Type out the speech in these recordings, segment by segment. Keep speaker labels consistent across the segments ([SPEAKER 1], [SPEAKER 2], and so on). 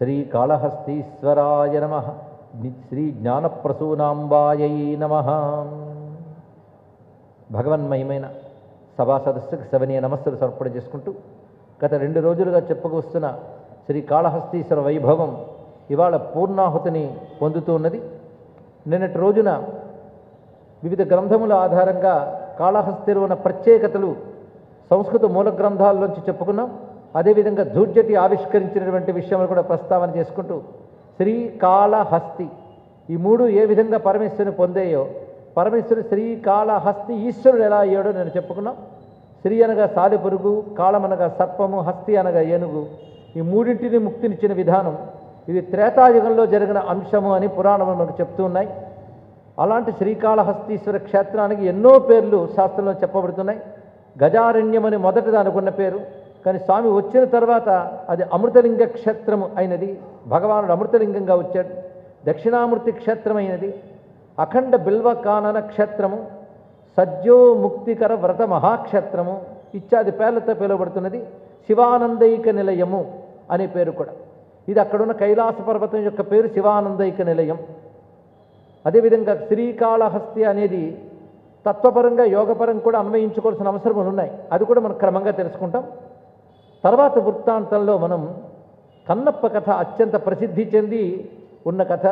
[SPEAKER 1] శ్రీకాళహస్తీశ్వరాయ నమః. శ్రీ జ్ఞానప్రసూనాంబాయై నమః. భగవన్మయమైన సభా సదస్సుకు సవనీయ నమస్సులు సమర్పణ చేసుకుంటూ గత 2 రోజులుగా చెప్పుకొస్తున్న శ్రీకాళహస్తీశ్వర వైభవం ఇవాళ పూర్ణాహుతిని పొందుతూ ఉన్నది. నిన్నటి రోజున వివిధ గ్రంథముల ఆధారంగా కాళహస్తిలో ఉన్న ప్రత్యేకతలు సంస్కృత మూల గ్రంథాల్లోంచి చెప్పుకున్నాం. అదేవిధంగా ధూర్జటి ఆవిష్కరించినటువంటి విషయంలో కూడా ప్రస్తావన చేసుకుంటూ శ్రీకాళహస్తి ఈ 3 ఏ విధంగా పరమేశ్వరుని పొందేయో, పరమేశ్వరుడు శ్రీకాళహస్తి ఈశ్వరుడు ఎలా అయ్యాడో నేను చెప్పుకున్నాం. శ్రీ అనగా సాలెపురుగు, కాళమనగా సర్పము, హస్తి అనగా ఏనుగు. ఈ 3ంటిని ముక్తినిచ్చిన విధానం ఇది త్రేతాయుగంలో జరిగిన అంశము అని పురాణములు మనకు చెప్తూ ఉన్నాయి. అలాంటి శ్రీకాళహస్తీశ్వర క్షేత్రానికి ఎన్నో పేర్లు శాస్త్రంలో చెప్పబడుతున్నాయి. గజారణ్యం అని మొదటిది అనుకున్న పేరు, కానీ స్వామి వచ్చిన తర్వాత అది అమృతలింగ క్షేత్రము అయినది. భగవానుడు అమృతలింగంగా వచ్చాడు. దక్షిణామూర్తి క్షేత్రమైనది. అఖండ బిల్వ కానన క్షేత్రము, సజ్జో ముక్తికర వ్రత మహాక్షేత్రము ఇత్యాది పేర్లతో పిలువబడుతున్నది. శివానందైక నిలయము అనే పేరు కూడా. ఇది అక్కడున్న కైలాస పర్వతం యొక్క పేరు శివానందైక నిలయం. అదేవిధంగా శ్రీకాళహస్తి అనేది తత్వపరంగా యోగపరంగా కూడా అన్వయించుకోవాల్సిన అవసరములు ఉన్నాయి. అది కూడా మనం క్రమంగా తెలుసుకుంటాం. తర్వాత వృత్తాంతంలో మనం కన్నప్ప కథ అత్యంత ప్రసిద్ధి చెంది ఉన్న కథ.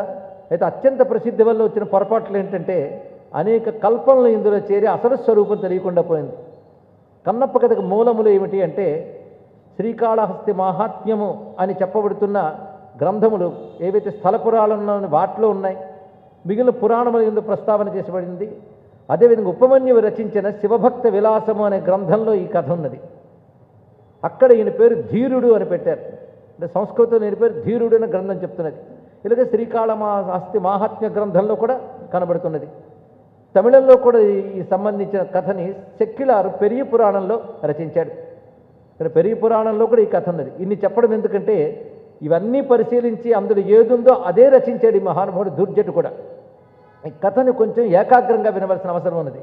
[SPEAKER 1] అయితే అత్యంత ప్రసిద్ధి వల్ల వచ్చిన పొరపాట్లు ఏంటంటే అనేక కల్పనలు ఇందులో చేరి అసలు స్వరూపం తెలియకుండా పోయింది. కన్నప్ప కథకు మూలములు ఏమిటి అంటే శ్రీకాళహస్తి మాహాత్మ్యము అని చెప్పబడుతున్న గ్రంథములు ఏవైతే స్థల పురాణంలో వాటిలో ఉన్నాయి, మిగిలిన పురాణముల యందు ప్రస్తావన చేసబడింది. అదేవిధంగా ఉపమన్యువు రచించిన శివభక్త విలాసము అనే గ్రంథంలో ఈ కథ ఉన్నది. అక్కడ ఈయన పేరు ధీరుడు అని పెట్టారు. అంటే సంస్కృతంలో ఈయన పేరు ధీరుడు అనే గ్రంథం చెప్తున్నది. ఇలాగే శ్రీకాళహస్తి మాహాత్మ్య గ్రంథంలో కూడా కనబడుతున్నది. తమిళంలో కూడా ఈ సంబంధించిన కథని చెక్కిలారు పెరియ పురాణంలో రచించాడు. ఇక్కడ పెరియ పురాణంలో కూడా ఈ కథ ఉన్నది. ఇన్ని చెప్పడం ఎందుకంటే ఇవన్నీ పరిశీలించి అందులో ఏదుందో అదే రచించాడు ఈ మహానుభావుడు ధూర్జటి కూడా. ఈ కథని కొంచెం ఏకాగ్రంగా వినవలసిన అవసరం ఉన్నది.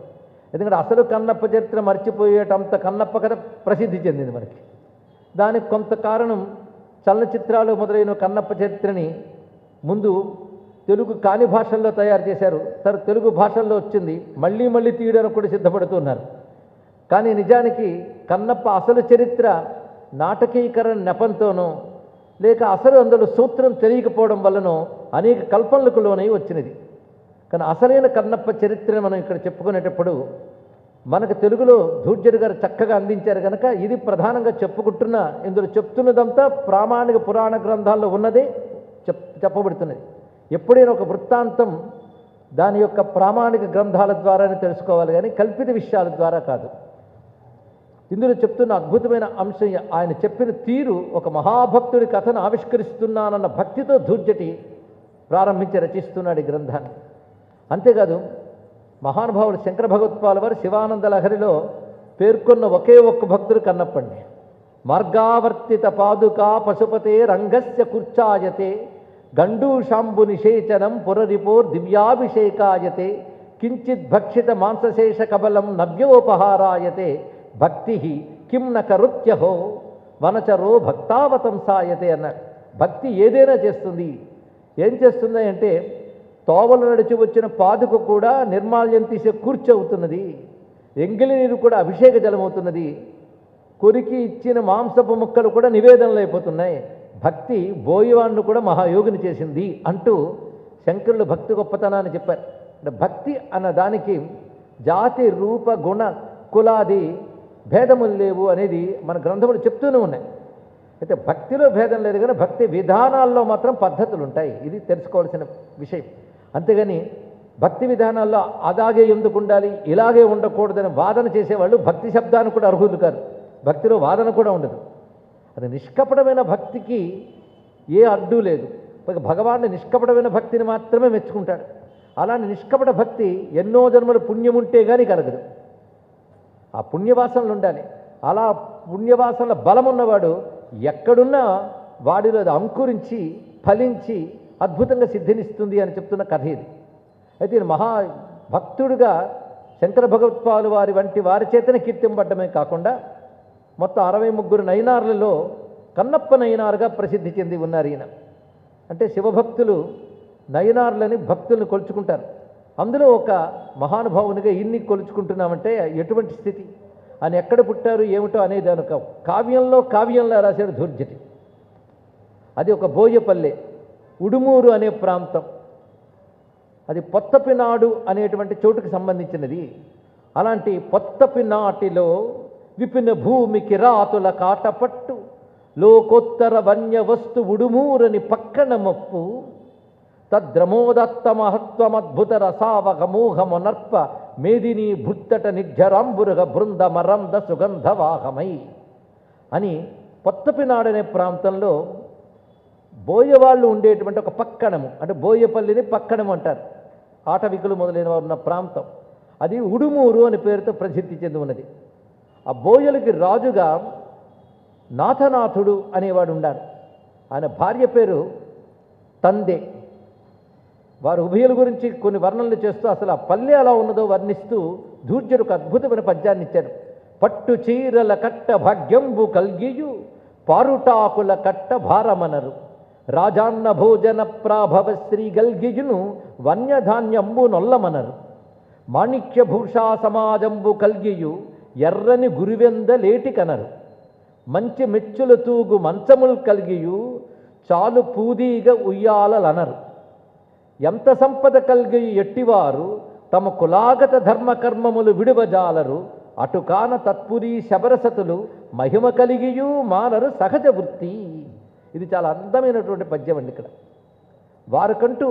[SPEAKER 1] ఎందుకంటే అసలు కన్నప్ప చరిత్ర మర్చిపోయేటంత కన్నప్ప కథ ప్రసిద్ధి చెందింది మనకి. దానికి కొంత కారణం చలనచిత్రాలు మొదలైన కన్నప్ప చరిత్రని ముందు తెలుగు కాని భాషల్లో తయారు చేశారు. తర్వాత తెలుగు భాషల్లో వచ్చింది. మళ్ళీ మళ్ళీ తీయడానికి కూడా సిద్ధపడుతున్నారు. కానీ నిజానికి కన్నప్ప అసలు చరిత్ర నాటకీకరణ నెపంతోనో లేక అసలు అందులో సూత్రం తెలియకపోవడం వల్లనో అనేక కల్పనలకు లోనై వచ్చినది. కానీ అసలైన కన్నప్ప చరిత్రను మనం ఇక్కడ చెప్పుకునేటప్పుడు మనకు తెలుగులో ధూర్జటి గారు చక్కగా అందించారు కనుక ఇది ప్రధానంగా చెప్పుకుంటున్న ఇందులో చెప్తున్నదంతా ప్రామాణిక పురాణ గ్రంథాల్లో ఉన్నదే చెప్పబడుతున్నది. ఎప్పుడైనా ఒక వృత్తాంతం దాని యొక్క ప్రామాణిక గ్రంథాల ద్వారానే తెలుసుకోవాలి, కానీ కల్పిత విషయాల ద్వారా కాదు. ఇందులో చెప్తున్న అద్భుతమైన అంశం ఆయన చెప్పిన తీరు ఒక మహాభక్తుడి కథను ఆవిష్కరిస్తున్నానన్న భక్తితో ధూర్జటి ప్రారంభించి రచిస్తున్నాడు ఈ గ్రంథాన్ని. అంతేకాదు మహానుభావుడు శంకర భగవత్పాల వారు శివానంద లహరిలో పేర్కొన్న ఒకే ఒక్క భక్తుడు కన్నప్పండి. మార్గావర్తిత పాదుకా పశుపతే రంగస్య కుర్చాయతే గండూషాంబు నిషేచనం పురరిపోర్ దివ్యాభిషేకాయతే కించిత్ భక్షిత మాంసశేష కబలం నవ్యోపహారాయతే భక్తి కిం న కరుత్యహో వనచరో భక్తావతంసాయతే అన్నాడు. భక్తి ఏదైనా చేస్తుంది. ఏం చేస్తుంది అంటే తోవలు నడిచి వచ్చిన పాదుక కూడా నిర్మాల్యం తీసే కూర్చి అవుతున్నది. ఎంగిలి నీరు కూడా అభిషేక జలం అవుతున్నది. కొరికి ఇచ్చిన మాంసపు ముక్కలు కూడా నివేదనలు అయిపోతున్నాయి. భక్తి బోయవాణ్ణి కూడా మహాయోగిని చేసింది అంటూ శంకరులు భక్తి గొప్పతనాన్ని చెప్పారు. అంటే భక్తి అన్న దానికి జాతి రూప గుణ కులాది భేదములు లేవు అనేది మన గ్రంథములు చెప్తూనే ఉన్నాయి. అయితే భక్తిలో భేదం లేదు, కానీ భక్తి విధానాల్లో మాత్రం పద్ధతులు ఉంటాయి. ఇది తెలుసుకోవాల్సిన విషయం. అంతేగాని భక్తి విధానాల్లో అలాగే ఎందుకు ఉండాలి, ఇలాగే ఉండకూడదని వాదన చేసేవాళ్ళు భక్తి శబ్దానికి కూడా అర్హులు కాదు. భక్తిలో వాదన కూడా ఉండదు. అది నిష్కపటమైన భక్తికి ఏ అడ్డు లేదు. భగవాన్ని నిష్కపటమైన భక్తిని మాత్రమే మెచ్చుకుంటాడు. అలాంటి నిష్కపట భక్తి ఎన్నో జన్మల పుణ్యం ఉంటే కానీ కలగదు. ఆ పుణ్యవాసనలు ఉండాలి. అలా పుణ్యవాసనల బలం ఉన్నవాడు ఎక్కడున్నా వాడిలో అది అంకురించి ఫలించి అద్భుతంగా సిద్ధినిస్తుంది అని చెప్తున్న కథ ఇది. అయితే మహాభక్తుడిగా శంకర భగవత్పాలు వారి వంటి వారి చేతనే కీర్తింపడ్డమే కాకుండా మొత్తం 63 నయనార్లలో కన్నప్ప నయనారుగా ప్రసిద్ధి చెంది ఉన్నారు ఈయన. అంటే శివభక్తులు నయనార్లని భక్తులను కొలుచుకుంటారు. అందులో ఒక మహానుభావునిగా ఇన్ని కొలుచుకుంటున్నామంటే ఎటువంటి స్థితి, ఆయన ఎక్కడ పుట్టారు ఏమిటో అనేది అనుక కావ్యంలో రాశాడు ధూర్జటి. అది ఒక బోయపల్లె, ఉడుమూరు అనే ప్రాంతం, అది పొత్తపినాడు అనేటువంటి చోటుకి సంబంధించినది. అలాంటి పొత్తపినాటిలో విపిన భూమికి రాతుల కాటపట్టు లోకోత్తర వన్య వస్తు ఉడుమూరని పక్కన మొప్పు తద్రమోదత్త మహత్వమద్భుత రసావగమూహమునర్ప మేదిని భుత్తట నిర్జరాంబురుగ బృందమరంద సుగంధవాహమై అని పొత్తపినాడనే ప్రాంతంలో బోయవాళ్ళు ఉండేటువంటి ఒక పక్కనము, అంటే బోయపల్లిని పక్కనము అంటారు. ఆటవికులు మొదలైన వారు ఉన్న ప్రాంతం అది ఉడుమూరు అనే పేరుతో ప్రసిద్ధి చెంది ఉన్నది. ఆ బోయలకి రాజుగా నాథనాథుడు అనేవాడు ఉన్నాడు. ఆయన భార్య పేరు తందే. వారు ఉభయుల గురించి కొన్ని వర్ణనలు చేస్తూ అసలు ఆ పల్లె ఎలా ఉన్నదో వర్ణిస్తూ ధూర్జుడికి అద్భుతమైన పద్యాన్ని ఇచ్చాడు. పట్టు చీరల కట్ట భాగ్యంబు కల్గియు పారుటాకుల కట్ట భారమనరు రాజాన్న భోజన ప్రాభవ శ్రీ గల్గియును వన్యధాన్యంబు నొల్లమనరు మాణిక్య భూషా సమాజంబు కల్గియు ఎర్రని గురివెంద లేటి కనరు మంచి మెచ్చుల తూగు మంచములు కలిగియు చాలు పూదీగ ఉయ్యాలనరు ఎంత సంపద కలిగి ఎట్టివారు తమ కులాగత ధర్మకర్మములు విడువజాలరు అటుకాన తత్పురీ శబరసతులు మహిమ కలిగియు మానరు సహజ వృత్తి. ఇది చాలా అందమైనటువంటి పద్యం అండి. ఇక్కడ వారికంటూ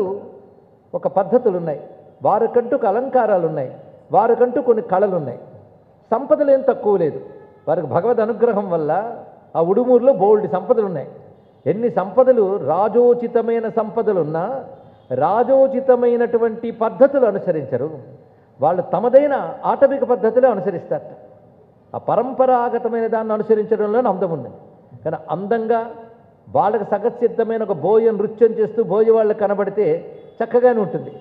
[SPEAKER 1] ఒక పద్ధతులు ఉన్నాయి, వారికంటూ ఒక అలంకారాలు ఉన్నాయి, వారికంటూ కొన్ని కళలు ఉన్నాయి. సంపదలు ఏం తక్కువ లేదు. వారికి భగవద్ అనుగ్రహం వల్ల ఆ ఉడుమూరులో బోల్డ్ సంపదలు ఉన్నాయి. ఎన్ని సంపదలు, రాజోచితమైన సంపదలున్నా రాజోచితమైనటువంటి పద్ధతులు అనుసరించరు. వాళ్ళు తమదైన ఆటవిక పద్ధతులే అనుసరిస్తారు. ఆ పరంపరాగతమైన దాన్ని అనుసరించడంలోనే అందం ఉంది. కానీ అందంగా వాళ్ళకి సగసిద్ధమైన ఒక బోయ నృత్యం చేస్తూ బోయ వాళ్ళు కనబడితే చక్కగానే ఉంటుంది.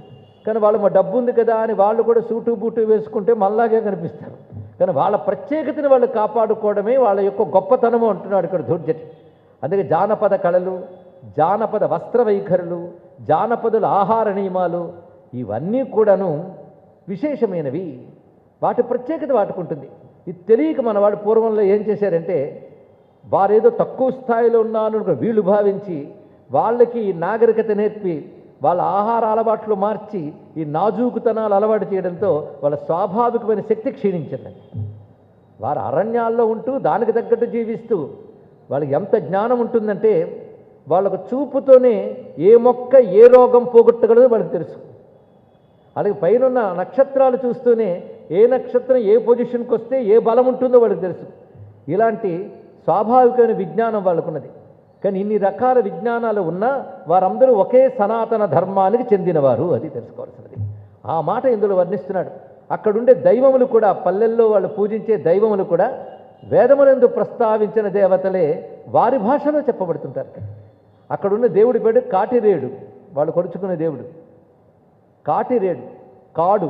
[SPEAKER 1] కానీ వాళ్ళు మా డబ్బు ఉంది కదా అని వాళ్ళు కూడా సూటు బూటు వేసుకుంటే మళ్ళాగే కనిపిస్తారు. కానీ వాళ్ళ ప్రత్యేకతని వాళ్ళు కాపాడుకోవడమే వాళ్ళ యొక్క గొప్పతనము అంటున్నాడు ఇక్కడ ధూర్జటి. అందుకే జానపద కళలు, జానపద వస్త్ర వైఖరులు, జానపదుల ఆహార నియమాలు ఇవన్నీ కూడాను విశేషమైనవి. వాటి ప్రత్యేకత వాటుకుంటుంది. ఇది తెలియక మన వాడు పూర్వంలో ఏం చేశారంటే వారేదో తక్కువ స్థాయిలో ఉన్నాను వీళ్ళు భావించి వాళ్ళకి నాగరికత నేర్పి వాళ్ళ ఆహార అలవాట్లు మార్చి ఈ నాజూకుతనాలు అలవాటు చేయడంతో వాళ్ళ స్వాభావికమైన శక్తి క్షీణించిందండి. వారు అరణ్యాల్లో ఉంటూ దానికి తగ్గట్టు జీవిస్తూ వాళ్ళకి ఎంత జ్ఞానం ఉంటుందంటే వాళ్ళకు చూపుతోనే ఏ మొక్క ఏ రోగం పోగొట్టగలదో వాళ్ళకి తెలుసు. అలాగే పైన నక్షత్రాలు చూస్తూనే ఏ నక్షత్రం ఏ పొజిషన్కి వస్తే ఏ బలం ఉంటుందో వాళ్ళకి తెలుసు. ఇలాంటి స్వాభావికమైన విజ్ఞానం వాళ్ళకున్నది. కానీ ఇన్ని రకాల విజ్ఞానాలు ఉన్నా వారందరూ ఒకే సనాతన ధర్మానికి చెందినవారు, అది తెలుసుకోవాల్సినది. ఆ మాట ఇందులో వర్ణిస్తున్నాడు. అక్కడుండే దైవములు కూడా, పల్లెల్లో వాళ్ళు పూజించే దైవములు కూడా వేదములందు ప్రస్తావించిన దేవతలే వారి భాషలో చెప్పబడుతుంటారు. అక్కడున్న దేవుడి పేరు కాటిరేడు, వాళ్ళు కొలుచుకునే దేవుడు కాటిరేడు. కాడు,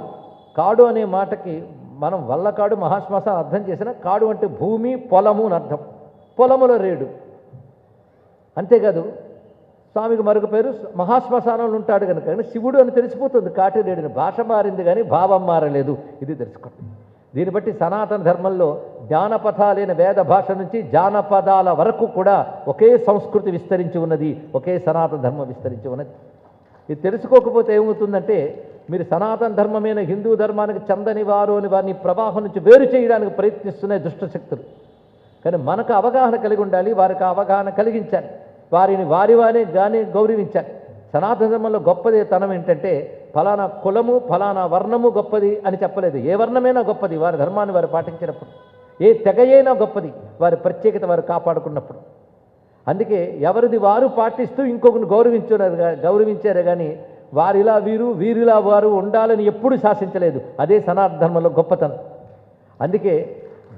[SPEAKER 1] కాడు అనే మాటకి మనం వల్లకాడు మహాశ్మశానం అర్థం చేసిన కాడు అంటే భూమి పొలము అని అర్థం. పొలముల రేడు. అంతేకాదు స్వామికి మరొక పేరు మహాశ్మశానంలో ఉంటాడు కనుక శివుడు అని తెలిసిపోతుంది కాటిరేడుని. భాష మారింది కానీ భావం మారలేదు, ఇది తెలుసుకోండి. దీన్ని బట్టి సనాతన ధర్మంలో జ్ఞానపథాలైన వేద భాష నుంచి జానపదాల వరకు కూడా ఒకే సంస్కృతి విస్తరించి ఉన్నది, ఒకే సనాతన ధర్మం విస్తరించి ఉన్నది. ఇది తెలుసుకోకపోతే ఏమవుతుందంటే మీరు సనాతన ధర్మమైన హిందూ ధర్మానికి చెందని వారు అని వారిని ప్రవాహం నుంచి వేరు చేయడానికి ప్రయత్నిస్తున్నాయి దుష్టశక్తులు. కానీ మనకు అవగాహన కలిగి ఉండాలి, వారికి అవగాహన కలిగించాలి, వారిని వారిగానే గౌరవించాలి. సనాతన ధర్మంలో గొప్పది తనం ఏంటంటే ఫలానా కులము ఫలానా వర్ణము గొప్పది అని చెప్పలేదు. ఏ వర్ణమైనా గొప్పది వారి ధర్మాన్ని వారు పాటించినప్పుడు, ఏ తెగయైనా గొప్పది వారి ప్రత్యేకత వారు కాపాడుకున్నప్పుడు. అందుకే ఎవరిది వారు పాటిస్తూ ఇంకొకరిని గౌరవించారు కానీ వారిలా వీరు వీరిలా వారు ఉండాలని ఎప్పుడూ శాసించలేదు. అదే సనాతన ధర్మంలో గొప్పతనం. అందుకే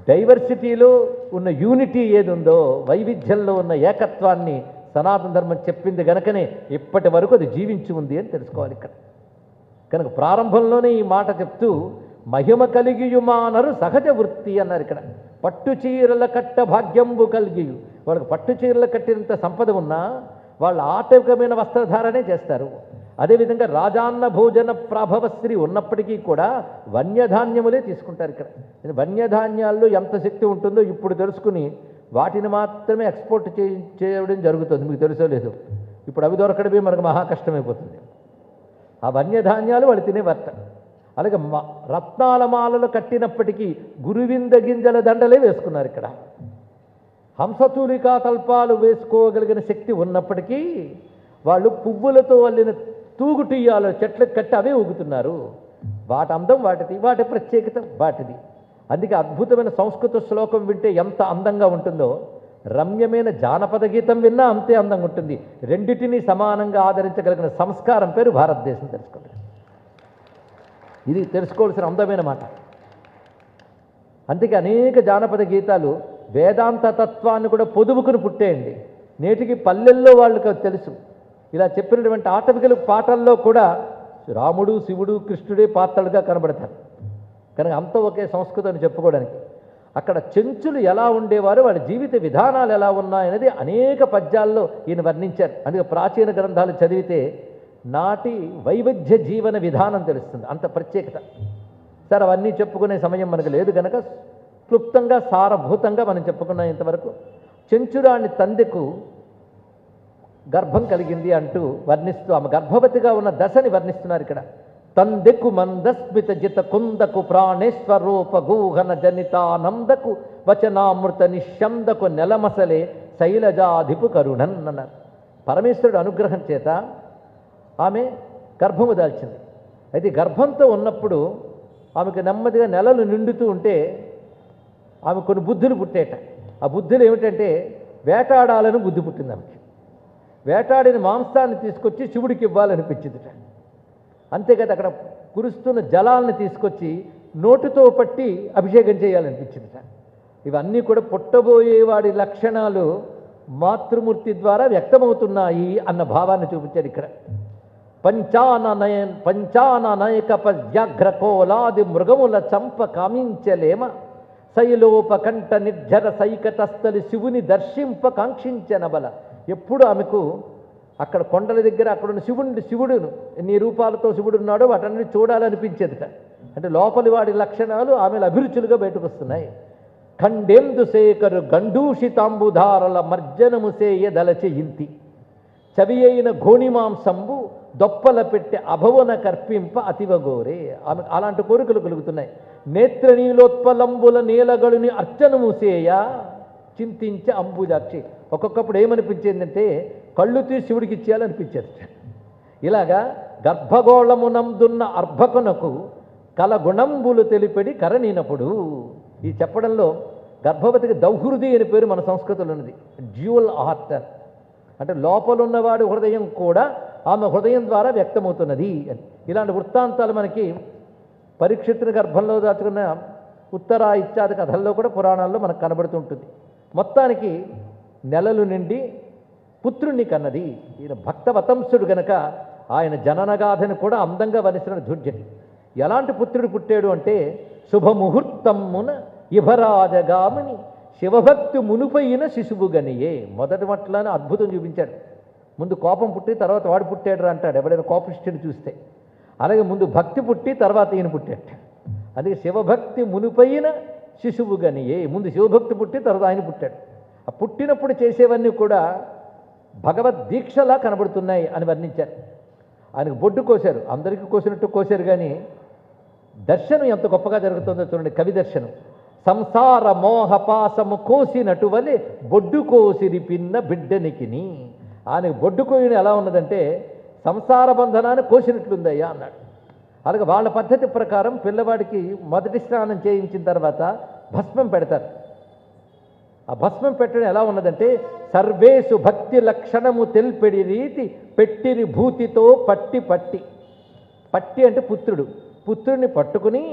[SPEAKER 1] డైవర్సిటీలో ఉన్న యూనిటీ ఏది ఉందో, వైవిధ్యంలో ఉన్న ఏకత్వాన్ని సనాతన ధర్మం చెప్పింది గనకనే ఇప్పటి వరకు అది జీవించి ఉంది అని తెలుసుకోవాలి ఇక్కడ. కనుక ప్రారంభంలోనే ఈ మాట చెప్తూ మహిమ కలిగియుమానరు సహజ వృత్తి అన్నారు. ఇక్కడ పట్టు చీరల కట్ట భాగ్యంబు కలిగియు, వాళ్ళకి పట్టు చీరలు కట్టినంత సంపద ఉన్నా వాళ్ళ ఆటవికమైన వస్త్రధారణే చేస్తారు. అదేవిధంగా రాజాన్న భోజన ప్రాభవశ్రీ ఉన్నప్పటికీ కూడా వన్యధాన్యములే తీసుకుంటారు. ఇక్కడ వన్యధాన్యాల్లో ఎంత శక్తి ఉంటుందో ఇప్పుడు తెలుసుకుని వాటిని మాత్రమే ఎక్స్పోర్ట్ చేయడం జరుగుతుంది. మీకు తెలుసో లేదు, ఇప్పుడు అవి దొరకడమే మనకు మహా కష్టమైపోతుంది. ఆ వన్యధాన్యాలు వాళ్ళు తినేవారట. అలాగే రత్నాల మాలలు కట్టినప్పటికీ గురువింద గింజల దండలే వేసుకున్నారు. ఇక్కడ హంసతూలికా తల్పాలు వేసుకోగలిగిన శక్తి ఉన్నప్పటికీ వాళ్ళు పువ్వులతో అల్లిన తూగుటియ్యాలు చెట్లకు కట్టి అవే ఊగుతున్నారు. వాటి అందం వాటిది, వాటి ప్రత్యేకత వాటిది. అందుకే అద్భుతమైన సంస్కృత శ్లోకం వింటే ఎంత అందంగా ఉంటుందో, రమ్యమైన జానపద గీతం విన్నా అంతే అందంగా ఉంటుంది. రెండిటినీ సమానంగా ఆదరించగలిగిన సంస్కారం పేరు భారతదేశం. తెలుసుకోండి, ఇది తెలుసుకోవాల్సిన అందమైన మాట. అందుకే అనేక జానపద గీతాలు వేదాంత తత్వాన్ని కూడా పొదుపుకుని పుట్టేయండి. నేటికి పల్లెల్లో వాళ్ళకి తెలుసు. ఇలా చెప్పినటువంటి ఆటవికల పాటల్లో కూడా రాముడు, శివుడు, కృష్ణుడే పాత్రలుగా కనబడతారు. కనుక అంత ఒకే సంస్కృతం అని చెప్పుకోవడానికి అక్కడ చెంచులు ఎలా ఉండేవారు, వాళ్ళ జీవిత విధానాలు ఎలా ఉన్నాయనేది అనేక పద్యాల్లో ఈయన వర్ణించారు. అందుకే ప్రాచీన గ్రంథాలు చదివితే నాటి వైవిధ్య జీవన విధానం తెలుస్తుంది, అంత ప్రత్యేకత. సరే, అవన్నీ చెప్పుకునే సమయం మనకు లేదు కనుక క్లుప్తంగా సారభూతంగా మనం చెప్పుకున్నాం ఇంతవరకు. చెంచురాణి తందెకు గర్భం కలిగింది అంటూ వర్ణిస్తూ ఆమె గర్భవతిగా ఉన్న దశని వర్ణిస్తున్నారు ఇక్కడ. తందెకు మందస్మిత జిత కుందకు ప్రాణేశ్వరూప గూహన జనితానందకు వచనామృత నిశ్శందకు నెలమసలే శైలజాధిపు కరుణన్ అన్నారు. పరమేశ్వరుడు అనుగ్రహం చేత ఆమె గర్భము దాల్చింది. అయితే గర్భంతో ఉన్నప్పుడు ఆమెకు నెమ్మదిగా నెలలు నిండుతూ ఉంటే ఆమె కొన్ని బుద్ధులు పుట్టేట. ఆ బుద్ధులు ఏమిటంటే వేటాడాలని బుద్ధి పుట్టింది ఆమెకి. వేటాడిన మాంసాన్ని తీసుకొచ్చి శివుడికి ఇవ్వాలనిపించిందిట. అంతేకాదు అక్కడ కురుస్తున్న జలాలను తీసుకొచ్చి నోటితో పట్టి అభిషేకం చేయాలనిపించిందిట. ఇవన్నీ కూడా పుట్టబోయేవాడి లక్షణాలు మాతృమూర్తి ద్వారా వ్యక్తమవుతున్నాయి అన్న భావాన్ని చూపించారు ఇక్కడ. పంచాననయక పద్యాఘ్రకోలాది మృగముల చంప కామించలేమ శైలోపకంఠ నిర్జర సైకతస్థలి శివుని దర్శింప కాంక్షించన బల. ఎప్పుడు ఆమెకు అక్కడ కొండల దగ్గర అక్కడున్న శివుడును ఎన్ని రూపాలతో శివుడు ఉన్నాడో వాటన్ని చూడాలనిపించేదిట. అంటే లోపలి వాడి లక్షణాలు ఆమెలు అభిరుచులుగా బయటకు వస్తున్నాయి. ఖండేందు శేఖరు గండూషితాంబుధారల మర్జనము సేయదలచి ఇంతి చవి అయిన ఘోణిమాంసంబు దొప్పల పెట్టే అభవన కర్పింప అతివగోరే. ఆమె అలాంటి కోరికలు కలుగుతున్నాయి. నేత్రనీలోత్పలంబుల నీలగడుని అర్చనము సేయ చింతించే అంబుజాక్షి. ఒక్కొక్కప్పుడు ఏమనిపించేందంటే కళ్ళు తీసి శివుడికి ఇచ్చేయాలనిపించేది. ఇలాగా గర్భగోళమునందున్న అర్భకునకు కలగుణంబులు తెలిపెడి కరణినప్పుడు. ఈ చెప్పడంలో గర్భవతికి దౌహృది అని పేరు మన సంస్కృతిలో ఉన్నది. డ్యూయల్ హార్ట్ అంటే లోపలున్నవాడి హృదయం కూడా ఆమె హృదయం ద్వారా వ్యక్తమవుతున్నది అని. ఇలాంటి వృత్తాంతాలు మనకి పరీక్షితుని గర్భంలో దాచుకున్న ఉత్తర ఇత్యాది కథల్లో కూడా పురాణాల్లో మనకు కనబడుతుంటుంది. మొత్తానికి నెలలు నిండి పుత్రుణ్ణి కన్నది. ఈయన భక్తవతంసుడు గనక ఆయన జననగాథని కూడా అందంగా వర్ణిస్తున్న ధుర్జటి. ఎలాంటి పుత్రుడు పుట్టాడు అంటే శుభముహూర్తమున ఇభరాజగామని శివభక్తి మునుపైన శిశువు గనియే. మొదటి మట్లని అద్భుతం చూపించాడు. ముందు కోపం పుట్టి తర్వాత వాడు పుట్టాడు అంటాడు ఎవడైనా కోపిష్ఠుని చూస్తే. అలాగే ముందు భక్తి పుట్టి తర్వాత ఈయన పుట్టాడు. అందుకే శివభక్తి మునుపైన శిశువు గనియే. ముందు శివభక్తి పుట్టి తర్వాత ఆయన పుట్టాడు. ఆ పుట్టినప్పుడు చేసేవన్నీ కూడా భగవద్దీక్షలా కనబడుతున్నాయి అని వర్ణించారు. ఆయనకు బొడ్డు కోశారు, అందరికీ కోసినట్టు కోశారు, కానీ దర్శనం ఎంత గొప్పగా జరుగుతుందో చూడండి. కవి దర్శనం. సంసార మోహపాసము కోసినటు వలె బొడ్డు కోసిరి పిన్న బిడ్డనికిని. ఆయనకు బొడ్డు కోయిన ఎలా ఉన్నదంటే సంసార బంధనాన్ని కోసినట్లుందయ్యా అన్నాడు. అలాగే వాళ్ళ పద్ధతి ప్రకారం పిల్లవాడికి మొదటి స్నానం చేయించిన తర్వాత భస్మం పెడతారు. ఆ భస్మం పెట్టడం ఎలా ఉన్నదంటే సర్వేసు భక్తి లక్షణము తెల్పెడి రీతి పెట్టిరి భూతితో పట్టి పట్టి పట్టి అంటే పుత్రుడు. పుత్రుడిని పట్టుకుని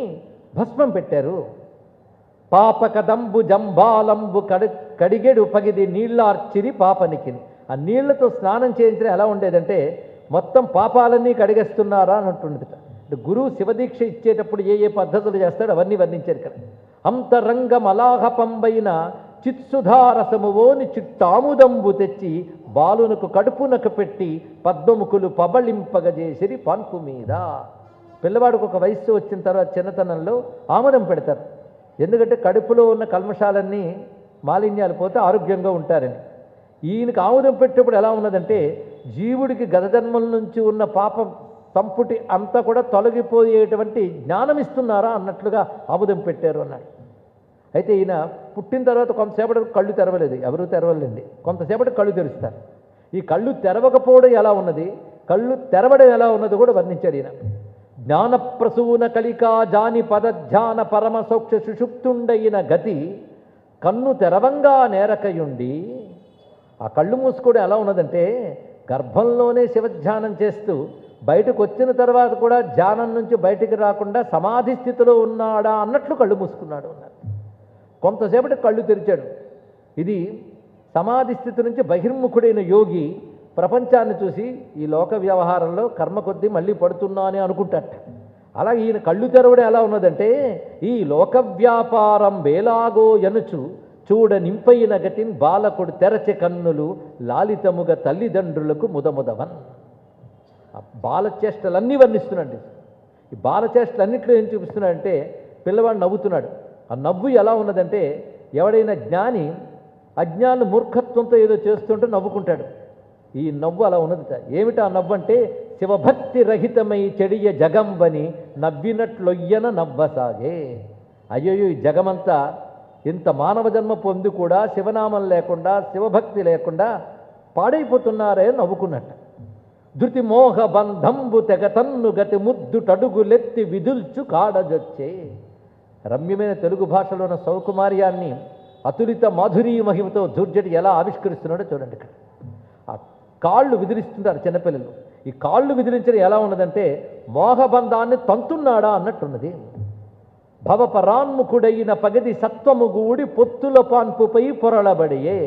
[SPEAKER 1] భస్మం పెట్టారు. పాపకదంబు జంబాలంబు కడిగెడు పగిది నీళ్ళార్చిరి పాపనికి. ఆ నీళ్లతో స్నానం చేయించడం ఎలా ఉండేదంటే మొత్తం పాపాలన్నీ కడిగేస్తున్నారా అని అంటుండేది. గురువు శివదీక్ష ఇచ్చేటప్పుడు ఏ ఏ పద్ధతులు చేస్తాడో అవన్నీ వర్ణించారు ఇక్కడ. అంతరంగం అలాహపంబైన చిత్సుధారసమువోని చిట్టాముదంబు తెచ్చి బాలునకు కడుపునకు పెట్టి పద్మముకులు పబళింపగజేసిరి పాన్పు మీద. పిల్లవాడికి ఒక వయస్సు వచ్చిన తర్వాత చిన్నతనంలో ఆముదం పెడతారు. ఎందుకంటే కడుపులో ఉన్న కల్మషాలన్నీ మాలిన్యాలు పోతే ఆరోగ్యంగా ఉంటారని. ఈయనకి ఆముదం పెట్టేప్పుడు ఎలా ఉన్నదంటే జీవుడికి గత జన్మల నుంచి ఉన్న పాపం సంపుటి అంతా కూడా తొలగిపోయేటువంటి జ్ఞానం ఇస్తున్నారా అన్నట్లుగా ఆముదం పెట్టారు అన్నాడు. అయితే ఈయన పుట్టిన తర్వాత కొంతసేపటి కళ్ళు తెరవలేదు, ఎవరూ తెరవలేండి, కొంతసేపటి కళ్ళు తెరుస్తారు. ఈ కళ్ళు తెరవకపోవడం ఎలా ఉన్నది, కళ్ళు తెరవడం ఎలా ఉన్నది కూడా వర్ణించాడు ఈయన. జ్ఞానప్రసూన కలికా జాని పదధ్యాన పరమ సౌక్ష సుషుప్తుండయిన గతి కన్ను తెరవంగా నేరకయుండి. ఆ కళ్ళు మూసుకోవడం ఎలా ఉన్నదంటే గర్భంలోనే శివధ్యానం చేస్తూ బయటకు వచ్చిన తర్వాత కూడా ధ్యానం నుంచి బయటికి రాకుండా సమాధి స్థితిలో ఉన్నాడా అన్నట్లు కళ్ళు మూసుకున్నాడు అన్నారు. కొంతసేపటి కళ్ళు తెరిచాడు. ఇది సమాధి స్థితి నుంచి బహిర్ముఖుడైన యోగి ప్రపంచాన్ని చూసి ఈ లోక వ్యవహారంలో కర్మ కొద్దీ మళ్ళీ పడుతున్నా అని అనుకుంటాట. అలాగే ఈయన కళ్ళు తెరవడం ఎలా ఉన్నదంటే ఈ లోక వ్యాపారం వేలాగో ఎనుచు చూడ నింపైన గతిన్ బాలకుడు తెరచె కన్నులు లాలితముగా తల్లిదండ్రులకు ముదముదవన్. ఆ బాలచేష్టలన్నీ వర్ణిస్తున్నాడు. ఈ బాలచేష్టలన్నింటిలో ఏం చూపిస్తున్నాడంటే పిల్లవాడు నవ్వుతున్నాడు. ఆ నవ్వు ఎలా ఉన్నదంటే ఎవడైనా జ్ఞాని అజ్ఞాని మూర్ఖత్వంతో ఏదో చేస్తుంటే నవ్వుకుంటాడు. ఈ నవ్వు అలా ఉన్నది. ఏమిటా నవ్వు అంటే శివభక్తి రహితమై చెడియ జగంబని నవ్వినట్లొయ్యన నవ్వసాగే. అయ్యో ఈ జగమంతా ఇంత మానవ జన్మ పొంది కూడా శివనామం లేకుండా శివభక్తి లేకుండా పాడైపోతున్నారే నవ్వుకున్నట్ట. ధృతి మోహ బంధంబు తెగతన్ను గతి ముద్దుటడుగులెత్తి విదుల్చు కాడజొచ్చే. రమ్యమైన తెలుగు భాషలో ఉన్న సౌకుమార్యాన్ని అతులిత మాధురీ మహిమతో దుర్జటి ఎలా ఆవిష్కరిస్తున్నాడో చూడండి. ఇక్కడ ఆ కాళ్ళు విదిలిస్తుంటారు చిన్నపిల్లలు. ఈ కాళ్ళు విదిలించడం ఎలా ఉన్నదంటే మోహబంధాన్ని తంతున్నాడా అన్నట్టున్నది. భవపరాన్ముఖుడైన పగది సత్వము గూడి పొత్తుల పాన్పుపై పొరలబడియే.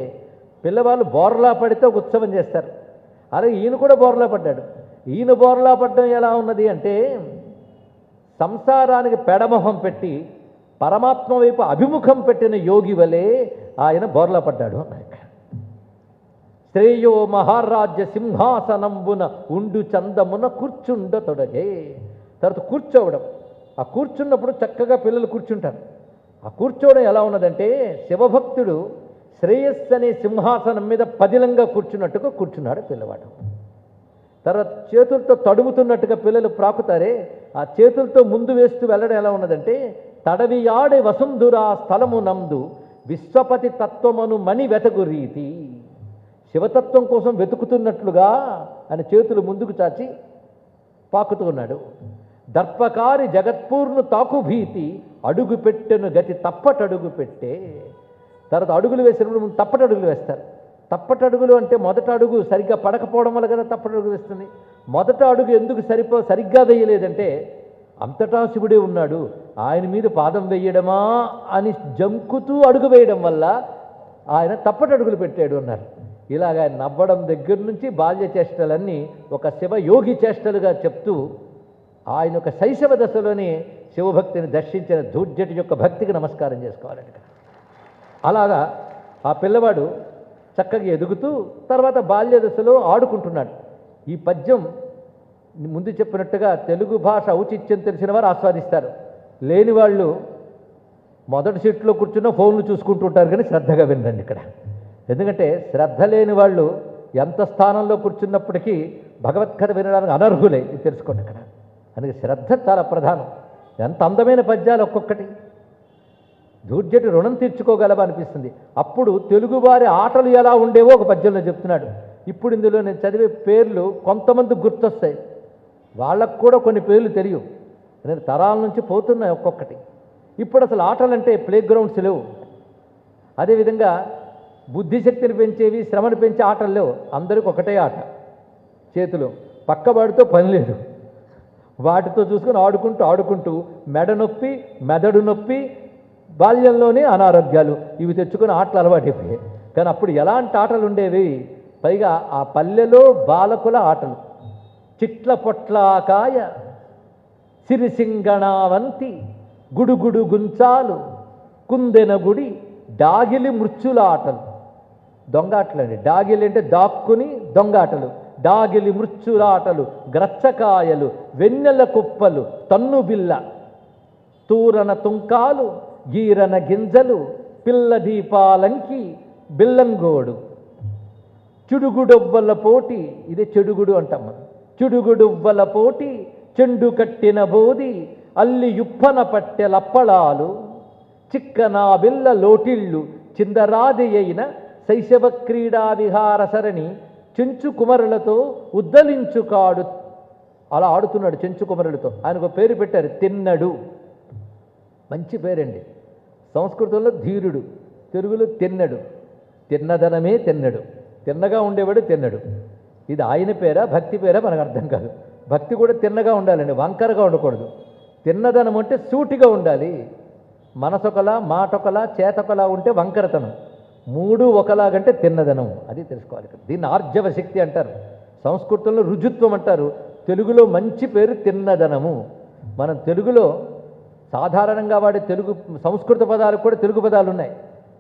[SPEAKER 1] పిల్లవాళ్ళు బోర్లా పడితే ఒక ఉత్సవం చేస్తారు. అరే ఈయన కూడా బోర్లా పడ్డాడు. ఈయన బోర్లా పడ్డం ఎలా ఉన్నది అంటే సంసారానికి పెడమొహం పెట్టి పరమాత్మ వైపు అభిముఖం పెట్టిన యోగి వలె ఆయన బోర్లా పడ్డాడు. శ్రేయో మహారాజ్య సింహాసనంబున ఉండు చందమున కూర్చుండ తొడగే. తర్వాత కూర్చోవడం. ఆ కూర్చున్నప్పుడు చక్కగా పిల్లలు కూర్చుంటారు. ఆ కూర్చోవడం ఎలా ఉన్నదంటే శివభక్తుడు శ్రేయస్సు అనే సింహాసనం మీద పదిలంగా కూర్చున్నట్టుగా కూర్చున్నాడు పిల్లవాడు. తర్వాత చేతులతో తడుముతున్నట్టుగా పిల్లలు ప్రాకుతారే ఆ చేతులతో ముందు వేస్తూ వెళ్ళడం ఎలా ఉన్నదంటే తడవియాడే వసుంధురా స్థలము నందు విశ్వపతి తత్వమును మణి వెతకు రీతి. శివతత్వం కోసం వెతుకుతున్నట్లుగా ఆయన చేతులు ముందుకు చాచి పాకుతూ ఉన్నాడు. దర్పకారి జగత్పూర్ను తాకుభీతి అడుగు పెట్టెను గతి తప్పటడుగు పెట్టే. తర్వాత అడుగులు వేసినప్పుడు తప్పటడుగులు వేస్తారు. తప్పటడుగులు అంటే మొదట అడుగు సరిగ్గా పడకపోవడం వల్ల కదా తప్పటడుగు వేస్తుంది. మొదట అడుగు ఎందుకు సరిగ్గా వేయలేదంటే అంతటా శివుడే ఉన్నాడు, ఆయన మీద పాదం వేయడమా అని జంకుతూ అడుగు వేయడం వల్ల ఆయన తప్పటడుగులు పెట్టాడు అన్నారు. ఇలాగ ఆయన నవ్వడం దగ్గర నుంచి బాల్య చేష్టలన్నీ ఒక శివయోగి చేష్టలుగా చెప్తూ ఆయన ఒక శైశవ దశలోనే శివభక్తిని దర్శించిన ధూర్జటి యొక్క భక్తికి నమస్కారం చేసుకోవాలండి. అలాగా ఆ పిల్లవాడు చక్కగా ఎదుగుతూ తర్వాత బాల్య దశలో ఆడుకుంటున్నాడు. ఈ పద్యం ముందు చెప్పినట్టుగా తెలుగు భాష ఔచిత్యం తెలిసిన వారు ఆస్వాదిస్తారు. లేని వాళ్ళు మొదటి సీట్లో కూర్చున్న ఫోన్లు చూసుకుంటూ ఉంటారు. కానీ శ్రద్ధగా వినండి ఇక్కడ. ఎందుకంటే శ్రద్ధ లేని వాళ్ళు ఎంత స్థానంలో కూర్చున్నప్పటికీ భగవత్కథ వినడానికి అనర్హులే. ఇది తెలుసుకోండి ఇక్కడ. అందుకే శ్రద్ధ చాలా ప్రధానం. ఎంత అందమైన పద్యాలు ఒక్కొక్కటి. ధూర్జటి రుణం తీర్చుకోగలవా అనిపిస్తుంది. అప్పుడు తెలుగువారి ఆటలు ఎలా ఉండేవో ఒక పద్యంలో చెప్తున్నాడు. ఇప్పుడు ఇందులో నేను చదివే పేర్లు కొంతమంది గుర్తొస్తాయి, వాళ్ళకు కూడా కొన్ని పేర్లు తెలియవు. నేను తరాల నుంచి పోతున్నాయి ఒక్కొక్కటి. ఇప్పుడు అసలు ఆటలంటే ప్లే గ్రౌండ్స్ లేవు. అదేవిధంగా బుద్ధిశక్తిని పెంచేవి శ్రమను పెంచే ఆటలు లేవు. అందరికీ ఒకటే ఆట, చేతిలో పక్కవాడితో పని లేదు. వాటితో చూసుకొని ఆడుకుంటూ మెడ నొప్పి మెదడు నొప్పి బాల్యంలోనే అనారోగ్యాలు ఇవి తెచ్చుకొని ఆటలు అలవాటైపోయాయి. కానీ అప్పుడు ఎలాంటి ఆటలు ఉండేవి? పైగా ఆ పల్లెలో బాలకుల ఆటలు. చిట్ల పొట్లాకాయ సిరిసింగణావంతి గుడుగుడు గుంచాలు కుందెన గుడి డాగిలి మృత్యుల ఆటలు, దొంగాటలు అండి. డాగిలి అంటే దాక్కుని దొంగాటలు. డాగిలి మృత్యులాటలు, గ్రచ్చకాయలు, వెన్నెల కుప్పలు, తన్ను బిల్ల, తూరన తుంకాలు, గీరన గింజలు, పిల్ల దీపాలంకి, బిల్లంగోడు, చుడుగుడొవ్వల పోటీ, ఇదే చెడుగుడు అంటాం మనం. చుడుగుడువ్వల పోటీ, చెండు కట్టిన బోది, అల్లి యుప్పన పట్టెలప్పళాలు, చిక్కనా బిల్ల లోటిళ్ళు, చిందరాది అయిన శైశవ క్రీడా విహార సరణి, చెంచు కుమరులతో ఉద్దలించుకాడు. అలా ఆడుతున్నాడు చెంచు కుమరులతో. ఆయనకు పేరు పెట్టారు తిన్నడు. మంచి పేరండి. సంస్కృతంలో ధీరుడు, తెలుగులో తిన్నడు. తిన్నదనమే తిన్నడు, తిన్నగా ఉండేవాడు తిన్నడు. ఇది ఆయన పేరా భక్తి పేరా మనకు అర్థం కాదు. భక్తి కూడా తిన్నగా ఉండాలండి, వంకరగా ఉండకూడదు. తిన్నదనం అంటే సూటిగా ఉండాలి. మనసొకలా, మాటొకలా, చేతొకలా ఉంటే వంకరతనం. మూడు ఒకలాగంటే తిన్నదనం. అది తెలుసుకోవాలి. దీన్ని ఆర్జవ శక్తి అంటారు, సంస్కృతంలో రుజుత్వం అంటారు, తెలుగులో మంచి పేరు తిన్నదనము. మనం తెలుగులో సాధారణంగా వాడే తెలుగు సంస్కృత పదాలకు కూడా తెలుగు పదాలు ఉన్నాయి,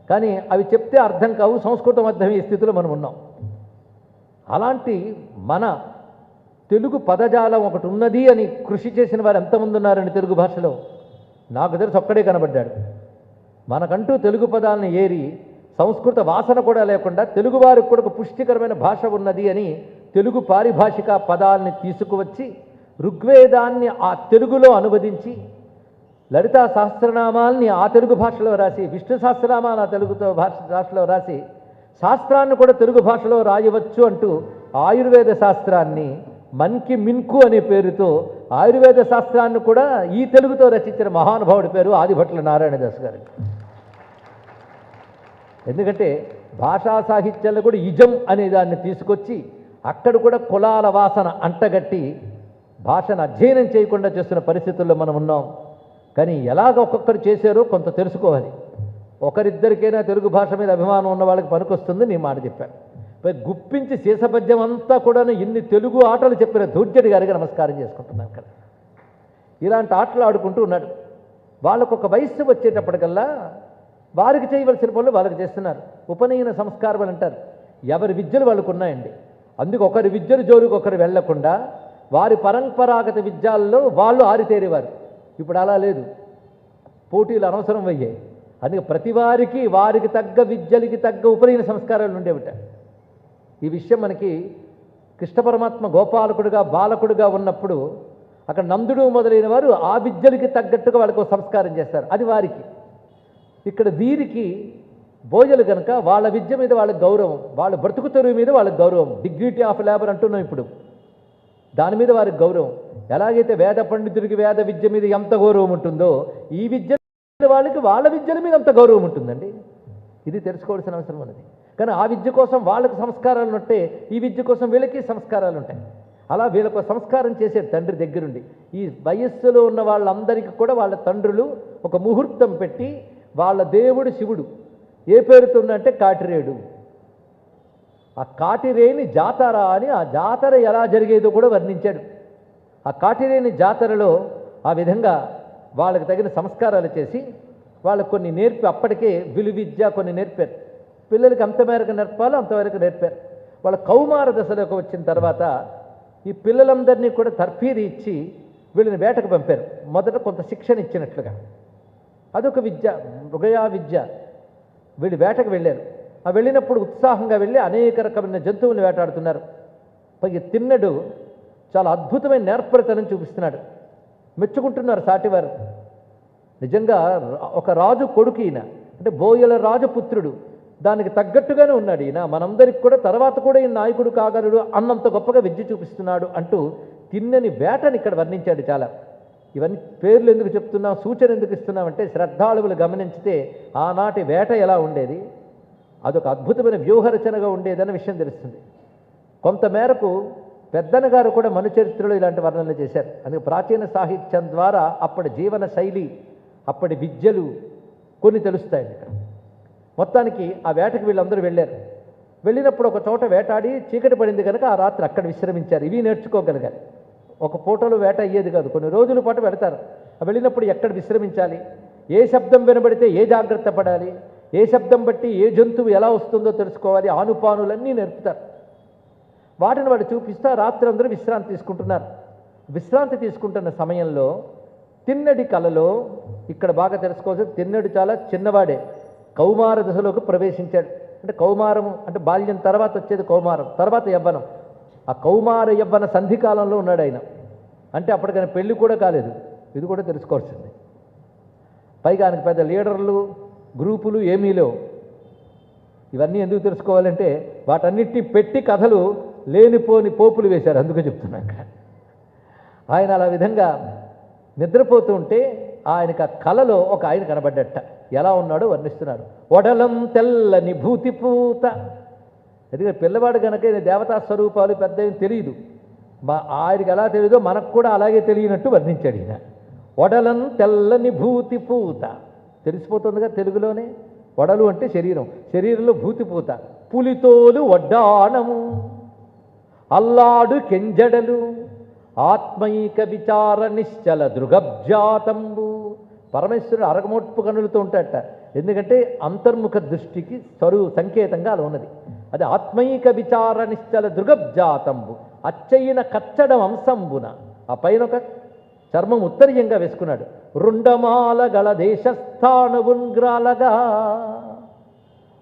[SPEAKER 1] కానీ అవి చెప్తే అర్థం కావు, సంస్కృతం అర్థమయ్యే స్థితిలో మనం ఉన్నాం. అలాంటి మన తెలుగు పదజాలం ఒకటి ఉన్నది అని కృషి చేసిన వారు ఎంతమంది ఉన్నారండి తెలుగు భాషలో? నాకు తెలిసి ఒక్కడే కనబడ్డాడు. మనకంటూ తెలుగు పదాలను ఏరి సంస్కృత వాసన కూడా లేకుండా తెలుగువారికి కూడా ఒక పుష్టికరమైన భాష ఉన్నది అని తెలుగు పారిభాషిక పదాలని తీసుకువచ్చి ఋగ్వేదాన్ని ఆ తెలుగులో అనువదించి, లలితా సహస్రనామాల్ని ఆ తెలుగు భాషలో రాసి, విష్ణు సహస్రనామాన్ని ఆ తెలుగుతో భాషలో రాసి, శాస్త్రాన్ని కూడా తెలుగు భాషలో రాయవచ్చు అంటూ ఆయుర్వేద శాస్త్రాన్ని మన్కి మిన్కు అనే పేరుతో ఆయుర్వేద శాస్త్రాన్ని కూడా ఈ తెలుగుతో రచించిన మహానుభావుడి పేరు ఆదిభట్ల నారాయణదాస్ గారు. ఎందుకంటే భాషా సాహిత్యాల్లో కూడా ఇజం అనే దాన్ని తీసుకొచ్చి అక్కడ కూడా కులాల వాసన అంటగట్టి భాషను అధ్యయనం చేయకుండా చేస్తున్న పరిస్థితుల్లో మనం ఉన్నాం. కానీ ఎలాగ ఒక్కొక్కరు చేశారో కొంత తెలుసుకోవాలి. ఒకరిద్దరికైనా తెలుగు భాష మీద అభిమానం ఉన్న వాళ్ళకి పనికొస్తుంది. నీ మాట చెప్పాను. గుప్పించి శేషపద్యం అంతా కూడా ఇన్ని తెలుగు ఆటలు చెప్పిన ధూర్జటి గారికి నమస్కారం చేసుకుంటున్నాను. ఇక్కడ ఇలాంటి ఆటలు ఆడుకుంటూ ఉన్నాడు. వాళ్ళకు ఒక వయస్సు వచ్చేటప్పటికల్లా వారికి చేయవలసిన పనులు వాళ్ళకి చేస్తున్నారు. ఉపనయన సంస్కారం అని అంటారు. ఎవరి విద్యలు వాళ్ళకు ఉన్నాయండి. అందుకు ఒకరి విద్యలు జోలికి ఒకరు వెళ్లకుండా వారి పరంపరాగత విద్యాల్లో వాళ్ళు ఆరితేరేవారు. ఇప్పుడు అలా లేదు, పోటీలు అనవసరం అయ్యాయి. అందుకే ప్రతి వారికి వారికి తగ్గ విద్యలకి తగ్గ ఉపనయన సంస్కారాలు ఉండేవిట. ఈ విషయం మనకి కృష్ణ పరమాత్మ గోపాలకుడుగా బాలకుడుగా ఉన్నప్పుడు అక్కడ నందుడు మొదలైన వారు ఆ విద్యలకి తగ్గట్టుగా వాళ్ళకు సంస్కారం చేస్తారు, అది వారికి. ఇక్కడ వీరికి బోయలు కనుక వాళ్ళ విద్య మీద వాళ్ళకి గౌరవం, వాళ్ళ బ్రతుకు తెరువు మీద వాళ్ళకి గౌరవం. డిగ్నిటీ ఆఫ్ లేబర్ అంటున్నాం ఇప్పుడు, దాని మీద వారికి గౌరవం. ఎలాగైతే వేద పండితుడికి వేద విద్య మీద ఎంత గౌరవం ఉంటుందో ఈ విద్య వాళ్ళకి వాళ్ళ విద్యల మీద అంత గౌరవం ఉంటుందండి. ఇది తెలుసుకోవాల్సిన అవసరం ఉన్నది. కానీ ఆ విద్య కోసం వాళ్ళకు సంస్కారాలు ఉంటే ఈ విద్య కోసం వీళ్ళకి సంస్కారాలు ఉంటాయి. అలా వీళ్ళకు సంస్కారం చేసే తండ్రి దగ్గరుండి ఈ వయస్సులో ఉన్న వాళ్ళందరికీ కూడా వాళ్ళ తండ్రులు ఒక ముహూర్తం పెట్టి వాళ్ళ దేవుడు శివుడు ఏ పేరుతో ఉన్నంటే కాటిరేడు. ఆ కాటిరేని జాతర అని, ఆ జాతర ఎలా జరిగేదో కూడా వర్ణించాడు. ఆ కాటిరేని జాతరలో ఆ విధంగా వాళ్ళకి తగిన సంస్కారాలు చేసి వాళ్ళకు కొన్ని నేర్పి, అప్పటికే విలువిద్య కొన్ని నేర్పారు. పిల్లలకి అంత మేరకు నేర్పాలో అంతవరకు నేర్పారు. వాళ్ళ కౌమార దశలోకి వచ్చిన తర్వాత ఈ పిల్లలందరినీ కూడా తర్ఫీదు ఇచ్చి వీళ్ళని వేటకు పంపారు. మొదట కొంత శిక్షణ ఇచ్చినట్లుగా అదొక విద్య, మృగయా విద్య. వీళ్ళు వేటకు వెళ్ళారు. ఆ వెళ్ళినప్పుడు ఉత్సాహంగా వెళ్ళి అనేక రకమైన జంతువులను వేటాడుతున్నారు. పైగా తిన్నడు చాలా అద్భుతమైన నేర్పరితనం చూపిస్తున్నాడు. మెచ్చుకుంటున్నారు సాటివారు. నిజంగా ఒక రాజు కొడుకు ఈయన, అంటే బోయల రాజపుత్రుడు. దానికి తగ్గట్టుగానే ఉన్నాడు ఈయన. మనందరికి కూడా తర్వాత కూడా ఈయన నాయకుడు కాగలడు అన్నంత గొప్పగా విద్య చూపిస్తున్నాడు అంటూ తిన్నని వేటని ఇక్కడ వర్ణించాడు. చాలా ఇవన్నీ పేర్లు ఎందుకు చెప్తున్నాం, సూచన ఎందుకు ఇస్తున్నామంటే శ్రద్ధాళువులు గమనించితే ఆనాటి వేట ఎలా ఉండేది, అదొక అద్భుతమైన వ్యూహరచనగా ఉండేదన్న విషయం తెలుస్తుంది. కొంతమేరకు పెద్దన గారు కూడా మన చరిత్రలో ఇలాంటి వర్ణనలు చేశారు. అందుకే ప్రాచీన సాహిత్యం ద్వారా అప్పటి జీవన శైలి, అప్పటి విద్యలు కొన్ని తెలుస్తాయండి ఇక్కడ. మొత్తానికి ఆ వేటకి వీళ్ళందరూ వెళ్ళారు. వెళ్ళినప్పుడు ఒక చోట వేటాడి చీకటి పడింది కనుక ఆ రాత్రి అక్కడ విశ్రమించారు. ఇవి నేర్చుకోగలిగారు. ఒక పూటలో వేట అయ్యేది కాదు, కొన్ని రోజుల పాటు వెళతారు. వెళ్ళినప్పుడు ఎక్కడ విశ్రమించాలి, ఏ శబ్దం వినబడితే ఏ జాగ్రత్త పడాలి, ఏ శబ్దం బట్టి ఏ జంతువు ఎలా వస్తుందో తెలుసుకోవాలి, ఆనుపానులన్నీ నేర్పుతారు. వాటిని వాడు చూపిస్తా రాత్రి అందరూ విశ్రాంతి తీసుకుంటున్నారు. విశ్రాంతి తీసుకుంటున్న సమయంలో తిన్నడి కలలో, ఇక్కడ బాగా తెలుసుకోవాల్సింది, తిన్నడు చాలా చిన్నవాడే, కౌమార దశలోకి ప్రవేశించాడు. అంటే కౌమారము అంటే బాల్యం తర్వాత వచ్చేది కౌమారం, తర్వాత యవ్వనం. ఆ కౌమార యవ్వన సంధికాలంలో ఉన్నాడు ఆయన. అంటే అప్పటికైనా పెళ్లి కూడా కాలేదు. ఇది కూడా తెలుసుకోవాల్సింది. పైగా ఆయనకు పెద్ద లీడర్లు గ్రూపులు ఏమీ లేవు. ఇవన్నీ ఎందుకు తెలుసుకోవాలంటే వాటన్నిటినీ పెట్టి కథలు లేనిపోని పోపులు వేశారు. అందుకే చెప్తున్నాక ఆయన అలా విధంగా నిద్రపోతూ ఉంటే ఆయనకు ఆ కలలో ఒక ఆయన కనబడ్డట. ఎలా ఉన్నాడో వర్ణిస్తున్నాడు. ఒడలం తెల్లని భూతిపూత. ఎందుకంటే పిల్లవాడు కనుక దేవతా స్వరూపాలు పెద్ద తెలియదు. ఆయనకి ఎలా తెలియదో మనకు కూడా అలాగే తెలియనట్టు వర్ణించాడు ఈయన. ఒడలం తెల్లని భూతిపూత తెలిసిపోతుందిగా తెలుగులోనే. వడలు అంటే శరీరం, శరీరంలో భూతిపూత. పులితోలు వడ్డాణము అల్లాడు కెంజడలు ఆత్మైక విచార నిశ్చల దృగబ్జాతంబు. పరమేశ్వరుడు అరగమోట్పు కనులతో ఉంటాడట. ఎందుకంటే అంతర్ముఖ దృష్టికి సంకేతంగా అలా ఉన్నది. అది ఆత్మైక విచార నిశ్చల దృగబ్జాతంబు. అచ్చయిన కచ్చడం అంశంబున. ఆ పైన ఒక చర్మం ఉత్తరీయంగా వేసుకున్నాడు. రుండమాల గల దేశస్థానవుంగ్రాలగా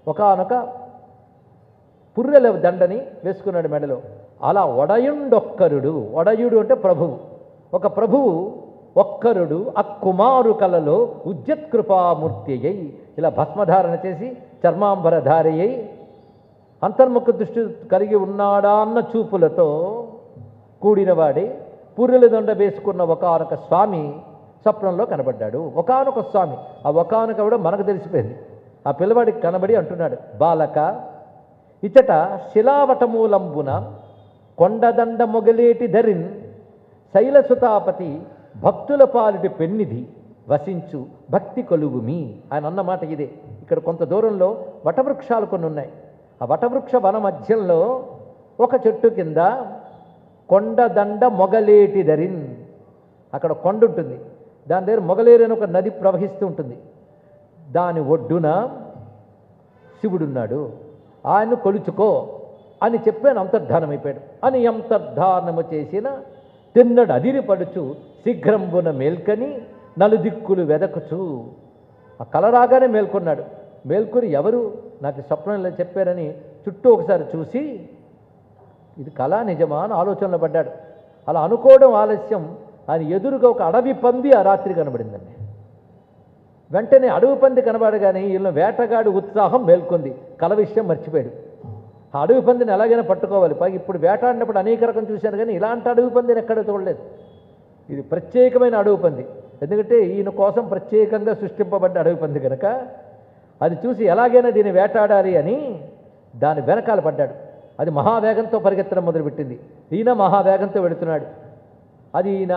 [SPEAKER 1] ఒకనొక పుర్రెల దండని వేసుకున్నాడు మెడలో. అలా ఒడయుండొక్కరుడు, ఒడయుడు అంటే ప్రభువు, ఒక ప్రభువు ఒక్కరుడు అక్కుమారు కలలో ఉజ్జత్కృపామూర్తి అయి ఇలా భస్మధారణ చేసి చర్మాంబరధారి అయి అంతర్ముఖ దృష్టి కలిగి ఉన్నాడా అన్న చూపులతో కూడినవాడి పుర్రెల దండ వేసుకున్న ఒకనొక స్వామి స్వప్నంలో కనబడ్డాడు. ఒకనొక స్వామి. ఆ ఒకనొక కూడా మనకు తెలిసిపోయింది. ఆ పిల్లవాడికి కనబడి అంటున్నాడు, బాలక ఇచట శిలావటమూలంబున కొండదండ మొగలేటి ధరిన్ శైలసుతాపతి భక్తుల పాలిటి పెన్నిధి వసించు భక్తి కొలుగుమి. ఆయన అన్నమాట ఇదే. ఇక్కడ కొంత దూరంలో వటవృక్షాలు కొన్ని ఉన్నాయి. ఆ వటవృక్ష వన మధ్యంలో ఒక చెట్టు కింద కొండదండ మొగలేటి ధరిన్, అక్కడ కొండ ఉంటుంది, దాని దగ్గర మొగలేరు అని ఒక నది ప్రవహిస్తూ ఉంటుంది. దాని ఒడ్డున శివుడున్నాడు, ఆయన కొలుచుకో అని చెప్పాను. అంతర్ధానమైపోయాడు. అని అంతర్ధానము చేసిన తిన్నడు అదిరిపడుచు శీఘ్రంబున మేల్కని నలుదిక్కులు వెదకుచు. ఆ కల రాగానే మేల్కొన్నాడు. మేల్కొని ఎవరు నాకు స్వప్నంలో చెప్పారని చుట్టూ ఒకసారి చూసి ఇది కళ నిజమా అని ఆలోచనలో పడ్డాడు. అలా అనుకోవడం ఆలస్యం. ఆయన ఎదురుగా ఒక అడవి పంది ఆ రాత్రి కనబడిందండి. వెంటనే అడవి పంది కనబడగానే వీళ్ళ వేటగాడు ఉత్సాహం మేల్కొంది. కల విషయం మర్చిపోయాడు. ఆ అడవి పందిని ఎలాగైనా పట్టుకోవాలి. పైగా ఇప్పుడు వేటాడినప్పుడు అనేక రకం చూశాను, కానీ ఇలాంటి అడవి పందిని ఎక్కడ చూడలేదు. ఇది ప్రత్యేకమైన అడవి పంది. ఎందుకంటే ఈయన కోసం ప్రత్యేకంగా సృష్టింపబడ్డ అడవి పంది కనుక అది చూసి ఎలాగైనా దీన్ని వేటాడాలి అని దాని వెనకాల పడ్డాడు. అది మహావేగంతో పరిగెత్తడం మొదలుపెట్టింది. ఈయన మహావేగంతో వెళుతున్నాడు. అది ఈయన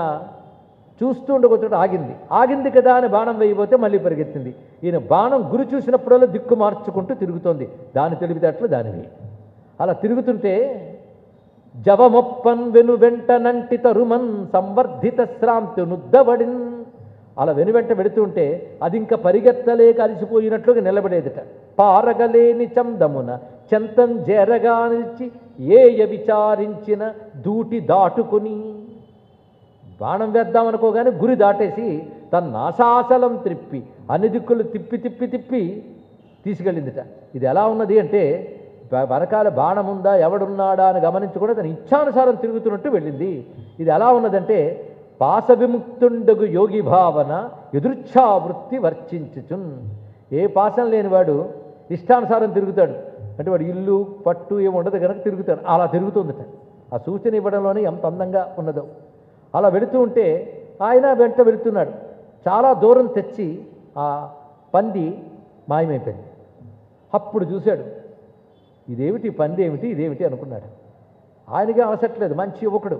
[SPEAKER 1] చూస్తూ ఉండకొచ్చుట ఆగింది కదా అని బాణం వేయబోతే మళ్ళీ పరిగెత్తింది. ఈయన బాణం గురి చూసినప్పుడల్లా దిక్కు మార్చుకుంటూ తిరుగుతోంది. దాని తెలివితేటలు దానివి. అలా తిరుగుతుంటే జవమొప్పన్ వెను వెంట నంటి తరుమన్ సంవర్ధిత శ్రాంతి నుద్దబడిన్. అలా వెనువెంట వెళుతుంటే అది ఇంకా పరిగెత్తలేక అలసిపోయినట్లుగా నిలబడేదిట. పారగలేని చందమున చెంతం జేరగా నిలిచి ఏయ విచారించిన దూటి దాటుకుని. బాణం వేద్దామనుకోగానే గురి దాటేసి తన నాశాచలం త్రిప్పి అన్ని దిక్కులు తిప్పి తిప్పి తిప్పి తీసుకెళ్ళిందిట. ఇది ఎలా ఉన్నది అంటే వెనకాల బాణం ఉందా ఎవడున్నాడా అని గమనించి కూడా తన ఇచ్ఛానుసారం తిరుగుతున్నట్టు వెళ్ళింది. ఇది ఎలా ఉన్నదంటే పాస విముక్తుండగు యోగి భావన ఎదుర్ఛావృత్తి వర్చించుచున్. ఏ పాసం లేనివాడు ఇష్టానుసారం తిరుగుతాడు. అంటే వాడు ఇల్లు పట్టు ఏమి ఉండదు కనుక తిరుగుతాడు. అలా తిరుగుతుందట. ఆ సూచన ఇవ్వడంలోనే ఎంత అందంగా ఉన్నదో. అలా వెళుతూ ఉంటే ఆయన వెంట వెళుతున్నాడు. చాలా దూరం తెచ్చి ఆ పంది మాయమైపోయింది. అప్పుడు చూశాడు, ఇదేమిటి పంది ఏమిటి ఇదేమిటి అనుకున్నాడు. ఆయనగా అవసట్లేదు, మంచి యువకుడు.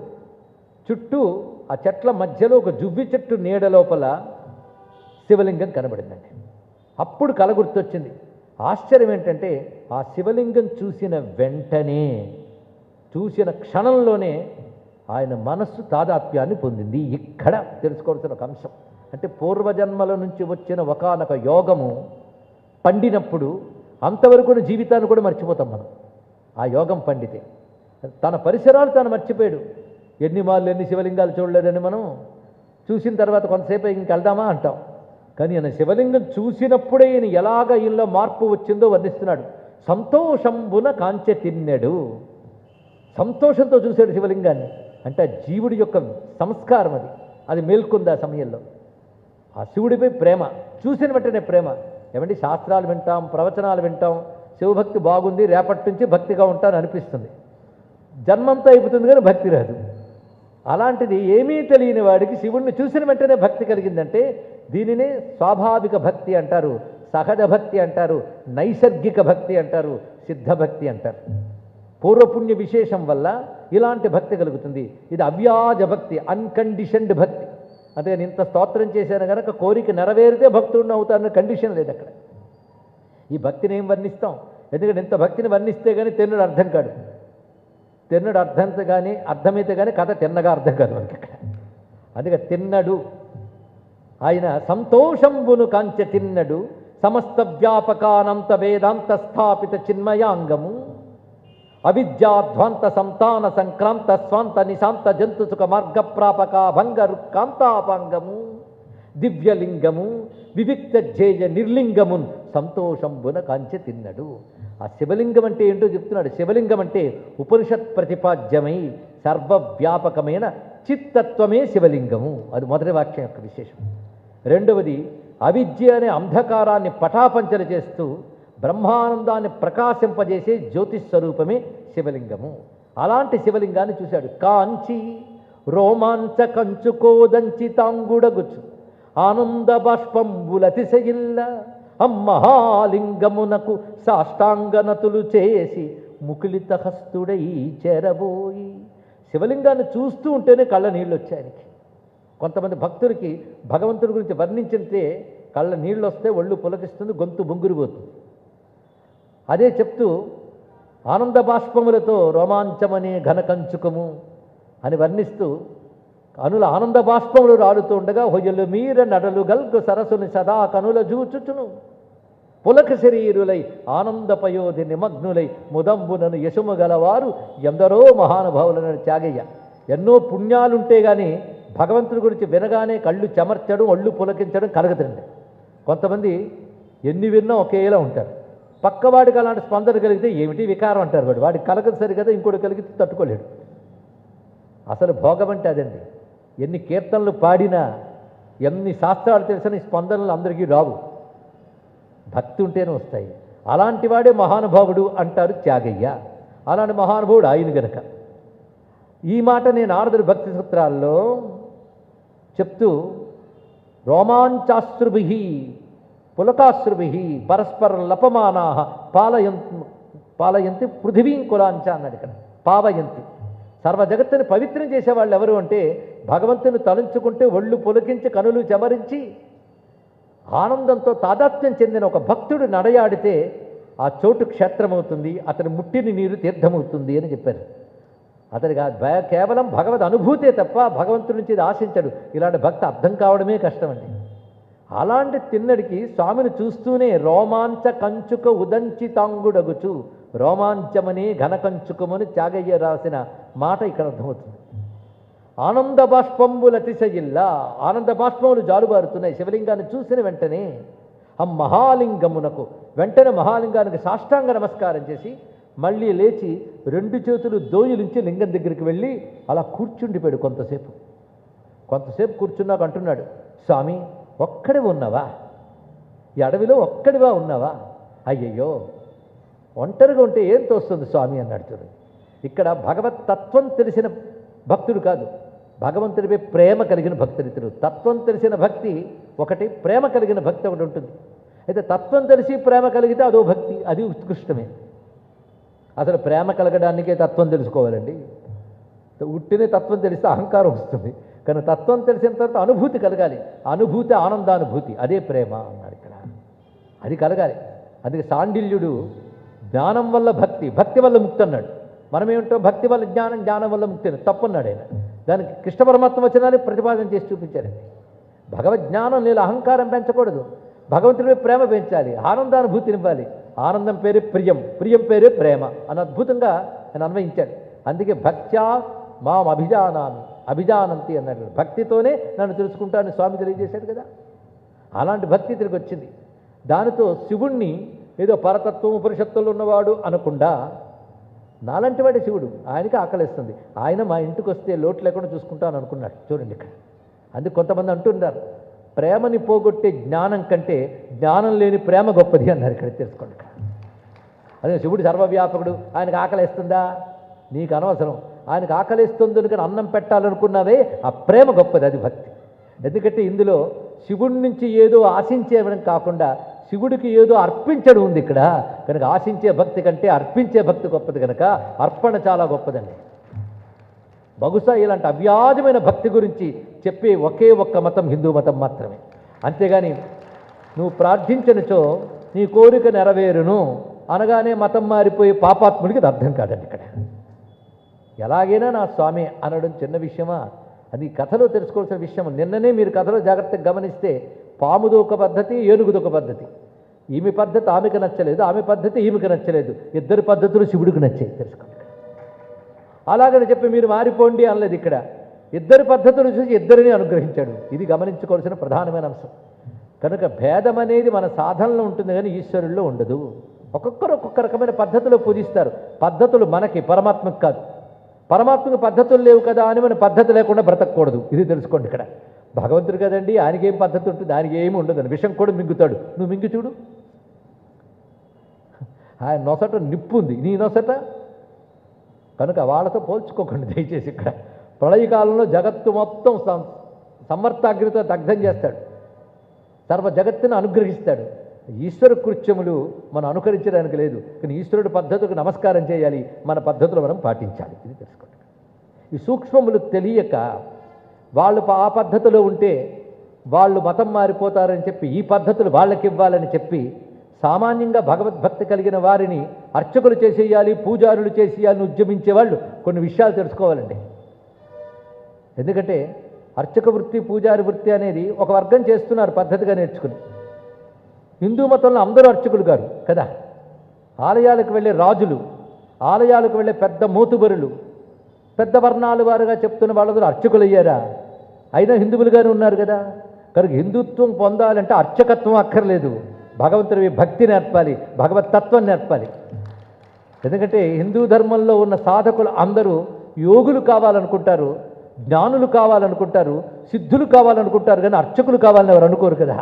[SPEAKER 1] చుట్టూ ఆ చెట్ల మధ్యలో ఒక జువ్వి చెట్టు నీడ లోపల శివలింగం కనబడిందండి. అప్పుడు కల గుర్తొచ్చింది. ఆశ్చర్యం ఏంటంటే ఆ శివలింగం చూసిన వెంటనే, చూసిన క్షణంలోనే ఆయన మనస్సు తాదాత్మ్యాన్ని పొందింది. ఇక్కడ తెలుసుకోవాల్సిన ఒక అంశం అంటే పూర్వజన్మల నుంచి వచ్చిన ఒకానొక యోగము పండినప్పుడు అంతవరకు జీవితాన్ని కూడా మర్చిపోతాం మనం. ఆ యోగం పండితే తన పరిసరాలు తాను మర్చిపోయాడు. ఎన్ని మార్లు ఎన్ని శివలింగాలు చూడలేదని మనం చూసిన తర్వాత కొంతసేపు ఇంకెళ్దామా అంటాం. కానీ ఆయన శివలింగం చూసినప్పుడే ఈయన ఎలాగ ఈయనలో మార్పు వచ్చిందో వర్ణిస్తున్నాడు. సంతోషంబున కాంచె తిన్నెడు, సంతోషంతో చూశాడు శివలింగాన్ని. అంటే జీవుడి యొక్క సంస్కారం అది మేల్కొంది ఆ సమయంలో. ఆ శివుడిపై ప్రేమ, చూసిన వెంటనే ప్రేమ. ఏమంటే శాస్త్రాలు వింటాం, ప్రవచనాలు వింటాం, శివభక్తి బాగుంది, రేపటి నుంచి భక్తిగా ఉంటాను అనిపిస్తుంది. జన్మంతో అయిపోతుంది కానీ భక్తి రాదు. అలాంటిది ఏమీ తెలియని వాడికి శివుణ్ణి చూసిన వెంటనే భక్తి కలిగిందంటే దీనినే స్వాభావిక భక్తి అంటారు, సహజ భక్తి అంటారు, నైసర్గిక భక్తి అంటారు, సిద్ధభక్తి అంటారు. పూర్వపుణ్య విశేషం వల్ల ఇలాంటి భక్తి కలుగుతుంది. ఇది అవ్యాజ భక్తి, అన్కండిషన్డ్ భక్తి. అందుకని ఇంత స్తోత్రం చేశాను కనుక కోరిక నెరవేరితే భక్తుడిని అవుతారన్న కండిషన్ లేదు అక్కడ. ఈ భక్తిని ఏం వర్ణిస్తాం? ఎందుకంటే ఇంత భక్తిని వర్ణిస్తే కానీ తెన్నుడు అర్థం కాడు. తెన్నుడు అర్థమైతే కానీ కథ తిన్నగా అర్థం కాదు మనకి అక్కడ. అందుకే తిన్నడు ఆయన సంతోషంబును కాంచె తిన్నడు, సమస్త వ్యాపకానంత వేదాంత స్థాపిత చిన్మయాంగము, అవిద్యాధ్వాంత సంతాన సంక్రాంత స్వాంత నిశాంత జంతుసుఖ మార్గప్రాపక భంగరు కాంతాపాంగము, దివ్యలింగము వివిక్త జేయ నిర్లింగమున్ సంతోషంబున కాంచె తిన్నడు. ఆ శివలింగం అంటే ఏంటో చెప్తున్నాడు. శివలింగం అంటే ఉపనిషత్ ప్రతిపాద్యమై సర్వవ్యాపకమైన చిత్తత్వమే శివలింగము. అది మొదటి వాక్యం యొక్క విశేషం. రెండవది అవిద్య అనే అంధకారాన్ని పటాపంచలు చేస్తూ బ్రహ్మానందాన్ని ప్రకాశింపజేసే జ్యోతిస్వరూపమే శివలింగము. అలాంటి శివలింగాన్ని చూశాడు. కాంచి రోమాంచ కంచుకోదంచి తాంగుడగుచు ఆనంద బాష్పంబులతిశయిల్ల అమ్మహాలింగమునకు సాష్టాంగనతులు చేసి ముకులిత హస్తుడై చేరబోయి. శివలింగాన్ని చూస్తూ ఉంటేనే కళ్ళ నీళ్ళు వచ్చాయనికి. కొంతమంది భక్తులకి భగవంతుడి గురించి వర్ణించితే కళ్ళ నీళ్ళు వస్తే ఒళ్ళు పులకిస్తుంది, గొంతు బొంగురిపోతుంది. అదే చెప్తూ ఆనంద బాష్పములతో రోమాంచమనే ఘనకంచుకము అని వర్ణిస్తూ కనుల ఆనంద బాష్పములు రాలుతూ ఉండగా హొయ్యలు మీర నడలు గల్గు సరసుని సదా కనుల జూచుచును పులక శరీరులై ఆనందపయోధి నిమగ్నులై ముదంబునను యశము గలవారు ఎందరో మహానుభావులను త్యాగయ్య. ఎన్నో పుణ్యాలుంటే కానీ భగవంతుడి గురించి వినగానే కళ్ళు చెమర్చడం, ఒళ్ళు పులకించడం కలగదండి. కొంతమంది ఎన్ని విన్నా ఒకేలా ఉంటారు. పక్కవాడికి అలాంటి స్పందన కలిగితే ఏమిటి వికారం అంటారు. వాడికి కలగదు సరి కదా, ఇంకోటి కలిగితే తట్టుకోలేడు. అసలు భోగం అంటే అదండి. ఎన్ని కీర్తనలు పాడినా, ఎన్ని శాస్త్రాలు తెలిసిన స్పందనలు అందరికీ రావు, భక్తి ఉంటేనే వస్తాయి. అలాంటి వాడే మహానుభావుడు అంటారు త్యాగయ్య. అలాంటి మహానుభావుడు ఆయన గనక. ఈ మాట నేను నారదుడి భక్తి సూత్రాల్లో చెప్తూ రోమాంచాశ్రుభి పులకాశ్రుభి పరస్పర లపమానా పాలయంతి పృథివీం కులాంచ అన్నాడు ఇక్కడ. పావయంతి, సర్వ జగత్తుని పవిత్రం చేసేవాళ్ళు ఎవరు అంటే భగవంతుని తలుచుకుంటే ఒళ్ళు పులకించి కనులు చెమరించి ఆనందంతో తాదాత్మ్యం చెందిన ఒక భక్తుడు నడయాడితే ఆ చోటు క్షేత్రమవుతుంది, అతని ముట్టిని నీరు తీర్థమవుతుంది అని చెప్పారు. అతనికి కేవలం భగవద్ అనుభూతే తప్ప భగవంతుడి నుంచి ఇది ఆశించడు. ఇలాంటి భక్తి అర్థం కావడమే కష్టమండి. అలాంటి తిన్నడికి స్వామిని చూస్తూనే రోమాంచ కంచుక ఉదంచి తాంగుడగుచు, రోమాంచమని ఘనకంచుకమని త్యాగయ్య రాసిన మాట ఇక్కడ అర్థమవుతుంది. ఆనంద బాష్పంబుల అతిశయిల్లా, ఆనంద బాష్పములు జాలుబారుతున్నాయి శివలింగాన్ని చూసిన వెంటనే. ఆ మహాలింగమునకు వెంటనే మహాలింగానికి సాష్టాంగ నమస్కారం చేసి మళ్ళీ లేచి రెండు చేతులు దోయిలించి లింగం దగ్గరికి వెళ్ళి అలా కూర్చుండిపోయాడు. కొంతసేపు కూర్చున్నాక అంటున్నాడు, స్వామి ఒక్కడే ఉన్నావా? ఈ అడవిలో ఒక్కడివా ఉన్నావా? అయ్యయ్యో, ఒంటరిగా ఉంటే ఏం తోస్తుంది స్వామి అన్నాడు. చూడండి, ఇక్కడ భగవత్ తత్వం తెలిసిన భక్తుడు కాదు, భగవంతుడిపై ప్రేమ కలిగిన భక్తుడితుడు. తత్వం తెలిసిన భక్తి ఒకటి, ప్రేమ కలిగిన భక్తి ఒకటి ఉంటుంది. అయితే తత్వం తెలిసి ప్రేమ కలిగితే అదో భక్తి, అది ఉత్కృష్టమే. అసలు ప్రేమ కలగడానికే తత్వం తెలుసుకోవాలండి. ఉట్టినే తత్వం తెలిస్తే అహంకారం వస్తుంది. కానీ తత్వం తెలిసిన తర్వాత అనుభూతి కలగాలి. అనుభూతి ఆనందానుభూతి, అదే ప్రేమ అన్నాడు ఇక్కడ. అది కలగాలి. అందుకే సాండిల్యుడు జ్ఞానం వల్ల భక్తి, భక్తి వల్ల ముక్తి అన్నాడు. మనమేమిటో భక్తి వల్ల జ్ఞానం, జ్ఞానం వల్ల ముక్తి అని తప్పన్నాడు ఆయన. దానికి కృష్ణ పరమాత్మ వచనాన్ని ప్రతిపాదన చేసి చూపించారండి. భగవజ్ఞానం నేను అహంకారం పెంచకూడదు. భగవంతుడి మీద ప్రేమ పెంచాలి, ఆనందానుభూతి ఇవ్వాలి. ఆనందం పేరే ప్రియం, ప్రియం పేరే ప్రేమ అని అద్భుతంగా ఆయన అన్వయించాడు. అందుకే భక్త్యా మాం అభిజానామి అభిజానంతి అన్నాడు. భక్తితోనే నన్ను తెలుసుకుంటానని స్వామి తెలియజేశాడు కదా. అలాంటి భక్తి తిరిగి వచ్చింది. దానితో శివుణ్ణి ఏదో పరతత్వం ఉపనిషత్తుల్లో ఉన్నవాడు అనకుండా నాలంటి వాడే శివుడు, ఆయనకి ఆకలిస్తుంది, ఆయన మా ఇంటికి వస్తే లోటు లేకుండా చూసుకుంటాను అనుకున్నాడు. చూడండి ఇక్కడ. అందుకు కొంతమంది అంటున్నారు ప్రేమని పోగొట్టే జ్ఞానం కంటే జ్ఞానం లేని ప్రేమ గొప్పది అన్నారు. ఇక్కడ తెలుసుకోండి. ఇక్కడ అదే శివుడు సర్వవ్యాపకుడు, ఆయనకు ఆకలిస్తుందా? నీకు అనవసరం. ఆయనకు ఆకలిస్తుంది కానీ అన్నం పెట్టాలనుకున్నావే, ఆ ప్రేమ గొప్పది, అది భక్తి. ఎందుకంటే ఇందులో శివుడి నుంచి ఏదో ఆశించేయడం కాకుండా శివుడికి ఏదో అర్పించడం ఉంది ఇక్కడ. కనుక ఆశించే భక్తి కంటే అర్పించే భక్తి గొప్పది, కనుక అర్పణ చాలా గొప్పదండి. బహుశా ఇలాంటి అవ్యాజమైన భక్తి గురించి చెప్పే ఒకే ఒక్క మతం హిందూ మతం మాత్రమే. అంతేగాని నువ్వు ప్రార్థించనిచో నీ కోరిక నెరవేరును అనగానే మతం మారిపోయి పాపాత్ముడికి అది అర్థం కాదండి. ఇక్కడ ఎలాగైనా నా స్వామి అనడం చిన్న విషయమా? అది కథలో తెలుసుకోవాల్సిన విషయం. నిన్ననే మీరు కథలో జాగ్రత్తగా గమనిస్తే పాముదో ఒక పద్ధతి, ఏనుగుదో ఒక పద్ధతి. ఈమె పద్ధతి ఆమెకు నచ్చలేదు, ఆమె పద్ధతి ఈమెకు నచ్చలేదు. ఇద్దరి పద్ధతులు శివుడికి నచ్చాయి, తెలుసుకోండి. అలాగని చెప్పి మీరు మారిపోండి అనలేదు. ఇక్కడ ఇద్దరి పద్ధతులు చూసి ఇద్దరిని అనుగ్రహించాడు. ఇది గమనించుకోవాల్సిన ప్రధానమైన అంశం. కనుక భేదం అనేది మన సాధనలో ఉంటుంది కానీ ఈశ్వరుల్లో ఉండదు. ఒక్కొక్కరు ఒక్కొక్క రకమైన పద్ధతిలో పూజిస్తారు. పద్ధతులు మనకి, పరమాత్మకు కాదు. పరమాత్మకు పద్ధతులు లేవు కదా అని మన పద్ధతి లేకుండా బ్రతకూడదు. ఇది తెలుసుకోండి. ఇక్కడ భగవంతుడు కదండి, ఆయనకేం పద్ధతి ఉంటుంది? ఆయనకి ఏమి ఉండదు. విషం కూడా మింగుతాడు. నువ్వు మింగి చూడు. ఆయన నొసట నిప్పు ఉంది, నీ నొసట. కనుక వాళ్ళతో పోల్చుకోకండి దయచేసి. ఇక్కడ ప్రళయకాలంలో జగత్తు మొత్తం సంవర్తాగ్నితో దగ్ధం చేస్తాడు, సర్వ జగత్తును అనుగ్రహిస్తాడు. ఈశ్వర కృత్యములు మనం అనుకరించడానికి లేదు, కానీ ఈశ్వరుడి పద్ధతులకు నమస్కారం చేయాలి, మన పద్ధతులు మనం పాటించాలి. ఇది తెలుసుకోండి. ఈ సూక్ష్మములు తెలియక వాళ్ళు ఆ పద్ధతిలో ఉంటే వాళ్ళు మతం మారిపోతారని చెప్పి ఈ పద్ధతులు వాళ్ళకి ఇవ్వాలని చెప్పి సామాన్యంగా భగవద్భక్తి కలిగిన వారిని అర్చకులు చేసేయాలి, పూజారులు చేసేయాలని ఉద్యమించే వాళ్ళు కొన్ని విషయాలు తెలుసుకోవాలండి. ఎందుకంటే అర్చక వృత్తి, పూజారి వృత్తి అనేది ఒక వర్గం చేస్తున్నారు పద్ధతిగా నేర్చుకుని. హిందూ మతంలో అందరూ అర్చకులు గారు కదా. ఆలయాలకు వెళ్ళే రాజులు, ఆలయాలకు వెళ్ళే పెద్ద మోతుబరులు, పెద్ద వర్ణాలు వారుగా చెప్తున్న వాళ్ళందరూ అర్చకులు అయ్యారా? అయినా హిందువులుగానే ఉన్నారు కదా. కనుక హిందుత్వం పొందాలంటే అర్చకత్వం అక్కర్లేదు, భగవంతుడి భక్తి నేర్పాలి, భగవతత్వం నేర్పాలి. ఎందుకంటే హిందూ ధర్మంలో ఉన్న సాధకులు అందరూ యోగులు కావాలనుకుంటారు, జ్ఞానులు కావాలనుకుంటారు, సిద్ధులు కావాలనుకుంటారు, కానీ అర్చకులు కావాలని ఎవరు అనుకోరు కదా.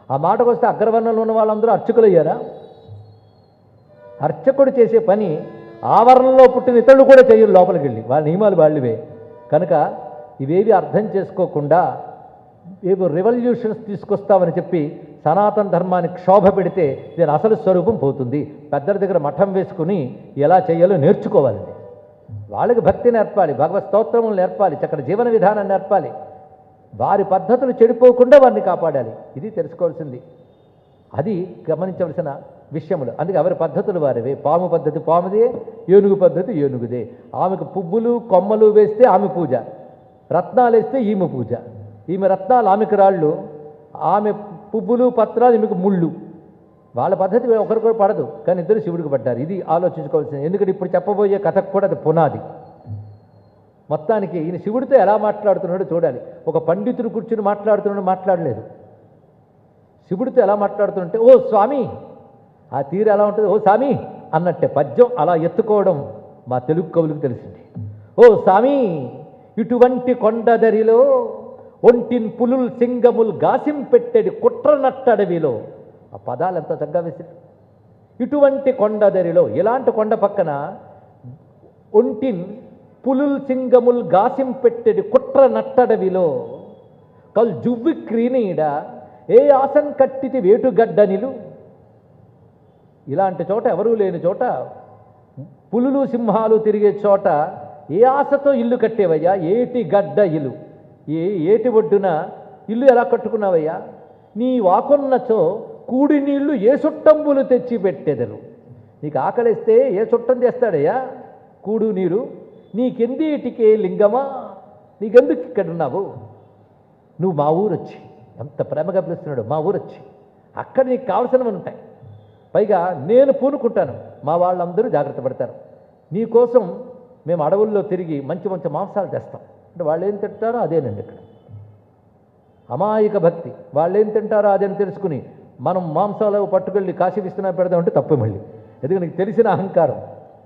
[SPEAKER 1] ఆ మాటకు వస్తే అగ్రవర్ణంలో ఉన్న వాళ్ళందరూ అర్చకులు అయ్యారా? అర్చకుడు చేసే పని ఆవరణలో పుట్టిన ఇతరులు కూడా చేయరు, లోపలికి వెళ్ళి వాళ్ళ నియమాలు వాళ్ళవే. కనుక ఇవేవి అర్థం చేసుకోకుండా ఏవో రెవల్యూషన్స్ తీసుకొస్తామని చెప్పి సనాతన ధర్మాన్ని క్షోభ పెడితే దీని అసలు స్వరూపం పోతుంది. పెద్దల దగ్గర మఠం వేసుకుని ఎలా చేయాలో నేర్చుకోవాలండి. వాళ్ళకి భక్తి నేర్పాలి, భగవత్ స్తోత్రములు నేర్పాలి, చక్కటి జీవన విధానం నేర్పాలి, వారి పద్ధతులు చెడిపోకుండా వారిని కాపాడాలి. ఇది తెలుసుకోవాల్సింది, అది గమనించవలసిన విషయములు. అందుకే ఎవరి పద్ధతులు వారివే. పాము పద్ధతి పాముదే, ఏనుగు పద్ధతి ఏనుగుదే. ఆమెకు పువ్వులు కొమ్మలు వేస్తే ఆమె పూజ, రత్నాలు వేస్తే ఈమె పూజ. ఈమె రత్నాలు ఆమెకు రాళ్ళు, ఆమె పువ్వులు పత్రాలు ఈమెకు ముళ్ళు. వాళ్ళ పద్ధతి ఒకరికొకరు పడదు, కానీ ఇద్దరు శివుడికి పడ్డారు. ఇది ఆలోచించుకోవాల్సింది. ఎందుకంటే ఇప్పుడు చెప్పబోయే కథకు కూడా అది పునాది. మొత్తానికి ఈయన శివుడితో ఎలా మాట్లాడుతున్నాడో చూడాలి. ఒక పండితుడు కూర్చుని మాట్లాడుతున్నాడు మాట్లాడలేదు. శివుడితో ఎలా మాట్లాడుతుంటే ఓ స్వామి, ఆ తీరు ఎలా ఉంటుంది, ఓ స్వామి అన్నట్టే. పద్యం అలా ఎత్తుకోవడం మా తెలుగు కవులకు తెలిసింది. ఓ స్వామి, ఇటువంటి కొండదరిలో ఒంటిన్ పులుల్ సింగముల్ గాసింపెట్టెడి కుట్ర నట్టడవిలో. ఆ పదాలు ఎంత చక్కగా వేసి, ఇటువంటి కొండదరిలో, ఇలాంటి కొండ పక్కన ఒంటిన్ పులుల్ సింగముల్ గాసింపెట్టెడి కుట్ర నట్టడవిలో కల్ జువ్వి క్రీనీడ ఏ ఆసన్ కట్టితి వేటుగడ్డనిలు. ఇలాంటి చోట, ఎవరూ లేని చోట, పులులు సింహాలు తిరిగే చోట ఏ ఆశతో ఇల్లు కట్టేవయ్యా? ఏటి గడ్డ ఇల్లు, ఏటి ఒడ్డున ఇల్లు ఎలా కట్టుకున్నావయ్యా? నీ వాకొన్నచో కూడి నీళ్లు ఏ చుట్టంబులు తెచ్చి పెట్టెదరు. నీకు ఆకలిస్తే ఏ చుట్టం చేస్తాడయ్యా కూడు నీరు? నీకెందుటికే లింగమా, నీకెందుకు ఇక్కడున్నావు? నువ్వు మా ఊరు వచ్చి ఎంత ప్రేమగా పిలుస్తున్నాడు మా ఊరొచ్చి. అక్కడ నీకు కావలసినవి ఉంటాయి. పైగా నేను పూనుకుంటాను, మా వాళ్ళందరూ జాగ్రత్త పడతారు. నీకోసం మేము అడవుల్లో తిరిగి మంచి మంచి మాంసాలు తెస్తాం. అంటే వాళ్ళు ఏం తింటారో అదేనండి ఇక్కడ అమాయక భక్తి. వాళ్ళు ఏం తింటారో అదని తెలుసుకుని మనం మాంసాలు పట్టుకెళ్ళి కాశీ విశ్వనాథ్ పెడదామంటే తప్పు మళ్ళీ. ఎందుకంటే నీకు తెలిసిన అహంకారం,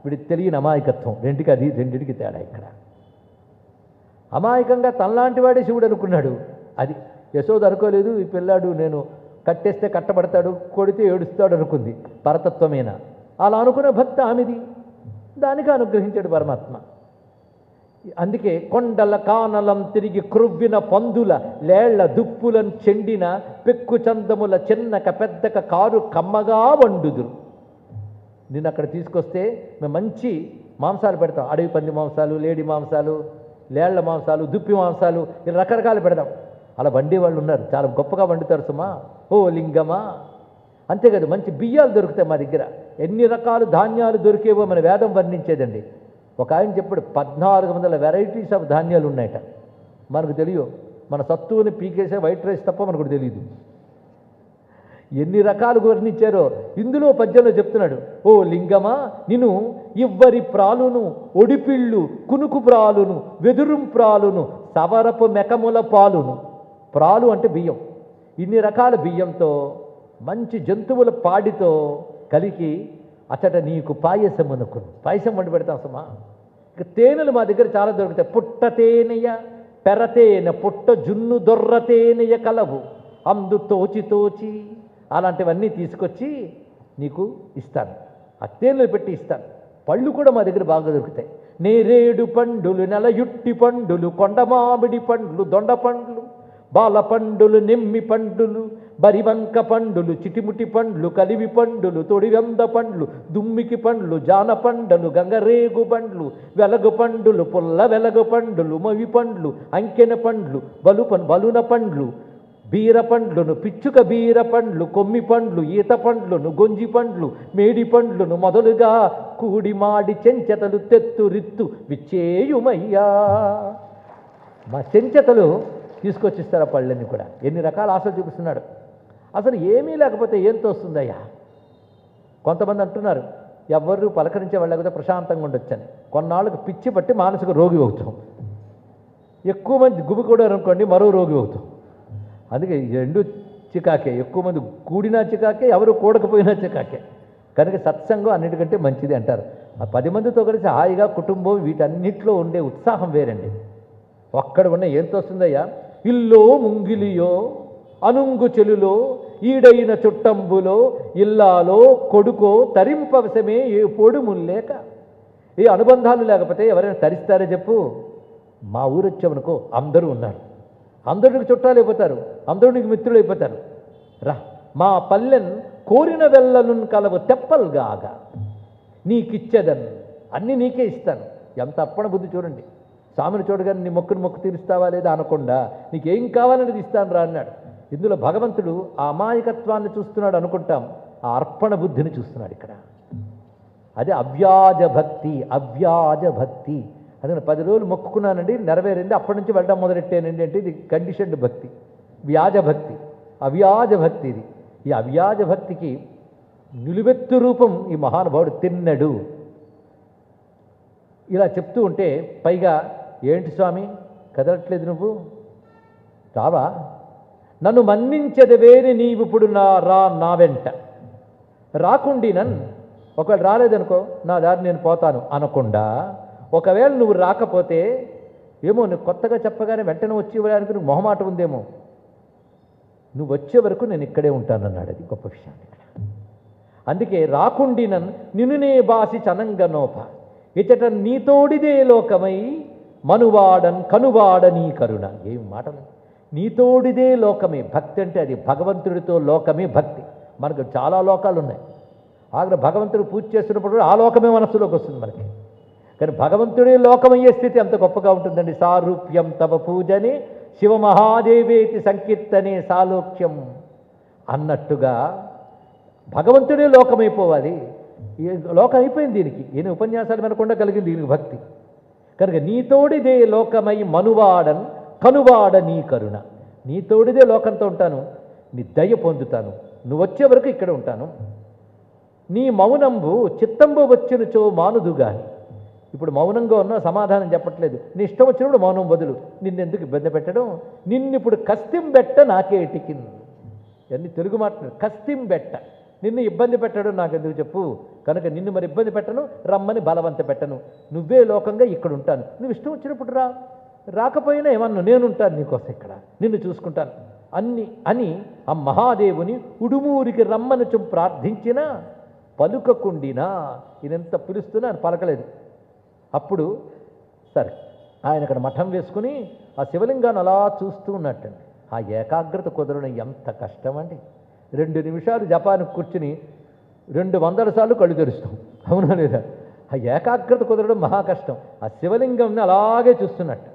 [SPEAKER 1] వీడికి తెలియని అమాయకత్వం, రెండింటికి తేడా ఇక్కడ. అమాయకంగా తనలాంటి వాడే శివుడు అనుకున్నాడు. అది యశోద అనుకోలేదు. ఈ పిల్లాడు నేను కట్టేస్తే కట్టబడతాడు, కొడితే ఏడుస్తాడు అనుకుంది. పరతత్వమేనా అలా అనుకునే భక్తి ఆమెది. దానికి అనుగ్రహించాడు పరమాత్మ. అందుకే కొండల కానలం తిరిగి క్రొవ్విన పందుల లేళ్ల దుప్పులను చెండిన పెక్కు చందముల చిన్నక పెద్దక కారు కమ్మగా వండుదురు. నిన్ను అక్కడ తీసుకొస్తే మేము మంచి మాంసాలు పెడతాం. అడవి పంది మాంసాలు, లేడి మాంసాలు, లేళ్ల మాంసాలు, దుప్పి మాంసాలు, ఇలా రకరకాలు పెడదాం. అలా వండేవాళ్ళు ఉన్నారు, చాలా గొప్పగా వండుతారు సుమా. ఓ లింగమా. అంతేకాదు మంచి బియ్యాలు దొరుకుతాయి మా దగ్గర. ఎన్ని రకాల ధాన్యాలు దొరికేవో మన వేదం వర్ణించేదండి. ఒక ఆయన చెప్పాడు 1400 వెరైటీస్ ఆఫ్ ధాన్యాలు ఉన్నాయట. మనకు తెలియదు. మన సత్తువుని పీకేసే వైట్ రైస్ తప్ప మనకు తెలియదు. ఎన్ని రకాలు వర్ణించారో ఇందులో పద్యంలో చెప్తున్నాడు. ఓ లింగమా, నిన్ను ఇవ్వరి ప్రాలును, ఒడిపిళ్ళు, కునుకు ప్రాలును, వెదురుం ప్రాలును, సవరపు మెకముల పాలును. ప్రాలు అంటే బియ్యం. ఇన్ని రకాల బియ్యంతో మంచి జంతువుల పాడితో కలిగి అచ్చట నీకు పాయసం అనుకును. పాయసం వండి పెడతాం సుమా. ఇక తేనెలు మా దగ్గర చాలా దొరుకుతాయి. పుట్ట తేనెయ, పెరతేనె, పుట్ట జున్ను దొర్ర తేనెయ కలవు అందు తోచి తోచి. అలాంటివన్నీ తీసుకొచ్చి నీకు ఇస్తాను. ఆ తేనెలు పెట్టి ఇస్తాను. పళ్ళు కూడా మా దగ్గర బాగా దొరుకుతాయి. నేరేడు పండులు, నెలయుట్టి పండులు, కొండమామిడి పండ్లు, దొండ పండ్లు, బాల పండులు, నెమ్మి పండులు, బరివంక పండులు, చిటిముటి పండ్లు, కలివి పండులు, తొడివంద పండ్లు, దుమ్మికి పండ్లు, జాన పండులు, గంగరేగు పండ్లు, వెలగు పండులు, పుల్ల వెలగు పండులు, మవి పండ్లు, అంకెన పండ్లు, బలున పండ్లు, బీర పండ్లును, పిచ్చుక బీర పండ్లు, కొమ్మి పండ్లు, ఈత పండ్లును, గొంజి పండ్లు, మేడి పండ్లును మొదలుగా కూడి మాడి చెంచెతలు తెత్తు రిత్తు విచ్చేయుమయ్యా. మా చెంచెతలు తీసుకొచ్చిస్తారు ఆ పళ్ళన్నీ కూడా. ఎన్ని రకాల ఆశలు చూపిస్తున్నాడు. అసలు ఏమీ లేకపోతే ఏం తోస్తుందయ్యా. కొంతమంది అంటున్నారు ఎవరు పలకరించే వాళ్ళు లేకపోతే ప్రశాంతంగా ఉండొచ్చని. కొన్నాళ్ళకు పిచ్చి పట్టి మానసిక రోగి అవుతాం. ఎక్కువ మంది గుమికూడారు అనుకోండి మరో రోగి అవుతాం. అందుకే రెండు చికాకే. ఎక్కువ మంది కూడినా చికాకే, ఎవరు కూడకపోయినా చికాకే. కనుక సత్సంగం అన్నిటికంటే మంచిది అంటారు. ఆ 10 మందితో కలిసి హాయిగా కుటుంబం వీటన్నిటిలో ఉండే ఉత్సాహం వేరండి. ఒక్కడ ఉన్న ఏం తోస్తుందయ్యా. ఇల్లో ముంగిలియో అనుంగు చెలులో ఈడైన చుట్టంబులో ఇల్లాలో కొడుకో తరింపవశమే ఏ పొడుముల్లేక. ఏ అనుబంధాలు లేకపోతే ఎవరైనా తరిస్తారే చెప్పు. మా ఊరు వచ్చామనుకో అందరూ ఉన్నారు, అందరూ నీకు చుట్టాలు అయిపోతారు, అందరూ నీకు మిత్రులు అయిపోతారు. రా మా పల్లెన్ కోరిన వెళ్ళను కలవు తెప్పల్గాగా నీకిచ్చేదన్, అన్నీ నీకే ఇస్తాను. ఎంత అప్పణ బుద్ధి చూడండి. స్వామిని చూడగానే నీ మొక్కు తీరుస్తావా లేదా అనకుండా నీకేం కావాలనేది ఇస్తాను రా అన్నాడు. ఇందులో భగవంతుడు ఆ అమాయకత్వాన్ని చూస్తున్నాడు అనుకుంటాం, ఆ అర్పణ బుద్ధిని చూస్తున్నాడు ఇక్కడ. అదే అవ్యాజ భక్తి. అవ్యాజ భక్తి అదే 10 రోజులు మొక్కుకున్నానండి, నెరవేరింది, అప్పటి నుంచి వెళ్ళడం మొదలెట్టానండి అంటే ఇది కండిషన్డ్ భక్తి. వ్యాజ భక్తి, అవ్యాజ భక్తి ఇది. ఈ అవ్యాజ భక్తికి నిలువెత్తు రూపం ఈ మహానుభావుడు తిన్నడు. ఇలా చెప్తూ ఉంటే పైగా ఏంటి స్వామి కదలట్లేదు నువ్వు, రావా, నన్ను మన్నించదవేని నీవిప్పుడు నా వెంట రాకుండినన్. ఒకవేళ రాలేదనుకో నా దారి నేను పోతాను అనకుండా, ఒకవేళ నువ్వు రాకపోతే ఏమో నువ్వు కొత్తగా చెప్పగానే వెంటనే వచ్చి ఇవ్వడానికి నువ్వు మొహమాట ఉందేమో, నువ్వు వచ్చే వరకు నేను ఇక్కడే ఉంటానన్నాడు. అది గొప్ప విషయం ఇక్కడ. అందుకే రాకుండినన్ నిన్నునే బాసి చనంగనోప ఇచట నీతోడిదే లోకమై మనువాడన్ కనువాడ నీ కరుణ. ఏం మాటలు. నీతోడిదే లోకమే భక్తి అంటే అది భగవంతుడితో లోకమే భక్తి. మనకు చాలా లోకాలు ఉన్నాయి. ఆగ్ర భగవంతుడు పూజ చేస్తున్నప్పుడు ఆ లోకమే మనస్సులోకి వస్తుంది మనకి. కానీ భగవంతుడే లోకమయ్యే స్థితి ఎంత గొప్పగా ఉంటుందండి. సారూప్యం తవ పూజని శివమహాదేవేతి సంకీర్తనే సాలోక్యం అన్నట్టుగా భగవంతుడే లోకమైపోవాలి. ఈ లోకం అయిపోయింది దీనికి. ఈయన ఉపన్యాసాలు వినకుండా కలిగింది దీనికి భక్తి. కనుక నీతోడిదే లోకమై మనువాడన్ కనువాడ నీ కరుణ. నీ తోడిదే లోకంతో ఉంటాను, నీ దయ పొందుతాను, నువ్వు వచ్చే వరకు ఇక్కడ ఉంటాను. నీ మౌనంబు చిత్తంబు వచ్చినచో మానుదుగాని. ఇప్పుడు మౌనంగా ఉన్నా సమాధానం చెప్పట్లేదు. నీ ఇష్టం వచ్చినప్పుడు మౌనం బదులు. నిన్నెందుకు ఇబ్బంది పెట్టడం? నిన్నిప్పుడు కస్తింబెట్ట నాకేటికి. అన్ని తెలుగు మాట్లాడు. కస్తింబెట్ట, నిన్ను ఇబ్బంది పెట్టడం నాకెందుకు చెప్పు. కనుక నిన్ను మరి ఇబ్బంది పెట్టను, రమ్మని బలవంత పెట్టను. నువ్వే లోకంగా ఇక్కడ ఉంటాను. నువ్వు ఇష్టం వచ్చినప్పుడు రా, రాకపోయినా ఏమన్నా నేనుంటాను నీకోసం ఇక్కడ, నిన్ను చూసుకుంటాను అని ఆ మహాదేవుని ఉడుమూరికి రమ్మనుచు ప్రార్థించినా పలుకకుండినా. ఈయనెంత పిలుస్తున్నా ఆయన పలకలేదు. అప్పుడు సరే ఆయన అక్కడ మఠం వేసుకుని ఆ శివలింగాన్ని అలా చూస్తూ ఉన్నట్టండి. ఆ ఏకాగ్రత కుదరడం ఎంత కష్టం అండి. 2 నిమిషాలు జపానికి కూర్చుని 200 సార్లు కళ్ళు తెరుస్తాం, అవునా లేదా? ఆ ఏకాగ్రత కుదరడం మహా కష్టం. ఆ శివలింగంని అలాగే చూస్తున్నట్టు.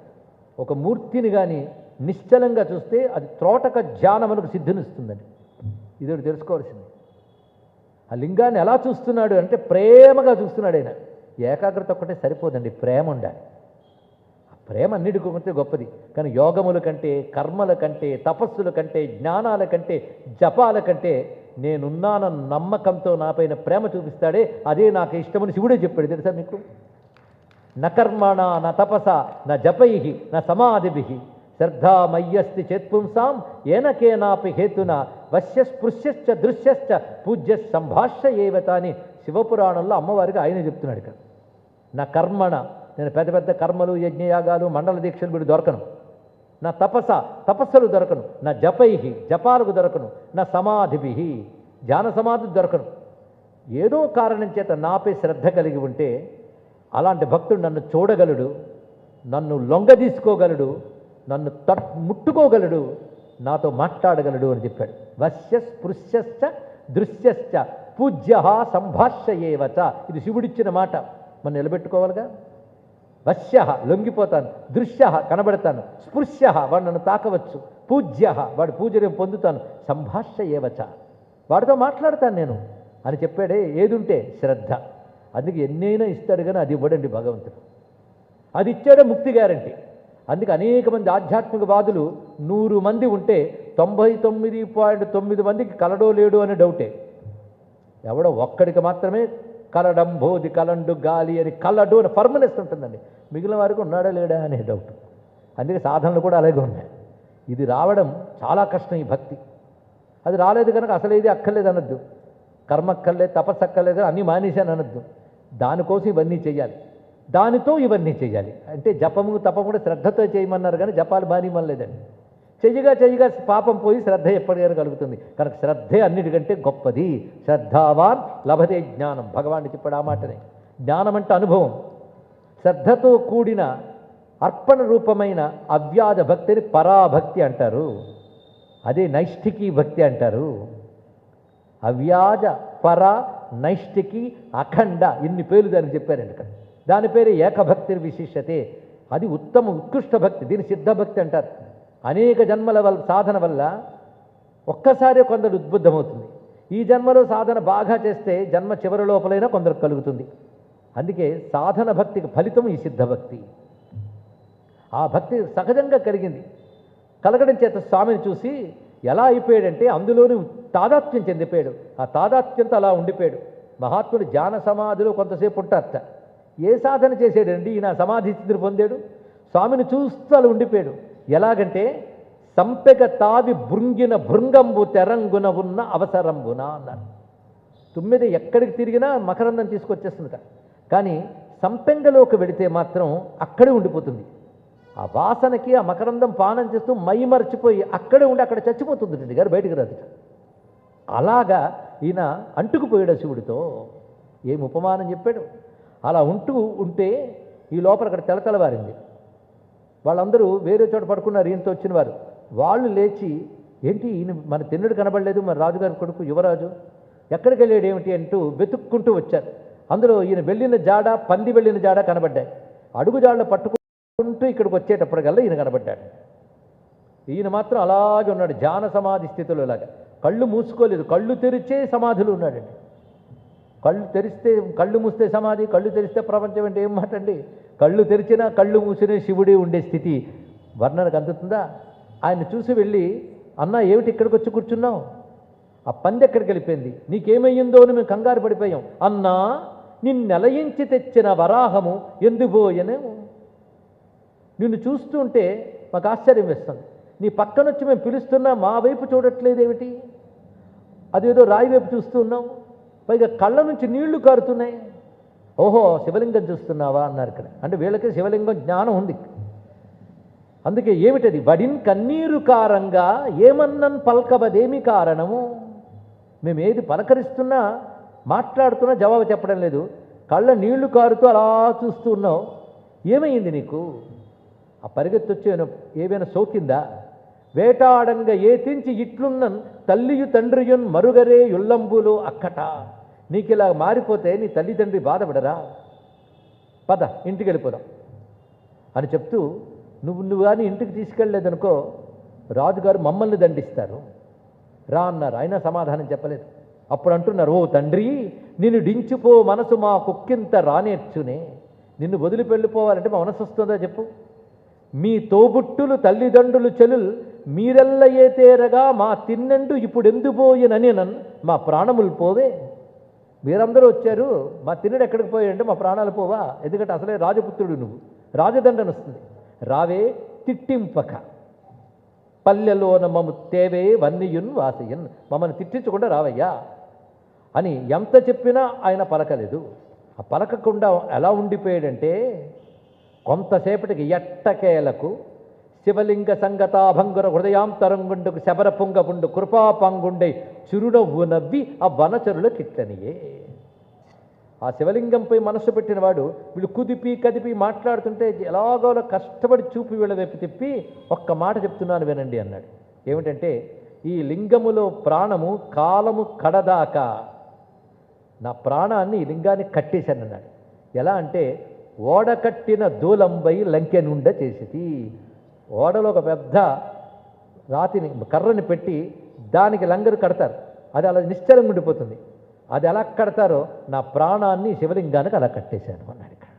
[SPEAKER 1] ఒక మూర్తిని కానీ నిశ్చలంగా చూస్తే అది త్రోటక ధ్యానమునకు సిద్ధినిస్తుందండి. ఇది తెలుసుకోవాల్సింది. ఆ లింగాన్ని ఎలా చూస్తున్నాడు అంటే ప్రేమగా చూస్తున్నాడు ఆయన. ఏకాగ్రత ఒక్కటే సరిపోదండి, ప్రేమ ఉండాలి. ఆ ప్రేమ అన్నిటికంటే గొప్పది. కానీ యోగముల కంటే, కర్మల కంటే, తపస్సుల కంటే, జ్ఞానాల కంటే, జపాల కంటే నేనున్నానన్న నమ్మకంతో నాపైన ప్రేమ చూపిస్తాడే అదే నాకు ఇష్టమని శివుడే చెప్పాడు. తెలుసా మీకు? న కర్మణ న తపస న జపై న సమాధిభి శ్రద్ధామయ్యస్తి చేత్పుంసాం ఏనకేనాపి హేతున వశ్య స్పృశ్యశ్చ దృశ్యశ్చ పూజ్య సంభాష్య ఏవత అని శివపురాణంలో అమ్మవారికి ఆయన చెప్తున్నాడు ఇక్కడ. నా కర్మణ, నేను పెద్ద పెద్ద కర్మలు, యజ్ఞయాగాలు, మండల దీక్షలు వీడు దొరకను. నా తపస్సులు దొరకను. నా జపై జపాలకు దొరకను. నా సమాధిభి ధ్యాన సమాధి దొరకను. ఏదో కారణం చేత నాపై శ్రద్ధ కలిగి ఉంటే అలాంటి భక్తుడు నన్ను చూడగలడు, నన్ను లొంగదీసుకోగలడు, నన్ను ముట్టుకోగలడు, నాతో మాట్లాడగలడు అని చెప్పాడు. వశ్య స్పృశ్యశ్చ దృశ్యశ్చ పూజ్య సంభాష్య ఏవచ. ఇది శివుడిచ్చిన మాట, మనం నిలబెట్టుకోవాలిగా. వశ్య లొంగిపోతాను, దృశ్య కనబడతాను, స్పృశ్య వాడు నన్ను తాకవచ్చు, పూజ్య వాడు పూజను పొందుతాను, సంభాష్య ఏవచ వాడితో మాట్లాడతాను నేను అని చెప్పాడే. ఏదుంటే శ్రద్ధ. అందుకే ఎన్నైనా ఇస్తాడు కానీ అది ఇవ్వడండి భగవంతుడు. అది ఇచ్చాడే ముక్తి గ్యారంటీ. అందుకే అనేక మంది ఆధ్యాత్మికవాదులు 100 మంది ఉంటే 99.9 మందికి కలడో లేడు అనే డౌటే. ఎవడో ఒక్కడికి మాత్రమే కలడం బోధి కలండు గాలి అని కలడు అని ఫర్మనెస్ ఉంటుందండి. మిగిలిన వారికి ఉన్నాడా లేడా అనే డౌట్. అందుకే సాధనలు కూడా అలాగే ఉన్నాయి. ఇది రావడం చాలా కష్టం ఈ భక్తి. అది రాలేదు కనుక అసలు ఇది అక్కర్లేదు అనొద్దు, కర్మ అక్కర్లేదు, తపస్సు అక్కర్లేదు, అన్నీ మానేశాను అనొద్దు. దానికోసం ఇవన్నీ చేయాలి, దానితో ఇవన్నీ చేయాలి. అంటే జపము తపము కూడా శ్రద్ధతో చేయమన్నారు కానీ జపాలు మానేమనలేదండి. చెయ్యగా పాపం పోయి శ్రద్ధ ఎప్పటికైనా కలుగుతుంది. కనుక శ్రద్ధే అన్నిటికంటే గొప్పది. శ్రద్ధావాన్ లభతే జ్ఞానం. భగవాన్ చెప్పాడు ఆ మాటనే. జ్ఞానం అంటే అనుభవం. శ్రద్ధతో కూడిన అర్పణ రూపమైన అవ్యాజ భక్తిని పరాభక్తి అంటారు. అదే నైష్ఠికీ భక్తి అంటారు. అవ్యాజ, పర, నైష్ఠికి, అఖండ ఇన్ని పేర్లు దానికి చెప్పారండి ఇక్కడ. దాని పేరు ఏకభక్తి విశిష్టతే. అది ఉత్కృష్ట భక్తి. దీని సిద్ధభక్తి అంటారు. అనేక జన్మల సాధన వల్ల ఒక్కసారి కొందరు ఉద్బుద్ధమవుతుంది. ఈ జన్మలో సాధన బాగా చేస్తే జన్మ చివరి లోపలైనా కొందరు కలుగుతుంది. అందుకే సాధన భక్తికి ఫలితం ఈ సిద్ధభక్తి. ఆ భక్తి సహజంగా కలిగింది. కలగడం చేత స్వామిని చూసి ఎలా అయిపోయాడంటే అందులోని తాదాత్మ్యం చెందిపోయాడు. ఆ తాదాత్మ్యంతో అలా ఉండిపోయాడు. మహాత్ముడు ధ్యాన సమాధిలో కొంతసేపు ఉంటారట. ఏ సాధన చేసాడండి ఈయన సమాధి స్థితిని పొందాడు? స్వామిని చూస్తూ అలా ఉండిపోయాడు. ఎలాగంటే సంపెగ తావి భృంగిన భృంగంబు తెరంగున ఉన్న అవసరంబున అన్నారు. తుమ్మిద ఎక్కడికి తిరిగినా మకరందం తీసుకొచ్చేస్తుందట. కానీ సంపెంగలోకి వెడితే మాత్రం అక్కడే ఉండిపోతుంది. ఆ వాసనకి ఆ మకరందం పానం చేస్తూ మై మర్చిపోయి అక్కడే ఉండి అక్కడ చచ్చిపోతుంది గారు, బయటికి రాదు. అలాగా ఈయన అంటుకుపోయాడు శివుడితో. ఏం ఉపమానం చెప్పాడు. అలా ఉంటే ఈ లోపల అక్కడ తెలతెలవారింది. వాళ్ళందరూ వేరే చోట పడుకున్నారు ఈయనతో వచ్చిన వారు. వాళ్ళు లేచి ఏంటి ఈయన మన తిన్నుడు కనబడలేదు, మన రాజుగారి కొడుకు యువరాజు ఎక్కడికి వెళ్ళాడు ఏమిటి అంటూ వెతుక్కుంటూ వచ్చారు. అందులో ఈయన వెళ్ళిన జాడ, పంది వెళ్ళిన జాడ కనబడ్డాయి. అడుగుజాడలు పట్టుకుంటూ ఇక్కడికి వచ్చేటప్పటికల్లా ఈయన కనబడ్డాడు. ఈయన మాత్రం అలాగే ఉన్నాడు ధ్యాన సమాధి స్థితిలో. ఇలాగా కళ్ళు మూసుకోలేదు, కళ్ళు తెరిచే సమాధిలో ఉన్నాడండి. కళ్ళు మూస్తే సమాధి, కళ్ళు తెరిస్తే ప్రపంచం అంటే ఏం మాట అండి. కళ్ళు తెరిచినా కళ్ళు మూసినా శివుడే ఉండే స్థితి వర్ణనకు అందుతుందా? ఆయన చూసి వెళ్ళి, అన్నా ఏమిటి ఇక్కడికి వచ్చి కూర్చున్నావు? ఆ పంది ఎక్కడికి వెళ్ళిపోయింది, నీకేమయ్యిందో అని మేము కంగారు పడిపోయాం. అన్నా నిన్నెలయించి తెచ్చిన వరాహము ఎందుబోయను? నిన్ను చూస్తుంటే మాకు ఆశ్చర్యం వేస్తుంది. నీ పక్కనొచ్చి మేము పిలుస్తున్నా మా వైపు చూడట్లేదేమిటి? అదేదో రాయి వైపు చూస్తూ ఉన్నావు, పైగా కళ్ళ నుంచి నీళ్లు కారుతున్నాయి. ఓహో శివలింగం చూస్తున్నావా అన్నారు ఇక్కడ. అంటే వీళ్ళకి శివలింగం జ్ఞానం ఉంది. అందుకే ఏమిటది? వడిన్ కన్నీరు కారంగా ఏమన్నన్ పల్కవదేమి కారణము? మేము ఏది పలకరిస్తున్నా మాట్లాడుతున్నా జవాబు చెప్పడం లేదు, కళ్ళ నీళ్లు కారుతూ అలా చూస్తూ ఉన్నావు. ఏమైంది నీకు? ఆ పరిగెత్తొచ్చి ఏమైనా సోకిందా? వేటాడంగా ఏతించి ఇట్లున్నన్ తల్లియు తండ్రియున్ మరుగరే యుల్లంబులు అక్కట. నీకు ఇలా మారిపోతే నీ తల్లిదండ్రి బాధపడరా? పద ఇంటికి వెళ్ళిపోదాం అని చెప్తూ, నువ్వు కానీ ఇంటికి తీసుకెళ్ళలేదనుకో రాజుగారు మమ్మల్ని దండిస్తారు రా అన్నారు. అయినా సమాధానం చెప్పలేదు. అప్పుడు అంటున్నారు, ఓ తండ్రి నిన్ను డించిపో మనసు మా కుక్కింత రానేర్చునే. నిన్ను వదిలి వెళ్ళిపోవాలంటే మా మనసు వస్తుందా చెప్పు? మీ తోబుట్టులు తల్లిదండ్రులు చెలుల్ మీరెల్ల ఏ తేరగా మా తిన్నెండు ఇప్పుడు ఎందుపోయినని నన్ మా ప్రాణములు పోవే. మీరందరూ వచ్చారు, మా తిన్నడు ఎక్కడికి పోయాడంటే మా ప్రాణాలు పోవా? ఎందుకంటే అసలే రాజపుత్రుడు నువ్వు, రాజదండన వస్తుంది. రావే తిట్టింపక పల్లెలోన మమ్ము తేవే వన్నియున్ వాసియున్. మమ్మల్ని తిట్టించకుండా రావయ్యా అని ఎంత చెప్పినా ఆయన పలకలేదు. ఆ పలకకుండా ఎలా ఉండిపోయాడంటే, కొంతసేపటికి ఎట్టకేలకు శివలింగ సంగతాభంగుర హృదయాంతరంగుండుకు శబర పొంగపుండు కృపాపంగుండై చిరునవ్వు నవ్వి ఆ వనచరుల కిట్లనియే. ఆ శివలింగంపై మనస్సు పెట్టినవాడు వీళ్ళు కుదిపి కదిపి మాట్లాడుతుంటే ఎలాగోలా కష్టపడి చూపి వీళ్ళ వైపు తిప్పి ఒక్క మాట చెప్తున్నాను వినండి అన్నాడు. ఏమిటంటే, ఈ లింగములో ప్రాణము కాలము కడదాకా నా ప్రాణాన్ని ఈ లింగాన్ని కట్టేశాను అన్నాడు. ఎలా అంటే, ఓడకట్టిన దూలంబై లంకెనుండ చేసేది. ఓడలో ఒక పెద్ద రాతిని కర్రని పెట్టి దానికి లంగరు కడతారు, అది అలా నిశ్చలంగా ఉండిపోతుంది. అది ఎలా కడతారో నా ప్రాణాన్ని శివలింగానికి అలా కట్టేశాను అన్నాడు. ఇక్కడ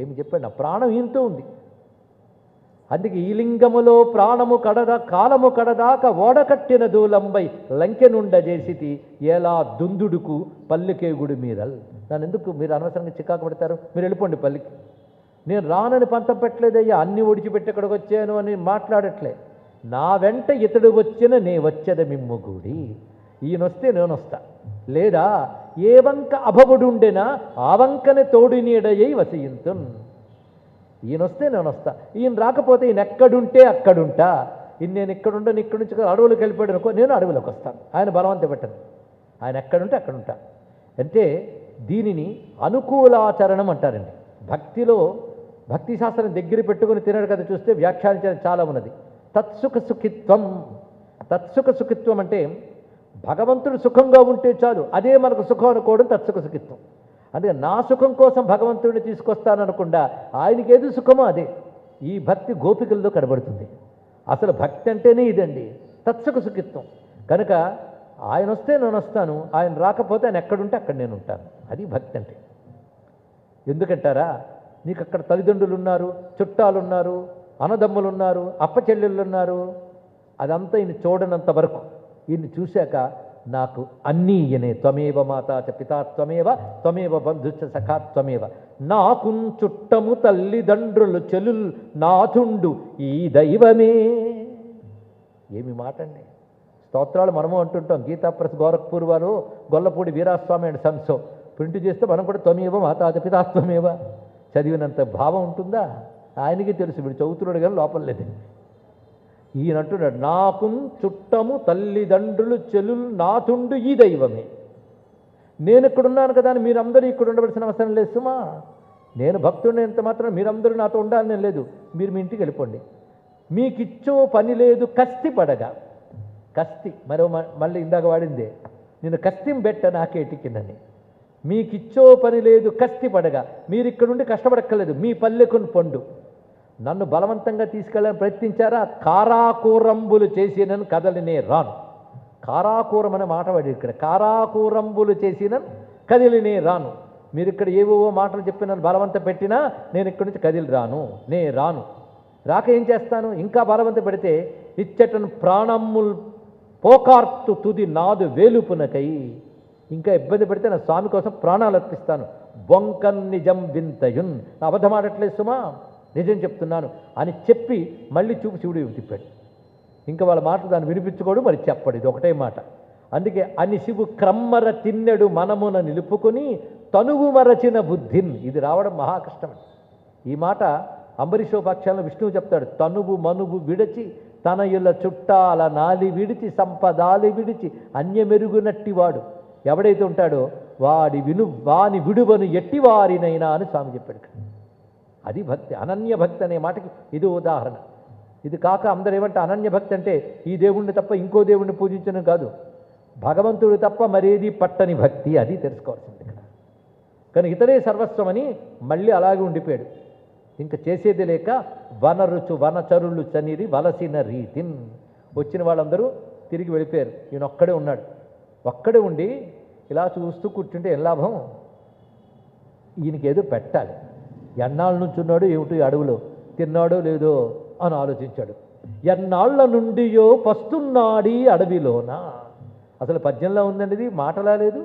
[SPEAKER 1] ఏమి చెప్పాడు? నా ప్రాణం ఈయనతో ఉంది. అందుకే ఈ లింగములో ప్రాణము కడదా కాలము కడదాకా ఓడకట్టిన దూలంబై లంకెనుండ చేసితి ఎలా దుందుడుకు పల్లెకేగుడు మీరల్. నన్ను ఎందుకు మీరు అనవసరంగా చికాకు పెడతారు? మీరు వెళ్ళిపోండి పల్లికి. నేను రానని పంతం పెట్టలేదయ్యా, అన్ని ఒడిచిపెట్టి ఇక్కడికి వచ్చాను అని మాట్లాడట్లే. నా వెంట ఇతడు వచ్చిన నే వచ్చేద మిమ్ముగూడి. ఈయనొస్తే నేను వస్తా, లేదా ఏ వంక అభవుడుండెనా ఆ వంకనే తోడి నీడయ్యి వసయింతున్. ఈయనొస్తే నేను వస్తా, ఈయన రాకపోతే ఈయన ఎక్కడుంటే అక్కడుంటా. నేను ఇక్కడుండను, ఇక్కడి నుంచి అడవులకు వెళ్ళిపోయాడు అనుకో, నేను అడవులకు వస్తాను. ఆయన బలవంత పెట్టను, ఆయన ఎక్కడుంటే అక్కడుంటా. అంటే దీనిని అనుకూలాచరణం అంటారండి. భక్తిలో భక్తి శాస్త్రం దగ్గర పెట్టుకుని తినడు కదా చూస్తే వ్యాఖ్యానించడం చాలా ఉన్నది. తత్సుఖ సుఖిత్వం. తత్సుఖ సుఖిత్వం అంటే భగవంతుడు సుఖంగా ఉంటే చాలు, అదే మనకు సుఖం అనుకోవడం తత్సుఖ సుఖిత్వం. అందుకే నా సుఖం కోసం భగవంతుడిని తీసుకొస్తాననకుండా ఆయనకి ఏది సుఖమో అదే. ఈ భక్తి గోపికల్లో కనబడుతుంది. అసలు భక్తి అంటేనే ఇదండి, తత్సుఖ సుఖిత్వం. కనుక ఆయన వస్తే నేను వస్తాను, ఆయన రాకపోతే ఆయన ఎక్కడుంటే అక్కడ నేను ఉంటాను. అది భక్తి అంటే. ఎందుకంటారా? నీకు అక్కడ తల్లిదండ్రులు ఉన్నారు, చుట్టాలు ఉన్నారు, అన్నదమ్ములు ఉన్నారు, అప్పచెల్లెళ్ళు ఉన్నారు. అదంతా ఈయన చూడనంత వరకు, ఈయన్ని చూశాక నాకు అన్నీ ఈయనే. త్వమేవ మాతా చ పితా త్వమేవ త్వమేవ బంధుశ్చ సఖా త్వమేవ. నాకు చుట్టము తల్లిదండ్రులు చెలుల్ నాథుండు ఈ దైవమే. ఏమి మాట అండి! స్తోత్రాలు మనము అంటుంటాం. గీతా ప్రెస్ గోరఖ్పూర్ వారు గొల్లపూడి వీరాస్వామి అండ్ సన్సో ప్రింట్ చేస్తే మనం కూడా త్వమేవ మాతా చ పితా త్వమేవ చదివినంత భావం ఉంటుందా? ఆయనకి తెలుసు, వీడు చదువుతున్నాడు కానీ లోపల లేదు. ఈయన అంటున్నాడు, నాకు చుట్టము తల్లిదండ్రులు చెలుల్ నాథుండు ఈ దైవమే. నేను ఇక్కడున్నాను కదా అని మీరందరూ ఇక్కడ ఉండవలసిన అవసరం లేదు సుమా. నేను భక్తుడిని ఎంత మాత్రం మీరందరూ నాతో ఉండాలని లేదు. మీరు మీ ఇంటికి వెళ్ళిపోండి. మీకిచ్చో పని లేదు కస్తి పడగా. కస్తి మళ్ళీ ఇందాక వాడిందే, నేను కస్తిం బెట్ట నాకేటికినని. మీకిచ్చో పని లేదు కస్తి పడగా. మీరు ఇక్కడుండి కష్టపడక్కర్లేదు, మీ పల్లెకుని పండు. నన్ను బలవంతంగా తీసుకెళ్ళాలని ప్రయత్నించారా? కారాకూరంబులు చేసినను కదలినే రాను. కారాకూరం అనే మాట వాడి ఇక్కడ. కారాకూరంబులు చేసినను కదిలినే రాను. మీరు ఇక్కడ ఏవేవో మాటలు చెప్పి నన్ను బలవంత పెట్టినా నేను ఇక్కడి నుంచి కదిలి రాను. రాను. రాక ఏం చేస్తాను? ఇంకా బలవంత పెడితే ఇచ్చటను ప్రాణమ్ముల్ పోకార్తు తుది నాదు వేలుపునకై, ఇంకా ఇబ్బంది పెడితే నా స్వామి కోసం ప్రాణాలు అర్పిస్తాను. బొంకన్ నిజం వింతయున్, నా అబద్ధమాడట్లేదు సుమా, నిజం చెప్తున్నాను అని చెప్పి మళ్ళీ చూపు శివుడు తిప్పాడు. ఇంకా వాళ్ళ మాటలు దాన్ని వినిపించుకోడు, మరి చెప్పడు, ఇది ఒకటే మాట. అందుకే అనిశివు క్రమ్మర తిన్నెడు మనమున నిలుపుకొని తనువు మరచిన బుద్ధిన్, ఇది రావడం మహాకష్టం. ఈ మాట అంబరీషోపాఖ్యానంలో విష్ణువు చెప్తాడు. తనువు మనువు విడచి తనయుల చుట్టాల నాలి విడిచి సంపదాలి విడిచి అన్యమెరుగునట్టివాడు ఎవడైతే ఉంటాడో వాని విడువను ఎట్టివారినైనా అని స్వామి చెప్పాడు. అది భక్తి, అనన్య భక్తి అనే మాటకి ఇది ఉదాహరణ. ఇది కాక అందరూ ఏమంటే అనన్య భక్తి అంటే ఈ దేవుణ్ణి తప్ప ఇంకో దేవుణ్ణి పూజించడం కాదు, భగవంతుడు తప్ప మరేది పట్టని భక్తి, అది తెలుసుకోవాల్సింది ఇక్కడ. కానీ ఇతరే సర్వస్వం అని మళ్ళీ అలాగే ఉండిపోయాడు. ఇంకా చేసేది లేక వనరుచు వనచరులు చనిరి వలసిన రీతిన్, వచ్చిన వాళ్ళందరూ తిరిగి వెళ్ళిపోయారు. ఈయన ఒక్కడే ఉన్నాడు. ఒక్కడే ఉండి ఇలా చూస్తూ కూర్చుంటే ఏం లాభం, ఈయనకి ఏదో పెట్టాలి. ఎన్నాళ్ళ నుంచి ఉన్నాడు ఏమిటి అడవులో, తిన్నాడో లేదో అని ఆలోచించాడు. ఎన్నాళ్ల నుండియో పస్తున్నాడి అడవిలోన, అసలు పద్యంలో ఉందండి ఇది, మాటలా లేదు,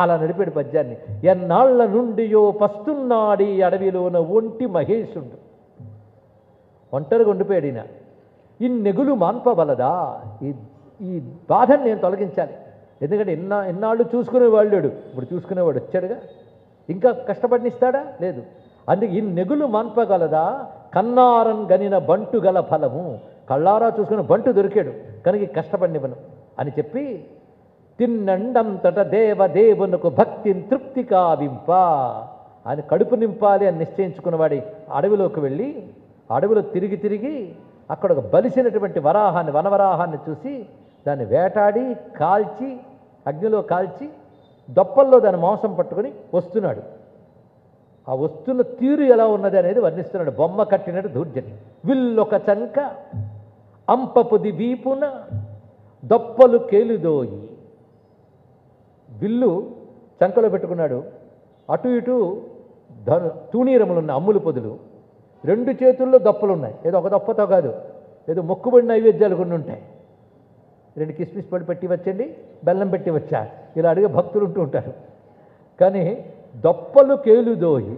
[SPEAKER 1] అలా నడిపాడు పద్యాన్ని. ఎన్నాళ్ల నుండియో పస్తున్నాడి అడవిలోన ఒంటి మహేశుడు, ఒంటరిగా ఉండిపోయాడు ఈయన. ఇన్నెగులు మాన్పబలదా, ఈ బాధను నేను తొలగించాలి. ఎందుకంటే ఎన్నాళ్ళు చూసుకునేవాళ్ళాడు, ఇప్పుడు చూసుకునేవాడు వచ్చాడుగా, ఇంకా కష్టపడినిస్తాడా లేదు. అందుకే ఇన్నెగులు మాన్పగలదా కన్నారన్ గనిన బంటు గల ఫలము, కళ్ళారా చూసుకుని బంటు దొరికాడు కనుక కష్టపడినివ్వను అని చెప్పి తిన్నండంతట దేవదేవునకు భక్తిని తృప్తి కావింప, ఆయన కడుపు నింపాలి అని నిశ్చయించుకున్నవాడి అడవిలోకి వెళ్ళి అడవిలో తిరిగి తిరిగి అక్కడ ఒక బలిసినటువంటి వరాహాన్ని, వనవరాహాన్ని చూసి దాన్ని వేటాడి కాల్చి అగ్నిలో కాల్చి దొప్పల్లో దాని మాంసం పట్టుకొని వస్తున్నాడు. ఆ వస్తున్న తీరు ఎలా ఉన్నది అనేది వర్ణిస్తున్నాడు. బొమ్మ కట్టినట్టు దూర్జని విల్లొక చంక అంపపుది వీపున దొప్పలు కేలుదోయి, విల్లు చంకలో పెట్టుకున్నాడు. అటు ఇటు తూణీరములున్న అమ్ములు పొదులు, రెండు చేతుల్లో దొప్పలున్నాయి. ఏదో ఒక దొప్పతో కాదు, ఏదో మొక్కుబడి నైవేద్యాలు కొన్ని ఉంటాయి. రెండు కిస్మిస్ పడి పెట్టి వచ్చండి, బెల్లం పెట్టి వచ్చా, ఇలా అడిగే భక్తులు ఉంటూ ఉంటారు. కానీ దొప్పలు కేలుదోయి,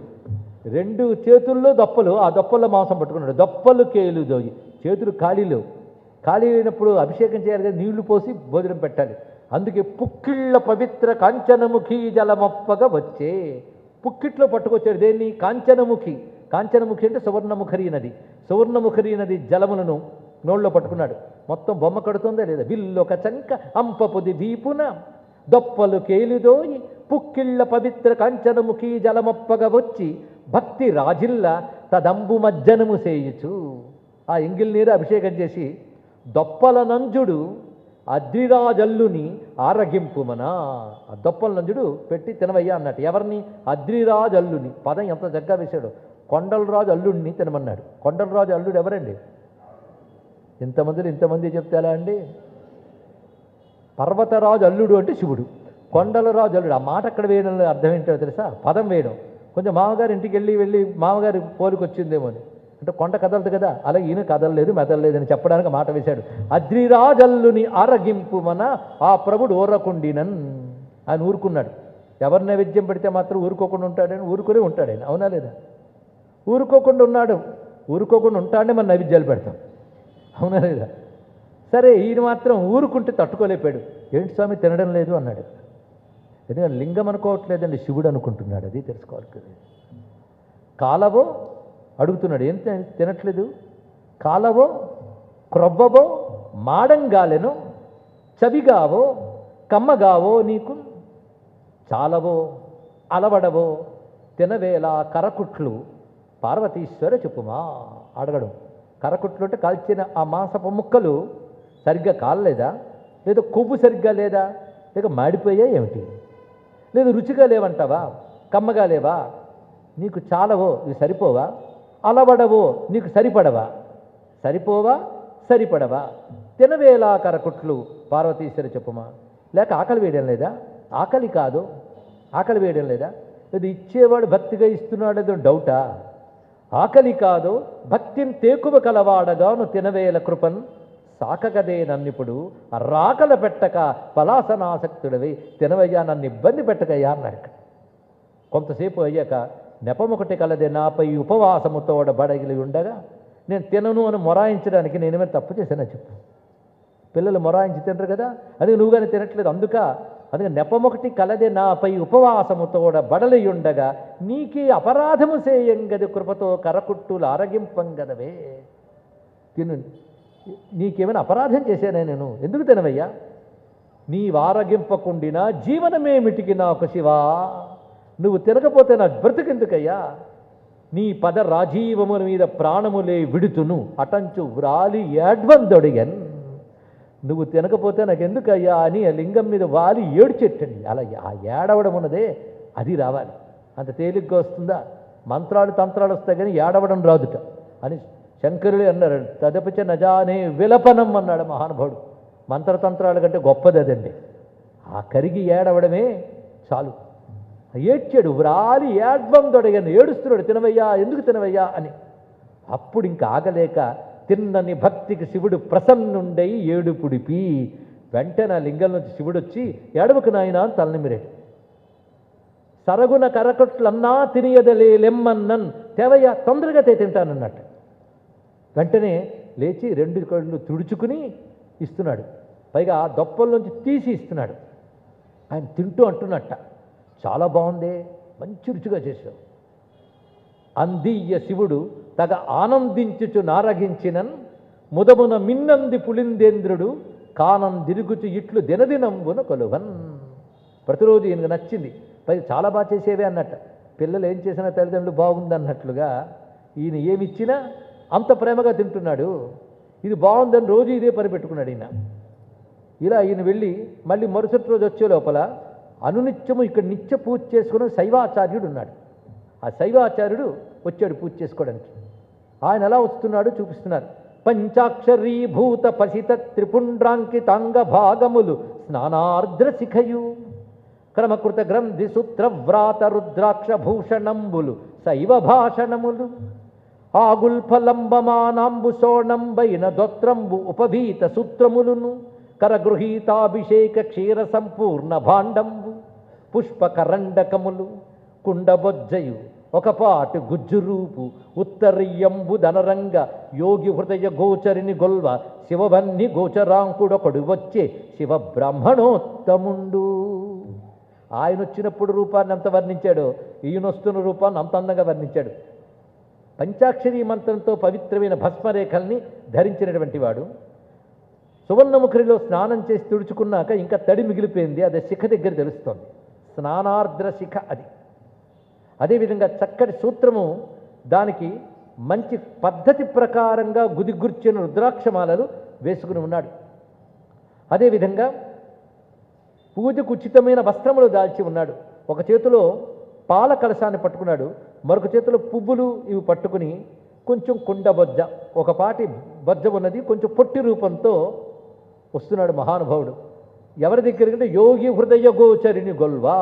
[SPEAKER 1] రెండు చేతుల్లో దొప్పలు, ఆ దొప్పల్లో మాంసం పట్టుకున్నాడు. దొప్పలు కేలుదోయి, చేతులు ఖాళీలు, ఖాళీ అయినప్పుడు అభిషేకం చేయాలి కదా, నీళ్లు పోసి భోజనం పెట్టాలి. అందుకే పుక్కిళ్ళ పవిత్ర కాంచనముఖి జలమప్పగా వచ్చే, పుక్కిట్లో పట్టుకొచ్చాడు దేన్ని, కాంచనముఖి. కాంచనముఖి అంటే సువర్ణముఖరి నది, సువర్ణముఖరి నది జలములను నోళ్ళలో పట్టుకున్నాడు. మొత్తం బొమ్మ కడుతుందా లేదా. విల్లొక చంక అంపపుది వీపున దొప్పలు కేలిదోయి పుక్కిళ్ళ పవిత్ర కాంచనముఖి జలమప్పగా వచ్చి భక్తి రాజిల్ల తదంబు మజ్జనము చేయుచు, ఆ ఎంగిల్ నీరు అభిషేకం చేసి దొప్పల నంజుడు అద్రిరాజల్లుని ఆరగింపుమనా, ఆ దొప్పల నంజుడు పెట్టి తినవయ్యా అన్నట్టు. ఎవరిని, అద్రిరాజల్లుని, పదం ఎంత చక్కగా వేశాడు. కొండలరాజు అల్లుడిని తినమన్నాడు. కొండలరాజు అల్లుడు ఎవరండి, ఇంతమంది చెప్తే ఎలా అండి. పర్వతరాజు అల్లుడు అంటే శివుడు, కొండలరాజు అల్లుడు. ఆ మాట అక్కడ వేయడం అర్థం ఏంటో తెలుసా, పదం వేయడం. కొంచెం మామగారు ఇంటికి వెళ్ళి మామగారి పోలికొచ్చిందేమో అని, అంటే కొండ కదలదు కదా, అలాగే ఈయన కదలలేదు మెదలలేదు అని చెప్పడానికి మాట వేశాడు. అద్రిరాజల్లుని ఆరగింపు మన ఆ ప్రభుడు ఊరకుండినన్, ఆయన ఊరుకున్నాడు. ఎవరి నైవేద్యం పెడితే మాత్రం ఊరుకోకుండా ఉంటాడని, ఊరుకునే ఉంటాడు ఆయన, అవునా లేదా. ఊరుకోకుండా ఉన్నాడు, ఊరుకోకుండా ఉంటాడనే మన నైవేద్యాలు పెడతాం, అవునా లేదా. సరే ఈయన మాత్రం ఊరుకుంటే తట్టుకోలేపాడు. ఏంటి స్వామి తినడం లేదు అన్నాడు. ఎందుకంటే లింగం అనుకోవట్లేదండి, శివుడు అనుకుంటున్నాడు, అది తెలుసుకోవాలి కదా. కాలవో అడుగుతున్నాడు, ఏం తినట్లేదు. కాలవో క్రొవ్వవో మాడంగాలెను చవిగావో కమ్మగావో నీకు చాలవో అలవడవో తినవేళ కరకుట్లు పార్వతీశ్వర చెప్పుమా. అడగడం, కరకుట్లు అంటే కాల్చిన ఆ మాంసపు ముక్కలు సరిగ్గా కాలలేదా, లేదా కొవ్వు సరిగ్గా లేదా, లేక మాడిపోయా ఏమిటి, లేదు రుచిగా లేవంటావా, కమ్మగా లేవా, నీకు చాలవో ఇవి సరిపోవా, అలవడవో నీకు సరిపడవా, సరిపోవా సరిపడవా, తినవేలా కరకుట్లు పార్వతీశ్వర చెప్పుమా. లేక ఆకలి వేయడం లేదా, ఆకలి కాదు ఆకలి వేయడం లేదా, లేదు ఇచ్చేవాడు భక్తిగా ఇస్తున్నాడేదో డౌటా, ఆకలి కాదు భక్తిని తేకువ కలవాడగాను తినవేల కృపన్ సాకగదే నన్నిప్పుడు రాకల పెట్టక పలాసనాసక్తుడవి తినవయ్యా, నన్ను ఇబ్బంది పెట్టకయ్యా అన్నాడు. కొంతసేపు అయ్యాక నెపమొకటి కలదే నాపై ఉపవాసముతోడ బడగిలి ఉండగా నేను తినను అని మొరాయించడానికి నేనేమైనా తప్పు చేశానని చెప్పు. పిల్లలు మొరాయించి తినరు కదా, అది నువ్వు కానీ తినట్లేదు, అందుకే నెపమొకటి కలదే నాపై ఉపవాసముతోడ బడలి ఉండగా నీకే అపరాధము చేయంగది కృపతో కరకుట్టులు ఆరగింపంగదవే. తిను, నీకేమైనా అపరాధం చేశానే నేను, ఎందుకు తినవయ్యా? నీ వారగింపకుండినా జీవనమేమిటికి నాకు శివా, నువ్వు తినకపోతే నా బ్రతికెందుకయ్యా? నీ పద రాజీవముల మీద ప్రాణములే విడుతును అటంచు వ్రాలి ఏడ్వందొడిగన్. నువ్వు తినకపోతే నాకెందుకయ్యా అని ఆ లింగం మీద వాలి ఏడ్చెట్టండి. అలా ఆ ఏడవడం ఉన్నదే అది రావాలి. అంత తేలిగ్గా వస్తుందా? మంత్రాలు తంత్రాలు వస్తాయి కానీ ఏడవడం రాదుట అని శంకరులే అన్నారు. తదపిచ నజానే విలపనం అన్నాడు మహానుభావుడు. మంత్రతంత్రాల కంటే గొప్పది అదండి. ఆ కరిగి ఏడవడమే చాలు. ఏడ్చాడు, వ్రాలి ఏడ్వం దొడగను, ఏడుస్తున్నాడు, తినవయ్యా, ఎందుకు తినవయ్యా అని. అప్పుడు ఇంకా ఆగలేక తిన్నని భక్తికి శివుడు ప్రసన్నుండై ఏడుపుడిపి వెంటనే లింగం నుంచి శివుడు వచ్చి ఏడవకు నాయనా అని తలనిమిరాడు. సరగున కరకొట్లన్నా తినియదలే లెమ్మన్నన్, తెవయ్యా తొందరగా తింటానన్నట్టు. వెంటనే లేచి 2 కళ్ళు తుడుచుకుని ఇస్తున్నాడు. పైగా దొప్పల నుంచి తీసి ఇస్తున్నాడు. ఆయన తింటూ అంటున్నట్ట, చాలా బాగుందే, మంచి రుచిగా చేశావు. అందీయ శివుడు తగ ఆనందించుచు నారగించినన్ ముదమున మిన్నంది పులిందేంద్రుడు కానందిరుగుచు ఇట్లు దినదినంబున కొలువన్. ప్రతిరోజు ఈయనకు నచ్చింది, పైగా చాలా బాగా చేసేవే అన్నట్ట. పిల్లలు ఏం చేసినా తల్లిదండ్రులు బాగుందన్నట్లుగా ఈయన ఏమిచ్చినా అంత ప్రేమగా తింటున్నాడు. ఇది బాగుందని రోజు ఇదే పని పెట్టుకున్నాడు ఈయన. ఇలా ఈయన వెళ్ళి మళ్ళీ మరుసటి రోజు వచ్చే లోపల అనునిత్యము ఇక్కడ నిత్య పూజ చేసుకుని శైవాచార్యుడు ఉన్నాడు. ఆ శైవాచార్యుడు వచ్చాడు పూజ చేసుకోవడానికి. ఆయన ఎలా వస్తున్నాడు చూపిస్తున్నారు. పంచాక్షరీభూత పసిత త్రిపుండ్రాంకితాంగ భాగములు స్నానార్ద్ర శిఖయు క్రమకృత గ్రంథి సూత్ర వ్రాత రుద్రాక్ష భూషణంబులు శైవ భాషణములు ఆగుల్ఫలంబమానాంబు సోణంబైన దొత్రంబు ఉపభీత సూత్రములును కరగృహీతాభిషేక క్షీర సంపూర్ణ భాండంబు పుష్పకరండకములు కుండబొజ్జయు ఒకపాటు గుజ్జురూపు ఉత్తరీయంబు ధనరంగ యోగి హృదయ గోచరిని గొల్వ శివవన్ని గోచరాంకుడొకడు వచ్చే శివ బ్రాహ్మణోత్తముండు. ఆయన వచ్చినప్పుడు రూపాన్ని అంత వర్ణించాడు, ఈయన వస్తున్న రూపాన్ని అంత అందంగా వర్ణించాడు. పంచాక్షరీ మంత్రంతో పవిత్రమైన భస్మరేఖల్ని ధరించినటువంటి వాడు. సువర్ణముఖరిలో స్నానం చేసి తుడుచుకున్నాక ఇంకా తడి మిగిలిపోయింది, అది శిఖ దగ్గర తెలుస్తోంది. స్నానార్ద్ర శిఖ అది. అదేవిధంగా చక్కటి సూత్రము, దానికి మంచి పద్ధతి ప్రకారంగా గుదిగుర్చిన రుద్రాక్షమాలలు వేసుకుని ఉన్నాడు. అదేవిధంగా పూజకు ఉచితమైన వస్త్రములు దాల్చి ఉన్నాడు. ఒక చేతిలో పాల కలశాన్ని పట్టుకున్నాడు, మరొక చేతిలో పువ్వులు ఇవి పట్టుకుని కొంచెం కుండ బొజ్జ, ఒక పాటి బొజ్జ ఉన్నది, కొంచెం పొట్టి రూపంతో వస్తున్నాడు మహానుభావుడు. ఎవరి దగ్గరికి? యోగి హృదయ గోచరిని గొల్వా,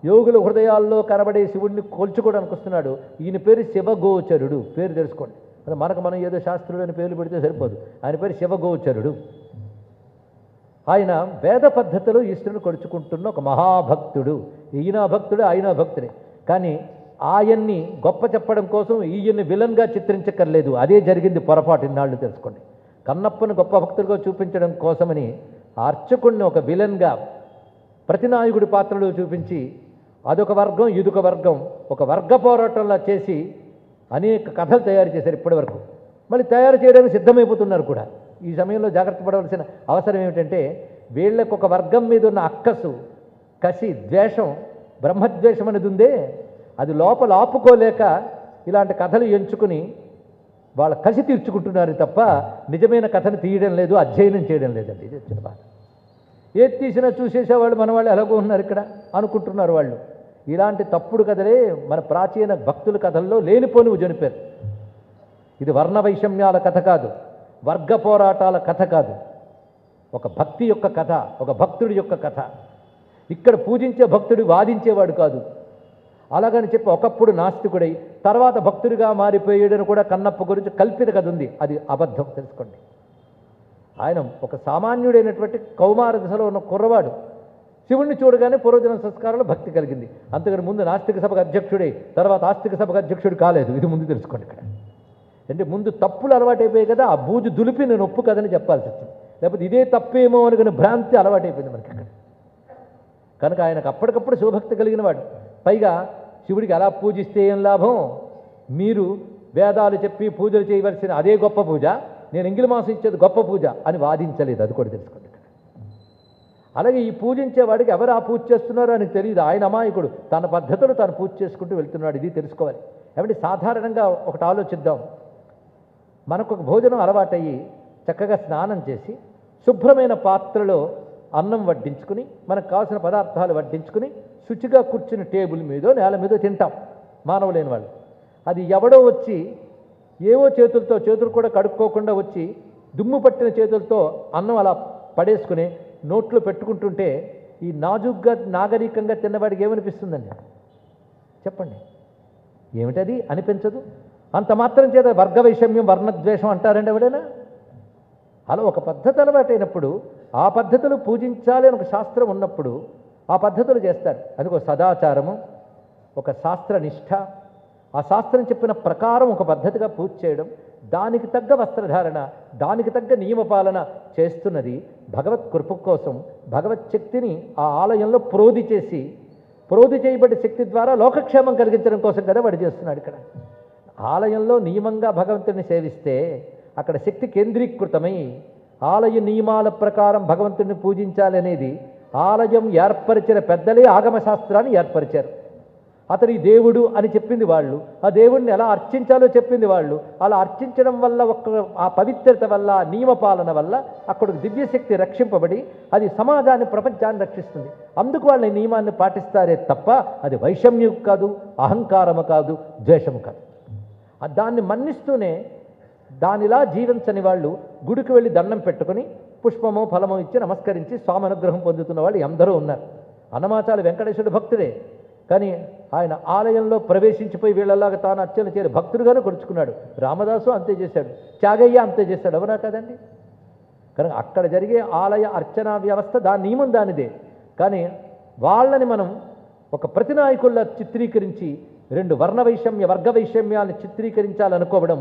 [SPEAKER 1] యోగుల హృదయాల్లో కనబడే శివుడిని కోల్చుకోవడానికి వస్తున్నాడు. ఈయన పేరు శివగోచరుడు. పేరు తెలుసుకోండి, అది మనం ఏదో శాస్త్రుడు అని పేర్లు పెడితే సరిపోదు. ఆయన పేరు శివగోచరుడు. ఆయన వేద పద్ధతిలో ఈశ్వరుని కొలుచుకుంటున్న ఒక మహాభక్తుడు. ఈయన భక్తుడు, ఆయన భక్తుడే. కానీ ఆయన్ని గొప్ప చెప్పడం కోసం ఈయన్ని విలన్గా చిత్రించక్కర్లేదు. అదే జరిగింది పొరపాటు. ఇన్నాళ్ళు తెలుసుకోండి. కన్నప్పను గొప్ప భక్తుడిగా చూపించడం కోసమని అర్చకుడిని ఒక విలన్గా ప్రతినాయకుడి పాత్రలో చూపించి అదొక వర్గం ఇదొక వర్గం ఒక వర్గ పోరాటంలా చేసి అనేక కథలు తయారు చేశారు ఇప్పటి వరకు. మళ్ళీ తయారు చేయడానికి సిద్ధమైపోతున్నారు కూడా. ఈ సమయంలో జాగ్రత్త పడవలసిన అవసరం ఏమిటంటే, వీళ్ళకు ఒక వర్గం మీద ఉన్న అక్కసు, కసి, ద్వేషం, బ్రహ్మద్వేషం అనేది ఉందే, అది లోపల ఆపుకోలేక ఇలాంటి కథలు ఎంచుకుని వాళ్ళ కసి తీర్చుకుంటున్నారు తప్ప నిజమైన కథను తీయడం లేదు, అధ్యయనం చేయడం లేదండి. ఇది వచ్చిన బాధ. ఏది తీసినా చూసేసేవాళ్ళు మన వాళ్ళు ఎలాగో ఉన్నారు ఇక్కడ అనుకుంటున్నారు వాళ్ళు. ఇలాంటి తప్పుడు కథలే మన ప్రాచీన భక్తుల కథల్లో లేనిపోనివి జనిపారు. ఇది వర్ణ వైషమ్యాల కథ కాదు, వర్గ పోరాటాల కథ కాదు, ఒక భక్తి యొక్క కథ, ఒక భక్తుడి యొక్క కథ. ఇక్కడ పూజించే భక్తుడు వాదించేవాడు కాదు. అలాగని చెప్పి ఒకప్పుడు నాస్తికుడై తర్వాత భక్తుడిగా మారిపోయాడని కూడా కన్నప్ప గురించి కల్పిత కథ ఉంది. అది అబద్ధం, తెలుసుకోండి. ఆయన ఒక సామాన్యుడైనటువంటి కౌమార దశలో ఉన్న కుర్రవాడు. శివుణ్ణి చూడగానే పూర్వజన్మ సంస్కారంలో భక్తి కలిగింది. అంతకని ముందు నాస్తిక సభకు అధ్యక్షుడే, తర్వాత ఆస్తిక సభకు అధ్యక్షుడు కాలేదు. ఇది ముందు తెలుసుకోండి ఇక్కడ. అంటే ముందు తప్పులు అలవాటైపోయాయి కదా, ఆ బూజు దులిపి నేను ఒప్పు కదని చెప్పాల్సి వచ్చింది. లేకపోతే ఇదే తప్పేమో అనుకుని భ్రాంతి అలవాటైపోయింది మనకి ఇక్కడ. కనుక ఆయనకు అప్పటికప్పుడు శివభక్తి కలిగిన వాడు. పైగా శివుడికి ఎలా పూజిస్తే ఏం లాభం? మీరు వేదాలు చెప్పి పూజలు చేయవలసిన అదే గొప్ప పూజ, నేను ఎంగిలి మాసం ఇచ్చేది గొప్ప పూజ అని వాదించలేదు. అది కూడా తెలుసుకోండి. అలాగే ఈ పూజించేవాడికి ఎవరు ఆ పూజ చేస్తున్నారో ఆయనకు తెలియదు. ఆయన అమాయకుడు, తన పద్ధతులు తాను పూజ చేసుకుంటూ వెళ్తున్నాడు. ఇది తెలుసుకోవాలి. కాబట్టి సాధారణంగా ఒకటి ఆలోచిద్దాం. మనకు ఒక భోజనం అలవాటయ్యి చక్కగా స్నానం చేసి శుభ్రమైన పాత్రలో అన్నం వడ్డించుకుని మనకు కావాల్సిన పదార్థాలు వడ్డించుకుని శుచిగా కూర్చుని టేబుల్ మీదో నేల మీదో తింటాం మానవులైన వాళ్ళు. అది ఎవడో వచ్చి ఏవో చేతులు కూడా కడుక్కోకుండా వచ్చి దుమ్ము పట్టిన చేతులతో అన్నం అలా పడేసుకుని నోట్లో పెట్టుకుంటుంటే ఈ నాజుగ్గా నాగరికంగా తిన్నవాడికి ఏమనిపిస్తుందండి? చెప్పండి, ఏమిటది? అనిపించదు. అంత మాత్రం చేత వర్గ వైషమ్యం వర్ణద్వేషం అంటారండి ఎవడైనా? అలా ఒక పద్ధతి అలవాటైనప్పుడు ఆ పద్ధతులు పూజించాలి అని ఒక శాస్త్రం ఉన్నప్పుడు ఆ పద్ధతులు చేస్తారు. అది ఒక సదాచారము, ఒక శాస్త్రనిష్ట, ఆ శాస్త్రం చెప్పిన ప్రకారం ఒక పద్ధతిగా పూజ చేయడం, దానికి తగ్గ వస్త్రధారణ, దానికి తగ్గ నియమపాలన చేస్తున్నది భగవత్ కృప కోసం. భగవత్ శక్తిని ఆ ఆలయంలో ప్రోధి చేయబడ్డ శక్తి ద్వారా లోకక్షేమం కలిగించడం కోసం కదా వాడు చేస్తున్నాడు. ఇక్కడ ఆలయంలో నియమంగా భగవంతుడిని సేవిస్తే అక్కడ శక్తి కేంద్రీకృతమై ఆలయ నియమాల ప్రకారం భగవంతుడిని పూజించాలి అనేది ఆలయం ఏర్పరిచిన పెద్దలే ఆగమ శాస్త్రాన్ని ఏర్పరిచారు. అతని దేవుడు అని చెప్పింది వాళ్ళు, ఆ దేవుడిని ఎలా అర్చించాలో చెప్పింది వాళ్ళు. అలా అర్చించడం వల్ల ఆ పవిత్రత వల్ల, నియమపాలన వల్ల అక్కడ దివ్యశక్తి రక్షింపబడి అది సమాజాన్ని, ప్రపంచాన్ని రక్షిస్తుంది. అందుకు వాళ్ళ నియమాన్ని పాటిస్తారే తప్ప అది వైషమ్యం కాదు, అహంకారము కాదు, ద్వేషము కాదు. దాన్ని మన్నిస్తూనే దానిలా జీవించని వాళ్ళు గుడికి వెళ్ళి దండం పెట్టుకుని పుష్పమో ఫలమో ఇచ్చి నమస్కరించి స్వామి అనుగ్రహం పొందుతున్న వాళ్ళు ఎందరో ఉన్నారు. అన్నమాచార్య వెంకటేశ్వరుడు భక్తుడే, కానీ ఆయన ఆలయంలో ప్రవేశించిపోయి వీళ్ళలాగా తాను అర్చన చేయరు, భక్తుడుగానే కొడుచుకున్నాడు. రామదాసు అంతే చేశాడు, త్యాగయ్య అంతే చేశాడు. అవునా కదండి? కనుక అక్కడ జరిగే ఆలయ అర్చనా వ్యవస్థ దాని నియమం దానిదే. కానీ వాళ్ళని మనం ఒక ప్రతినాయకుల్లా చిత్రీకరించి రెండు వర్ణ వైషమ్య, వర్గ వైషమ్యాలను చిత్రీకరించాలనుకోవడం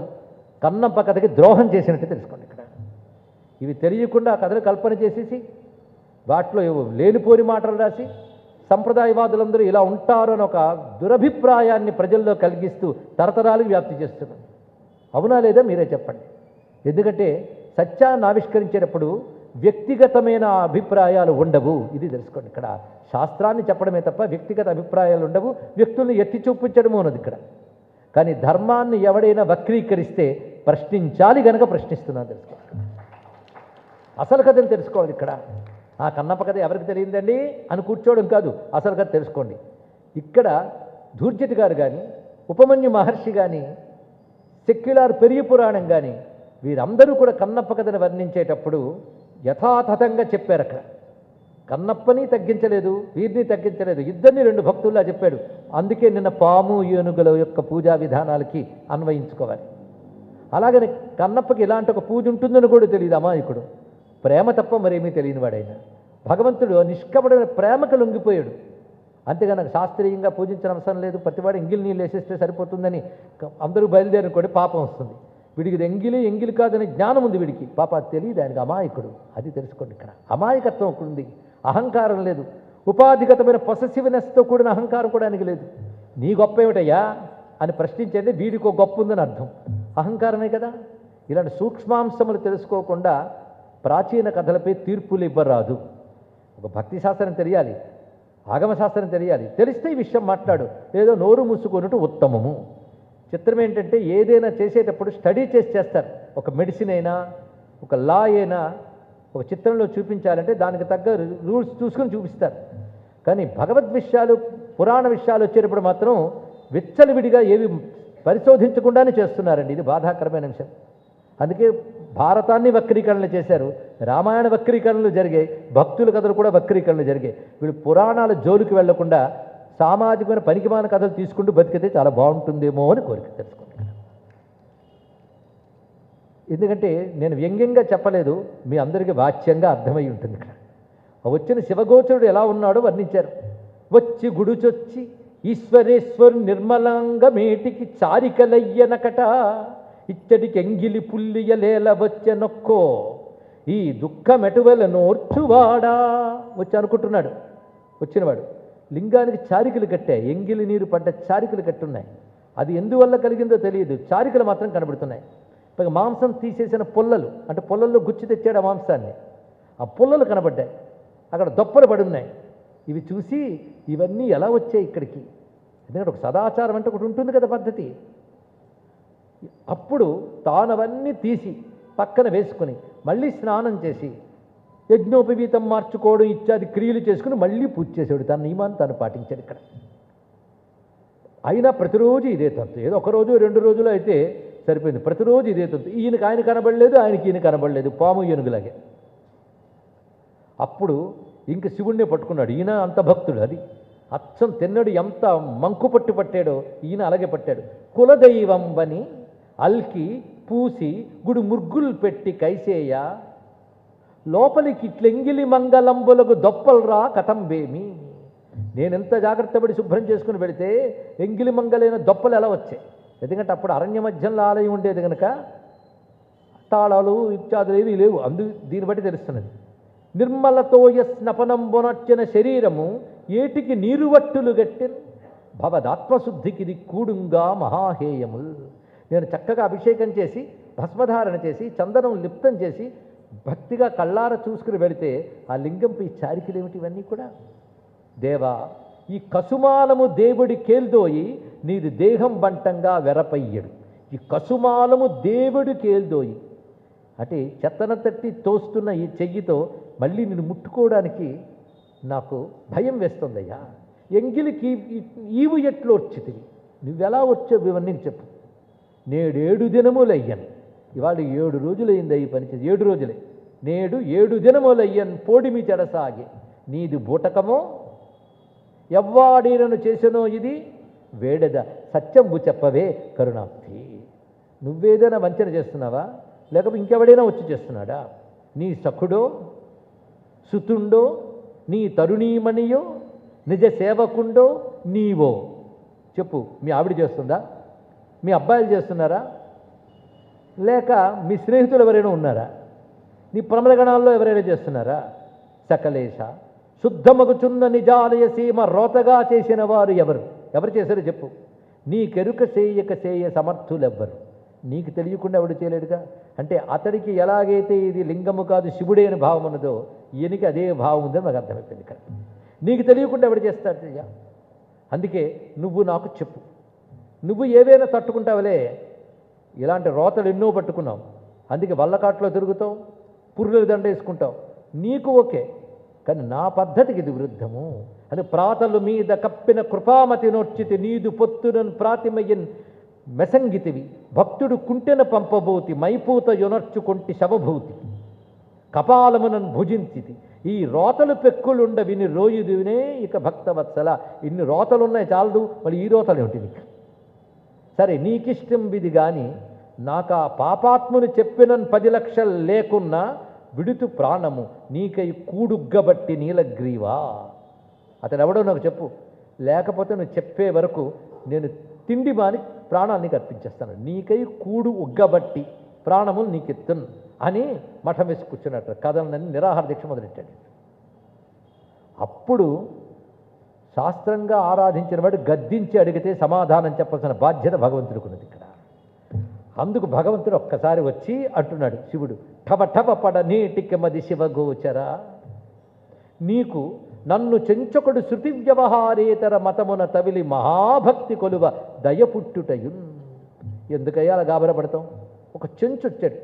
[SPEAKER 1] కన్నప్ప కథకి ద్రోహం చేసినట్టు తెలుసుకోండి. ఇక్కడ ఇవి తెలియకుండా ఆ కథలు కల్పన చేసేసి వాటిలో లేనిపోని మాటలు రాసి సంప్రదాయవాదులందరూ ఇలా ఉంటారు అని ఒక దురభిప్రాయాన్ని ప్రజల్లో కలిగిస్తూ తరతరాలకు వ్యాప్తి చేస్తున్నారు. అవునా లేదా మీరే చెప్పండి. ఎందుకంటే సత్యాన్ని ఆవిష్కరించేటప్పుడు వ్యక్తిగతమైన అభిప్రాయాలు ఉండవు. ఇది తెలుసుకోండి. ఇక్కడ శాస్త్రాన్ని చెప్పడమే తప్ప వ్యక్తిగత అభిప్రాయాలు ఉండవు, వ్యక్తుల్ని ఎత్తి చూపించడము ఉన్నది ఇక్కడ. కానీ ధర్మాన్ని ఎవడైనా వక్రీకరిస్తే ప్రశ్నించాలి గనక ప్రశ్నిస్తున్నాను తెలుసుకోండి. అసలు కథను తెలుసుకోవాలి. ఇక్కడ ఆ కన్నప్ప కథ ఎవరికి తెలియదండి అని కూర్చోవడం కాదు, అసలు కథ తెలుసుకోండి. ఇక్కడ ధూర్జటి గారు కానీ, ఉపమన్యు మహర్షి కానీ, సెక్యులార్ పెరియ పురాణం కానీ వీరందరూ కూడా కన్నప్ప కథను వర్ణించేటప్పుడు యథాతథంగా చెప్పారు. అక్కడ కన్నప్పని తగ్గించలేదు, వీరిని తగ్గించలేదు, ఇద్దరిని రెండు భక్తుల్లా చెప్పాడు. అందుకే నిన్న పాము ఏనుగుల యొక్క పూజా విధానాలకి అన్వయించుకోవాలి. అలాగని కన్నప్పకి ఇలాంటి ఒక పూజ ఉంటుందని కూడా తెలియదు అమాయకుడు. ప్రేమ తప్ప మరేమీ తెలియని వాడైనా భగవంతుడు నిష్కపడమైన ప్రేమకు లొంగిపోయాడు. అంతేగాని శాస్త్రీయంగా పూజించిన అవసరం లేదు, ప్రతివాడు ఎంగిలి నీళ్ళు వేసేస్తే సరిపోతుందని అందరూ బయలుదేరనుకోండి పాపం వస్తుంది. వీడికి ఎంగిలి కాదని జ్ఞానం ఉంది వీడికి, పాప తెలియదు, ఆయనకి అమాయకుడు. అది తెలుసుకోండి. ఇక్కడ అమాయకత్వం ఒకటి ఉంది, అహంకారం లేదు, ఉపాధిగతమైన పొసెసివ్నెస్తో కూడిన అహంకారం కూడా ఆయనకి లేదు. నీ గొప్ప ఏమిటయ్యా అని ప్రశ్నించేది వీడికి ఒక గొప్ప ఉందని అర్థం, అహంకారమే కదా. ఇలాంటి సూక్ష్మాంశములు తెలుసుకోకుండా ప్రాచీన కథలపై తీర్పులు ఇవ్వరాదు. ఒక భక్తి శాస్త్రం తెలియాలి, ఆగమశాస్త్రం తెలియాలి, తెలిస్తే ఈ విషయం మాట్లాడు. ఏదో నోరు మూసుకొనుట ఉత్తమము. చిత్రం ఏంటంటే ఏదైనా చేసేటప్పుడు స్టడీ చేస్తారు. ఒక మెడిసిన్ అయినా, ఒక లా అయినా ఒక చిత్రంలో చూపించాలంటే దానికి తగ్గ రూల్స్ చూసుకొని చూపిస్తారు. కానీ భగవద్ విషయాలు, పురాణ విషయాలు వచ్చేటప్పుడు మాత్రం విచ్చలవిడిగా ఏవి పరిశోధించకుండానే చేస్తున్నారండి. ఇది బాధాకరమైన అంశం. అందుకే భారతాన్ని వక్రీకరణలు చేశారు, రామాయణ వక్రీకరణలు జరిగాయి, భక్తుల కథలు కూడా వక్రీకరణలు జరిగాయి. వీళ్ళు పురాణాల జోలికి వెళ్లకుండా సామాజికమైన పనికిమాన కథలు తీసుకుంటూ బతికితే చాలా బాగుంటుందేమో అని కోరిక తెలుసుకోండి. ఎందుకంటే నేను వ్యంగ్యంగా చెప్పలేదు, మీ అందరికీ వాచ్యంగా అర్థమై ఉంటుంది. ఇక్కడ వచ్చిన శివగోచరుడు ఎలా ఉన్నాడో వర్ణించారు. వచ్చి గుడుచొచ్చి ఈశ్వరేశ్వరు నిర్మలంగా మేటికి చారికలయ్యనకట, ఇచ్చటికి ఎంగిలి పుల్లియలేల వచ్చెనొక్కో ఈ దుఃఖమెటువల నోర్చువాడా. వచ్చి అనుకుంటున్నాడు వచ్చినవాడు, లింగానికి చారికలు కట్టాయి, ఎంగిలి నీరు పడ్డ చారికలు కట్టున్నాయి. అది ఎందువల్ల కలిగిందో తెలియదు, చారికలు మాత్రం కనబడుతున్నాయి. పైగా మాంసం తీసేసిన పుల్లలు, అంటే పుల్లల్లో గుచ్చి తెచ్చాడు ఆ మాంసాన్ని, ఆ పుల్లలు కనబడ్డాయి, అక్కడ దొప్పలు పడున్నాయి. ఇవి చూసి ఇవన్నీ ఎలా వచ్చాయి ఇక్కడికి? ఎందుకంటే ఒక సదాచారం అంటే ఒకటి ఉంటుంది కదా పద్ధతి. అప్పుడు తానవన్నీ తీసి పక్కన వేసుకుని మళ్ళీ స్నానం చేసి యజ్ఞోపవీతం మార్చుకోవడం ఇత్యాది క్రియలు చేసుకుని మళ్ళీ పూజ చేసాడు. తన నియమాన్ని తాను పాటించాడు ఇక్కడ. అయినా ప్రతిరోజు ఇదే తంతు. ఏదో ఒక రోజు 2 రోజులు అయితే సరిపోయింది, ప్రతిరోజు ఇదే తంతు. ఈయనకి ఆయన కనబడలేదు, ఆయనకి ఈయన కనబడలేదు, పాము ఏనుగులాగే. అప్పుడు ఇంక శివుణ్ణే పట్టుకున్నాడు. ఈయన అంత భక్తుడు, అది అచ్చం తిన్నడు ఎంత మంకు పట్టు పట్టాడో ఈయన అలాగే పట్టాడు. కులదైవం వని అల్కి పూసి గుడి ముర్గులు పెట్టి కైసేయ, లోపలికి ఇట్లెంగిలి మంగళంబులకు దొప్పల్రా కథంబేమి. నేనెంత జాగ్రత్త పడి శుభ్రం చేసుకుని పెడితే ఎంగిలి మంగళైన దొప్పలు ఎలా వచ్చాయి? ఎందుకంటే అప్పుడు అరణ్య మధ్యంలో ఆలయం ఉండేది కనుక తాళాలు ఇత్యాదులు ఏవి లేవు. దీన్ని బట్టి తెలుస్తున్నది. నిర్మలతోయ స్నపనంబొనర్చిన శరీరము ఏటికి నీరువట్టులు గట్టిన్ భవదాత్మశుద్ధికి ఇది కూడుంగా మహాహేయముల్. నేను చక్కగా అభిషేకం చేసి భస్మధారణ చేసి చందనం లిప్తం చేసి భక్తిగా కళ్ళార చూసుకుని వెళితే ఆ లింగంపై చారికలేమిటి ఇవన్నీ కూడా? దేవా, ఈ కసుమాలము దేవుడి కేల్దోయి నీది దేహం బంటంగా వెరపయ్యడు. ఈ కసుమాలము దేవుడి కేల్దోయి అంటే చెత్తన తట్టి తోస్తున్న ఈ చెయ్యితో మళ్ళీ నిన్ను ముట్టుకోవడానికి నాకు భయం వేస్తుందయ్యా. ఎంగిలికి ఈవు ఎట్లు వచ్చితివి, నువ్వెలా వచ్చావు ఇవన్నీ చెప్పు. నేడు 7 దినములయ్యను. ఇవాళ 7 రోజులైంది ఈ పని చేసి, 7 రోజులే. నేడు 7 దినములయ్యన్ పోడిమి చెడసాగి నీది బూటకమో ఎవ్వాడీనను చేసెనో ఇది వేడద సత్యంబు చెప్పవే కరుణాబ్ధి. నువ్వేదైనా వంచన చేస్తున్నావా, లేకపోతే ఇంకెవడైనా వచ్చి చేస్తున్నాడా? నీ సఖుడో సుతుండో నీ తరుణీమణియో నిజ సేవకుండో నీవో చెప్పు. మీ ఆవిడ చేస్తుందా? మీ అబ్బాయిలు చేస్తున్నారా? లేక మీ స్నేహితులు ఎవరైనా ఉన్నారా? నీ ప్రమదగణాల్లో ఎవరైనా చేస్తున్నారా? సకలేశ శుద్ధమగుచున్న నిజాలయ సీమ రోతగా చేసిన వారు ఎవరు చేశారో చెప్పు. నీకెరుక చేయక చేయ సమర్థులెవ్వరు. నీకు తెలియకుండా ఎవడు చేయలేడుగా. అంటే అతడికి ఎలాగైతే ఇది లింగము కాదు శివుడే అని భావం ఉన్నదో ఈయనకి అదే భావం ఉందని నాకు అర్థమైపోయింది ఇక్కడ. నీకు తెలియకుండా ఎవడు చేస్తాడయ్యా? అందుకే నువ్వు నాకు చెప్పు. నువ్వు ఏవైనా తట్టుకుంటావులే, ఇలాంటి రోతలు ఎన్నో పట్టుకున్నావు, అందుకే వల్లకాట్లో తిరుగుతావు, పుర్రెలు దండ వేసుకుంటావు, నీకు ఓకే. కానీ నా పద్ధతికి ఇది విరుద్ధము అని ప్రాతలు మీద కప్పిన కృపామతి నోర్చితి నీదు పొత్తునన్ ప్రాతిమయ్యన్ మెసంగితివి భక్తుడు కుంటెన పంపబోతి మైపూత యొనర్చుకొంటి శవభూతి కపాలమునన్ భుజించితి. ఈ రోతలు పెక్కులుండ విని రోయుదునే ఇక భక్తవత్సల. ఇన్ని రోతలున్నాయి చాలదు, మళ్ళీ ఈ రోతలు ఏమిటి నీకు? సరే నీకిష్టం విధి కానీ నాకు ఆ పాపాత్ముని చెప్పినన్ 10 లక్షలు లేకున్నా విడుతు ప్రాణము నీకై కూడుగ్గబట్టి నీలగ్రీవా. అతడు ఎవడో నాకు చెప్పు, లేకపోతే నువ్వు చెప్పే వరకు నేను తిండి మాని ప్రాణాన్ని అర్పించేస్తాను. నీకై కూడు ఉగ్గబట్టి ప్రాణములు నీకెత్తును అని మఠం వేసి కూర్చున్నట్టు కథలని నిరాహార దీక్ష మొదలెట్టాడు. అప్పుడు శాస్త్రంగా ఆరాధించిన వాడు గద్దించి అడిగితే సమాధానం చెప్పాల్సిన బాధ్యత భగవంతుడికి ఉన్నది ఇక్కడ. అందుకు భగవంతుడు ఒక్కసారి వచ్చి అంటున్నాడు, శివుడు ఠప ఠప పడ నీటికి మది శివగోచర, నీకు నన్ను చెంచొకడు శృతి వ్యవహారేతర మతమున తవిలి మహాభక్తి కొలువ దయపుట్టుటయున్. ఎందుకయ్యా అలా గాబరపడతాం? ఒక చెంచు వచ్చాడు,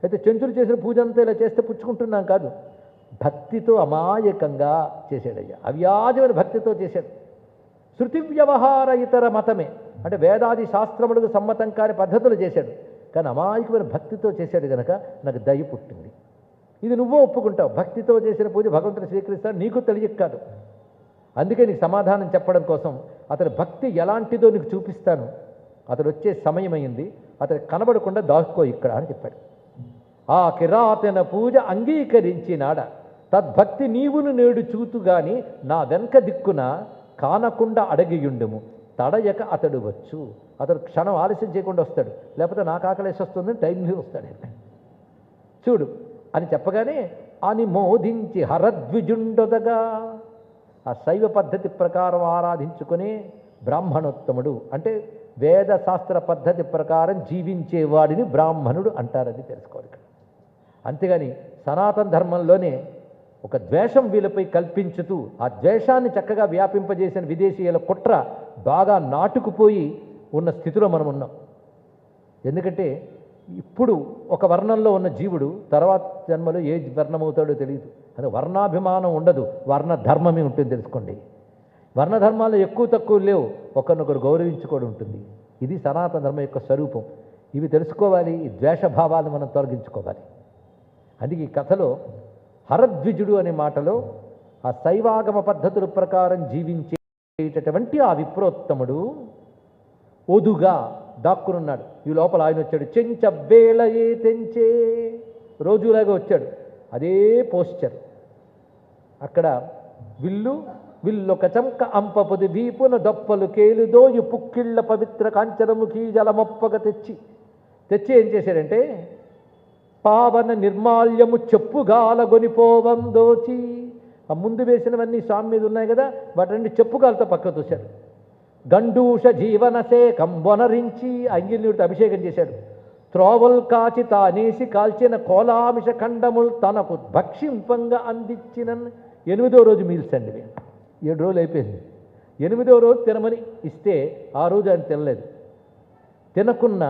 [SPEAKER 1] అయితే చెంచులు చేసిన పూజ అంతా ఇలా చేస్తే పుచ్చుకుంటున్నాం కాదు, భక్తితో అమాయకంగా చేశాడయ్యా, అవ్యాజమైన భక్తితో చేశాడు. శృతి వ్యవహార ఇతర మతమే అంటే వేదాది శాస్త్రములకు సమ్మతం కాని పద్ధతులు చేశాడు, కానీ అమాయకమైన భక్తితో చేశాడు కనుక నాకు దయ పుట్టింది. ఇది నువ్వు ఒప్పుకుంటావు, భక్తితో చేసిన పూజ భగవంతుని స్వీకరిస్తాడు, నీకు తెలియక కాదు. అందుకే నీకు సమాధానం చెప్పడం కోసం అతని భక్తి ఎలాంటిదో నీకు చూపిస్తాను. అతడు వచ్చే సమయం అయింది, అతడు కనబడకుండా దాచుకో ఇక్కడ అని చెప్పాడు. ఆ కిరాతన పూజ అంగీకరించినాడ. తద్భక్తి నీవును నేడు చూతుగాని నా వెనక దిక్కున కానకుండా అడగియుండుము. తడయక అతడు వచ్చు. అతడు క్షణం ఆలస్యం చేయకుండా వస్తాడు, లేకపోతే నాకు ఆకలేసి వస్తుందని టైంలో వస్తాడు. చూడు అని చెప్పగానే అని మోదించి హరద్విజుండొదగా, ఆ శైవ పద్ధతి ప్రకారం ఆరాధించుకునే బ్రాహ్మణోత్తముడు అంటే వేద శాస్త్ర పద్ధతి ప్రకారం జీవించేవాడిని బ్రాహ్మణుడు అంటారని తెలుసుకోవాలి ఇక్కడ. అంతేగాని సనాతన ధర్మంలోనే ఒక ద్వేషం వీళ్ళపై కల్పించుతూ ఆ ద్వేషాన్ని చక్కగా వ్యాపింపజేసిన విదేశీయుల కుట్ర బాగా నాటుకుపోయి ఉన్న స్థితిలో మనం ఉన్నాం. ఎందుకంటే ఇప్పుడు ఒక వర్ణంలో ఉన్న జీవుడు తర్వాత జన్మలో ఏ వర్ణమవుతాడో తెలియదు. అది వర్ణాభిమానం ఉండదు, వర్ణ ధర్మమే ఉంటుంది తెలుసుకోండి. వర్ణధర్మాలు ఎక్కువ తక్కువ లేవు, ఒకరినొకరు గౌరవించుకోవడం ఉంటుంది. ఇది సనాతన ధర్మం యొక్క స్వరూపం. ఇవి తెలుసుకోవాలి, ఈ ద్వేషభావాలను మనం తొలగించుకోవాలి. అందుకే ఈ కథలో హరద్విజుడు అనే మాటలో ఆ శైవాగమ పద్ధతుల ప్రకారం జీవించేటటువంటి ఆ విప్రోత్తముడు ఒదుగా దాక్కునున్నాడు. ఈ లోపల ఆయన వచ్చాడు. చెంచబ్బేళ ఏ తెంచే, రోజులాగా వచ్చాడు. అదే పోస్చర్. అక్కడ విల్లొక చంక అంపపది వీపున దొప్పలు కేలుదోయు పుక్కిళ్ళ పవిత్ర కాంచనముఖీ జలమొప్పగా తెచ్చి ఏం చేశాడంటే పావన నిర్మాల్యము చెప్పుగాల గొనిపోవందోచి, ఆ ముందు వేసినవన్నీ స్వామి మీద ఉన్నాయి కదా, వాటి చెప్పుగాలతో పక్కకు తోశాడు. గండూష జీవనసే కంబొనరించి అంగిల్యుడితో అభిషేకం చేశాడు. త్రోవల్ కాచి తానేసి కాల్చిన కోలామిష ఖండములు తనకు భక్షింపంగా అందించిన 8వ రోజు మీల్స్ అండి. 7 రోజులు అయిపోయింది. 8వ రోజు తినమని ఇస్తే ఆ రోజు ఆయన తినలేదు. తినకున్న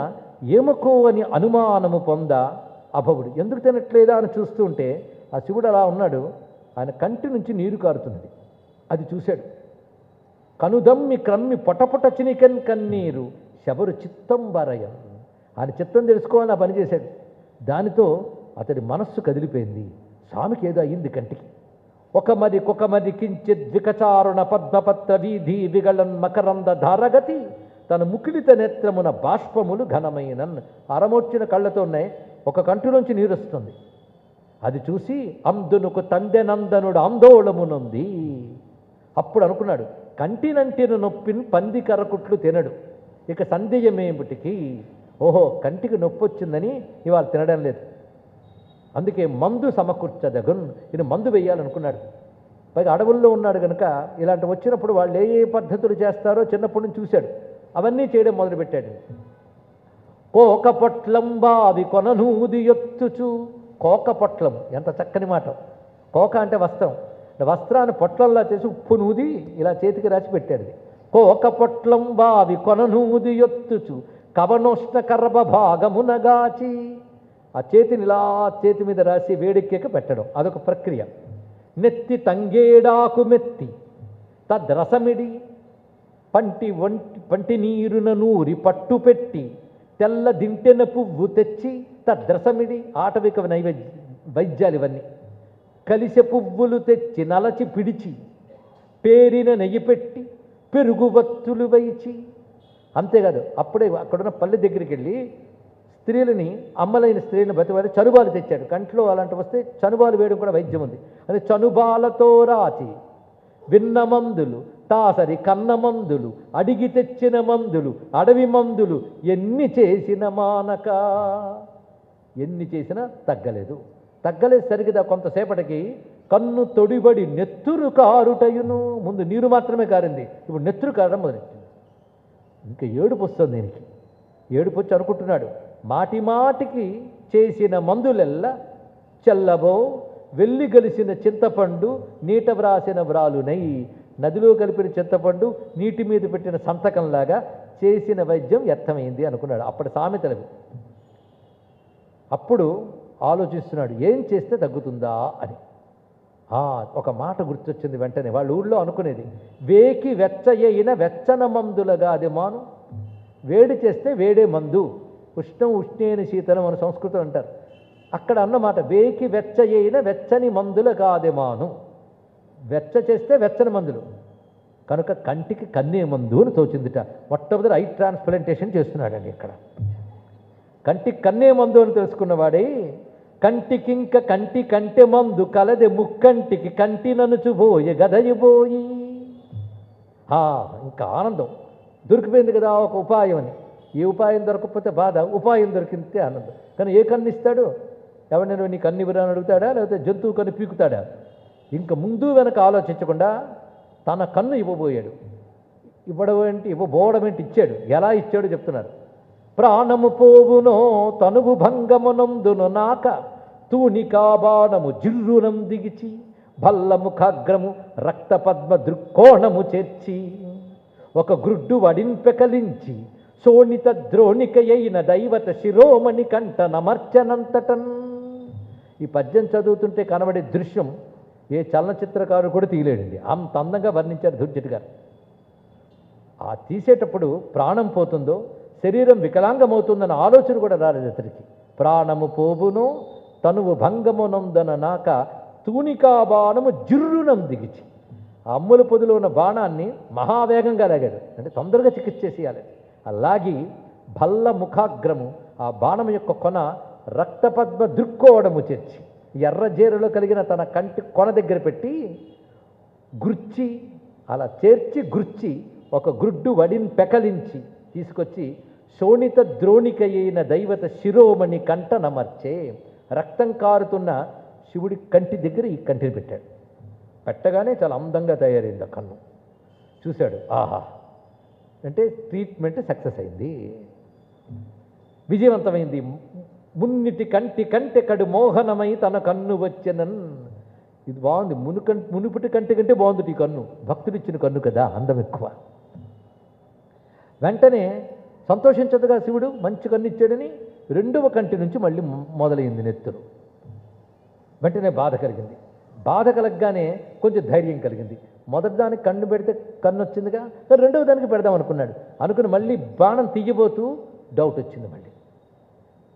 [SPEAKER 1] ఏమకో అని అనుమానము పొంద అభవుడు. ఎందుకు తినట్లేదా అని చూస్తుంటే ఆ శివుడు అలా ఉన్నాడు. ఆయన కంటి నుంచి నీరు కారుతున్నది. అది చూశాడు. కనుదమ్మి క్రమ్మి పొటపొట చినికన్ కన్నీరు శబరు చిత్తం బరయం. ఆయన చిత్తం తెలుసుకోవాలని ఆ పని చేశాడు. దానితో అతడి మనస్సు కదిలిపోయింది. స్వామికి ఏదో అయ్యింది కంటికి. ఒక మరి కించిత్ వికచారుణ పద్మపత్ర వీధి విగళన్ మకరంద ధారగతి తన ముకిలిత నేత్రమున బాష్పములు ఘనమైనన్. అరమొచ్చిన కళ్ళతో ఉన్నాయి. ఒక కంటిలోంచి నీరు వస్తుంది. అది చూసి అందునుకు తందెనందనుడు ఆందోళమునుంది. అప్పుడు అనుకున్నాడు, కంటినంటిన నొప్పిని పంది కరకుట్లు తినడు, ఇక సందేహమేమిటికి. ఓహో, కంటికి నొప్పి వచ్చిందని ఇవాళ తినడం లేదు. అందుకే మందు సమకూర్చదగున్, ఈయన మందు వేయాలనుకున్నాడు. పైగా అడవుల్లో ఉన్నాడు కనుక ఇలాంటి వచ్చినప్పుడు వాళ్ళు ఏ పద్ధతులు చేస్తారో చిన్నప్పటి నుంచి చూశాడు. అవన్నీ చేయడం మొదలుపెట్టాడు. కోక పొట్లం బావి కొననూది ఎత్తుచు. కోక పొట్లం, ఎంత చక్కని మాట. కోక అంటే వస్త్రం. వస్త్రాన్ని పొట్లంలా చేసి ఉప్పు నూది ఇలా చేతికి రాసి పెట్టాడు. కోక పొట్లం బావి కొననూది ఎత్తుచు కవనోష్ణ కర్ర భాగమునగాచి. ఆ చేతిని ఇలా చేతి మీద రాసి వేడెక్కేక పెట్టడం, అదొక ప్రక్రియ. నెత్తి తంగేడాకు మెత్తి తద్రసమిడి పంటి నీరున నూరి పట్టు పెట్టి తెల్ల దింటెన పువ్వు తెచ్చి తద్రసమిడి. ఆటవిక వైద్యాలు ఇవన్నీ. కలిసె పువ్వులు తెచ్చి నలచి పిడిచి పేరిన నెయ్యి పెట్టి పెరుగు వత్తులు వైచి. అంతేకాదు, అప్పుడే అక్కడున్న పల్లె దగ్గరికి వెళ్ళి స్త్రీలని, అమ్మలైన స్త్రీలను బతివాడి చనుబాలు తెచ్చాడు. కంట్లో అలాంటి వస్తే చనుబాలు వేయడం కూడా వైద్యం ఉంది. అది చనుబాలతో రాచి విన్న మందులు తాసరి కన్న మందులు అడిగి తెచ్చిన మందులు అడవి మందులు ఎన్ని చేసిన మానక. ఎన్ని చేసినా తగ్గలేదు. సరిగ్గా కొంతసేపటికి కన్ను తొడిబడి నెత్తురు కారుటయును. ముందు నీరు మాత్రమే కారింది, ఇప్పుడు నెత్తురు కారడం మొదలెట్టింది. ఇంకా ఏడుపు వస్తుంది దీనికి. ఏడుపు వచ్చి అనుకుంటున్నాడు, మాటి మాటికి చేసిన మందులెల్ల చెల్లబో వెళ్ళి గలిసిన చింతపండు నీట వ్రాసిన వ్రాలునై. నదిలో కలిపిన చింతపండు నీటి మీద పెట్టిన సంతకంలాగా చేసిన వైద్యం వ్యర్థమైంది అనుకున్నాడు. అప్పటి సామెతలకు. అప్పుడు ఆలోచిస్తున్నాడు, ఏం చేస్తే తగ్గుతుందా అని. ఒక మాట గుర్తొచ్చింది వెంటనే. వాళ్ళ ఊళ్ళో అనుకునేది, వేకి వెచ్చయైన వెచ్చన మందులుగా అది మాను. వేడి చేస్తే వేడే మందు. ఉష్ణం ఉష్ణేని శీతలం అని సంస్కృతం అంటారు. అక్కడ అన్నమాట, వేకి వెచ్చయైన వెచ్చని మందుల కాదెమాను. వెచ్చ చేస్తే వెచ్చని మందులు కనుక కంటికి కన్నే మందు అని తోచిందిట. మొట్టమొదటి ఐ ట్రాన్స్ప్లాంటేషన్ చేస్తున్నాడండి ఇక్కడ. కంటికి కన్నే మందు అని తెలుసుకున్నవాడే కంటికింక కంటి కంటె మందు కలది ముక్కంటికి కంటి ననుచుబోయి గదయిబోయి. ఇంకా ఆనందం దొరికిపోయింది కదా ఒక ఉపాయం అని. ఏ ఉపాయం దొరకకపోతే బాధ, ఉపాయం దొరికితే ఆనందం. కానీ ఏ కన్ను ఇస్తాడు? ఎవరినైనా నీ కన్ను ఇవ్వరా అని అడుగుతాడా, లేకపోతే జంతువు కన్ను పీకుతాడా? ఇంకా ముందు వెనక ఆలోచించకుండా తన కన్ను ఇవ్వబోయాడు. ఇవ్వడం ఏంటి, ఇవ్వబోవడం ఏంటి, ఇచ్చాడు. ఎలా ఇచ్చాడు చెప్తున్నారు. ప్రాణము పోవునో తనువు భంగమునందును నాక తూనికాబాణము జిర్రునం దిగిచి భల్లముఖాగ్రము రక్త పద్మ దృక్కోణము చేర్చి ఒక గ్రుడ్డు వడింపెకలించి శోణిత ద్రోణికయైన దైవత శిరోమణి కంట నమర్చనంతటన్. ఈ పద్యం చదువుతుంటే కనబడే దృశ్యం ఏ చలనచిత్రకారు కూడా తీయలేడండి. అంత అందంగా వర్ణించారు దుర్జటి గారు. ఆ తీసేటప్పుడు ప్రాణం పోతుందో, శరీరం వికలాంగమవుతుందన్న ఆలోచన కూడా రాలేదు అతడికి. ప్రాణము పోవును తనువు భంగమునందన నాక తూనికా బాణము జిర్రునం దిగిచి, ఆ అమ్ముల పొదిలో ఉన్న బాణాన్ని మహావేగంగా లాగాడు. అంటే తొందరగా చికిత్స చేసేయాలి. అలాగి భల్ల ముఖాగ్రము, ఆ బాణం యొక్క కొన రక్తపద్మ దృక్కోవడము చేర్చి ఎర్రజేరులో కలిగిన తన కంటి కొన దగ్గర పెట్టి గుర్చి, అలా చేర్చి గుర్చి ఒక గ్రుడ్డు వడిని పెకలించి తీసుకొచ్చి శోణిత ద్రోణికయైన దైవత శిరోమణి కంట నమర్చే, రక్తం కారుతున్న శివుడి కంటి దగ్గర ఈ కంటిని పెట్టాడు. పెట్టగానే చాలా అందంగా తయారైంది ఆ కన్ను. చూశాడు, ఆహా అంటే ట్రీట్మెంట్ సక్సెస్ అయింది, విజయవంతమైంది. మున్నిటి కంటి కంటె కడు మోహనమై తన కన్ను వచ్చెనన్. ఇది బాగుంది, మునుపటి కంటి కంటే బాగుంది ఈ కన్ను. భక్తుడిచ్చిన కన్ను కదా, అందం ఎక్కువ. వెంటనే సంతోషించదుగా శివుడు, మంచి కన్ను ఇచ్చాడని. రెండవ కంటి నుంచి మళ్ళీ మొదలైంది నెత్తురు. వెంటనే బాధ కలిగింది. బాధ కలగగానే కొంచెం ధైర్యం కలిగింది. మొదటి దానికి కన్ను పెడితే కన్ను వచ్చిందిగా, రెండవ దానికి పెడదాం అనుకున్నాడు. అనుకుని మళ్ళీ బాణం తీయబోతూ డౌట్ వచ్చింది. మళ్ళీ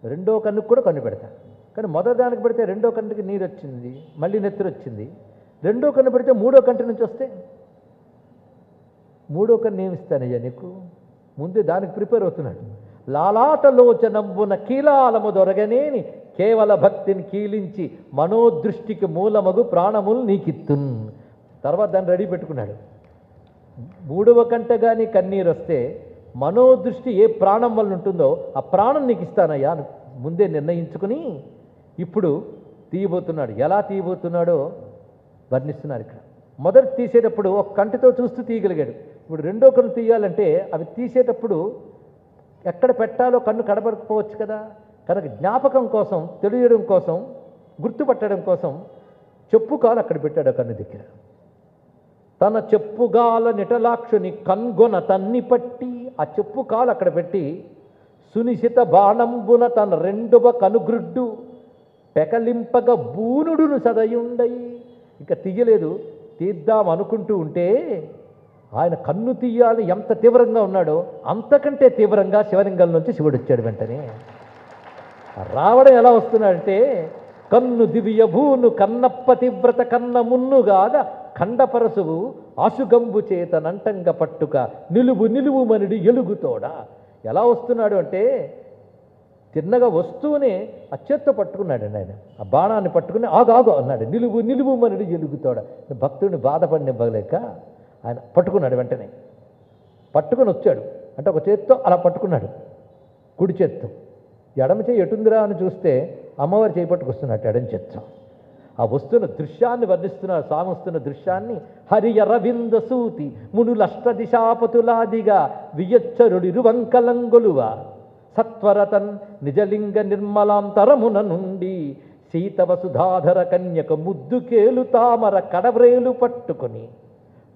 [SPEAKER 1] రెండో కన్నుకు కూడా కన్ను పెడతా, కానీ మొదటి దానికి పెడితే రెండో కంటికి నీరు వచ్చింది, మళ్ళీ నెత్తురు వచ్చింది. రెండో కన్ను పెడితే మూడో కంటి నుంచి వస్తే, మూడో కన్ను ఏమిస్తానయ్యా నీకు, ముందే దానికి ప్రిపేర్ అవుతున్నాడు. లాలాటలోచనంబున కీలాలము దొరగనేని కేవల భక్తిని కీలించి మనోదృష్టికి మూలమగు ప్రాణములు నీకిత్తున్. తర్వాత దాన్ని రెడీ పెట్టుకున్నాడు. మూడవ కంట కానీ కన్నీరు వస్తే మనోదృష్టి ఏ ప్రాణం వల్ల ఉంటుందో ఆ ప్రాణం నీకు ఇస్తానయ్యా అని ముందే నిర్ణయించుకుని ఇప్పుడు తీయబోతున్నాడు. ఎలా తీయబోతున్నాడో వర్ణిస్తున్నారు ఇక్కడ. మొదటి తీసేటప్పుడు ఒక కంటితో చూస్తూ తీయగలిగాడు. ఇప్పుడు రెండో కన్ను తీయాలంటే అవి తీసేటప్పుడు ఎక్కడ పెట్టాలో కన్ను కనబడకపోవచ్చు కదా. కనుక జ్ఞాపకం కోసం, తెలియడం కోసం, గుర్తుపట్టడం కోసం చెప్పు కాలు అక్కడ పెట్టాడు కన్ను దగ్గర. తన చెప్పుగాల నిటలాక్షుని కన్గొన తన్ని పట్టి, ఆ చెప్పు కాలు అక్కడ పెట్టి సునిశిత బాణంబున తన రెండవ కనుగ్రుడ్డు పెకలింపగ బూనుడును సదయుండై. ఇంకా తీయలేదు, తీద్దాం అనుకుంటూ ఉంటే ఆయన కన్ను తీయాలి ఎంత తీవ్రంగా ఉన్నాడో అంతకంటే తీవ్రంగా శివలింగం నుంచి శివుడు వచ్చాడు. వెంటనే రావడం ఎలా వస్తున్నాడంటే, కన్ను దివ్య భూను కన్నప్ప తీవ్రత కన్న మున్నుగాగా ఖండపరసువు ఆశుగంబు చేత నంటంగ పట్టుక నిలువు నిలువు మనిడి ఎలుగుతోడ. ఎలా వస్తున్నాడు అంటే తిన్నగా వస్తూనే ఆ చేత్తో పట్టుకున్నాడండి ఆయన. ఆ బాణాన్ని పట్టుకుని ఆగాగు అన్నాడు. నిలువు నిలువు మనిడి ఎలుగుతోడ. భక్తుడిని బాధపడినివ్వలేక ఆయన పట్టుకున్నాడు. వెంటనే పట్టుకొని వచ్చాడు. అంటే ఒక చేత్తో అలా పట్టుకున్నాడు, కుడి చేత్తో. ఎడమ చేయి ఎటుందిరా అని చూస్తే అమ్మవారి చేయి పట్టుకొస్తున్నట్టు ఎడం చేత్తో. ఆ వస్తున్న దృశ్యాన్ని వర్ణిస్తున్నారు. స్వామి వస్తున్న దృశ్యాన్ని హరి అరవింద సూతి మునులష్ట దిశాపతులాదిగా వియచ్చరుడిరువంకలంగొలువ సత్వరతన్ నిజలింగ నిర్మలాంతరమున నుండి సీతవసుధాధర కన్యక ముద్దుకేలు తామర కడవ్రేలు పట్టుకొని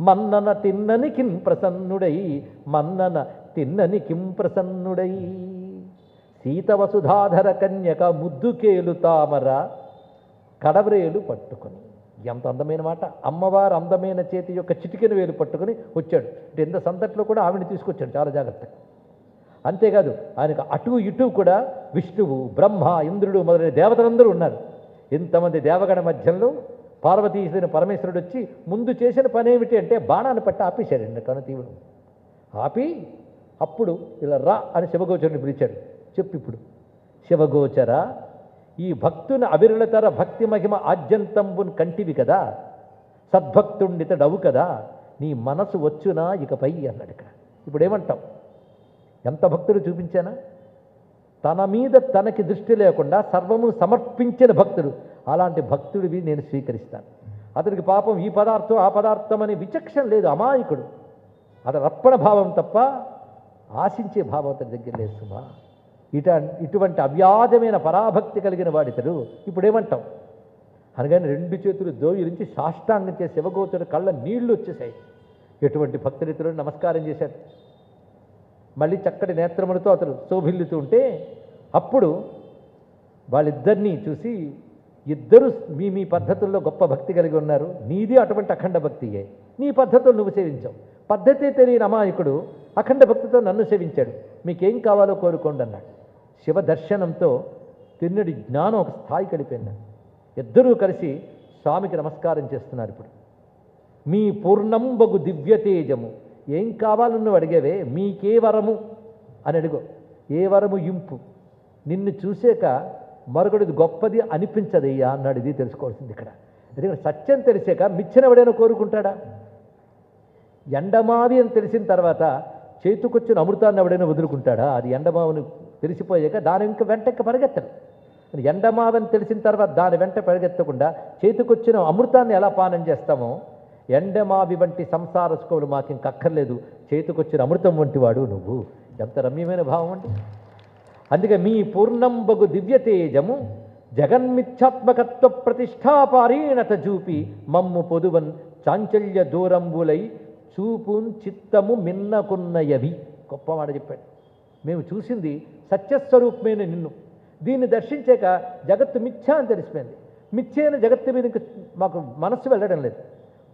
[SPEAKER 1] మన్నన తిన్నని కిం ప్రసన్నుడై, మన్నన తిన్నని కిం ప్రసన్నుడై. సీతవసుధాధర కన్యక ముద్దుకేలు తామర కడవ్రేలు పట్టుకొని. ఎంత అందమైన మాట. అమ్మవారు అందమైన చేతి యొక్క చిటికెన వేలు పట్టుకొని వచ్చాడు. అంటే ఎంత సందట్లో కూడా ఆవిడని తీసుకొచ్చాడు చాలా జాగ్రత్తగా. అంతేకాదు ఆయనకు అటు ఇటు కూడా విష్ణువు, బ్రహ్మ, ఇంద్రుడు మొదలైన దేవతలందరూ ఉన్నారు. ఇంతమంది దేవగణ మధ్యంలో పార్వతీశ్వరుని పరమేశ్వరుడు వచ్చి ముందు చేసిన పని ఏమిటి అంటే బాణాన్ని పట్టి ఆపేశాడండి కనుతీవుడు. ఆపి అప్పుడు ఇలా రా అని శివగోచరుని పిలిచాడు. చెప్పు ఇప్పుడు శివగోచర, ఈ భక్తుని అవిరళతర భక్తి మహిమ ఆద్యంతంబున్ కంటివి కదా, సద్భక్తుండితడవు కదా, నీ మనసు వచ్చునా ఇకపై అన్నాడు ఇక్కడ. ఇప్పుడు ఏమంటాం? ఎంత భక్తుడు చూపించానా? తన మీద తనకి దృష్టి లేకుండా సర్వము సమర్పించిన భక్తుడు. అలాంటి భక్తుడివి నేను స్వీకరిస్తాను. అతనికి పాపం ఈ పదార్థం ఆ పదార్థం అనే విచక్షణ లేదు, అమాయకుడు. అతను అర్పణ భావం తప్ప ఆశించే భావం అతని దగ్గర లేదు సుమా. ఇటువంటి అవ్యాజమైన పరాభక్తి కలిగిన వాడితడు. ఇప్పుడు ఏమంటాం? అనగానే 2 చేతులు దోయిరించి సాష్టాంగం చేసి శివగోచరుడు కళ్ళ నీళ్లు వచ్చేసాయి. ఎటువంటి భక్తుడితుడు నమస్కారం చేశాడు. మళ్ళీ చక్కటి నేత్రములతో అతడు శోభిల్లుతూ ఉంటే అప్పుడు వాళ్ళిద్దరినీ చూసి, ఇద్దరు మీ పద్ధతుల్లో గొప్ప భక్తి కలిగి ఉన్నారు, నీది అటువంటి అఖండ భక్తియే, నీ పద్ధతులు నువ్వు సేవించావు. పద్ధతి తెలియని అమాయకుడు అఖండ భక్తితో నన్ను సేవించాడు, మీకేం కావాలో కోరుకోండి అన్నాడు. శివ దర్శనంతో తిన్నడి జ్ఞానం ఒక స్థాయి కలిపింది. ఇద్దరూ కలిసి స్వామికి నమస్కారం చేస్తున్నారు. ఇప్పుడు మీ పూర్ణంబగు దివ్య తేజము, ఏం కావాలని నువ్వు అడిగేవే, మీకే వరము అని అడుగు. ఏ వరము ఇంపు, నిన్ను చూసాక మరొకటిది గొప్పది అనిపించదయ్యా అన్నాడు. ఇది తెలుసుకోవాల్సింది ఇక్కడ. ఎందుకంటే సత్యం తెలిసాక మిచ్చినవిడైనా కోరుకుంటాడా? ఎండమావి అని తెలిసిన తర్వాత చేతుకొచ్చిన అమృతాన్ని ఎవడైనా వదులుకుంటాడా? అది ఎండమావుని తెలిసిపోయాక దాని ఇంకా వెంటకి పరిగెత్తడు. ఎండమావని తెలిసిన తర్వాత దాని వెంట పరిగెత్తకుండా చేతికొచ్చిన అమృతాన్ని ఎలా పానం చేస్తామో, ఎండమావి వంటి సంసార స్కోలు మాకు ఇంకక్కర్లేదు, చేతికొచ్చిన అమృతం వంటి వాడు నువ్వు. ఎంత రమ్యమైన భావం అండి. అందుకే మీ పూర్ణంబగు దివ్య తేజము జగన్మిథ్యాత్మకత్వ ప్రతిష్టాపారీణత చూపి మమ్ము పొదువన్ చాంచల్య దూరంబులై చూపున్ చిత్తము మిన్నకున్నయవి. గొప్ప మాట చెప్పాడు. మేము చూసింది సత్యస్వరూపమైన నిన్ను, దీన్ని దర్శించాక జగత్తు మిథ్యా అని తెలిసిపోయింది. మిథ్యైన జగత్తు మీద ఇంక మాకు మనస్సు వెళ్ళడం లేదు.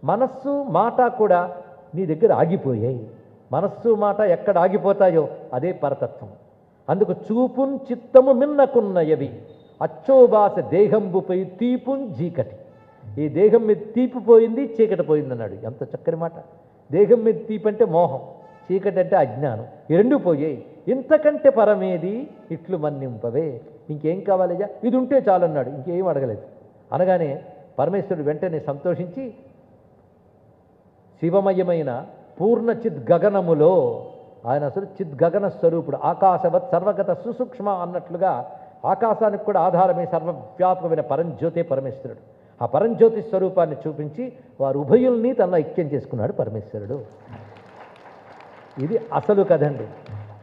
[SPEAKER 1] మనస్సు మాట కూడా నీ దగ్గర ఆగిపోయాయి. మనస్సు మాట ఎక్కడ ఆగిపోతాయో అదే పరతత్వం. అందుకు చూపున్ చిత్తము మిన్నకున్నయవి అచ్చోబాస దేహంబుపై తీపున్ చీకటి. ఈ దేహం మీద తీపిపోయింది, చీకటి పోయింది అన్నాడు. ఎంత చక్కని మాట. దేహం మీద తీపి అంటే మోహం, చీకటి అంటే అజ్ఞానం. ఈ రెండు పోయాయి. ఇంతకంటే పరమేది ఇట్లు మన్నింపవే, ఇంకేం కావాలయ్యా, ఇది ఉంటే చాలన్నాడు. ఇంకేం అడగలేదు. అనగానే పరమేశ్వరుడు వెంటనే సంతోషించి శివమయమైన పూర్ణ చిద్గగనములో, ఆయన అసలు చిద్గగన స్వరూపుడు, ఆకాశవత్ సర్వగత సుసూక్ష్మ అన్నట్లుగా ఆకాశానికి కూడా ఆధారమే సర్వవ్యాపకమైన పరంజ్యోతే పరమేశ్వరుడు. ఆ పరంజ్యోతి స్వరూపాన్ని చూపించి వారు ఉభయుల్ని తన ఐక్యం చేసుకున్నాడు పరమేశ్వరుడు. ఇది అసలు కథ అండి.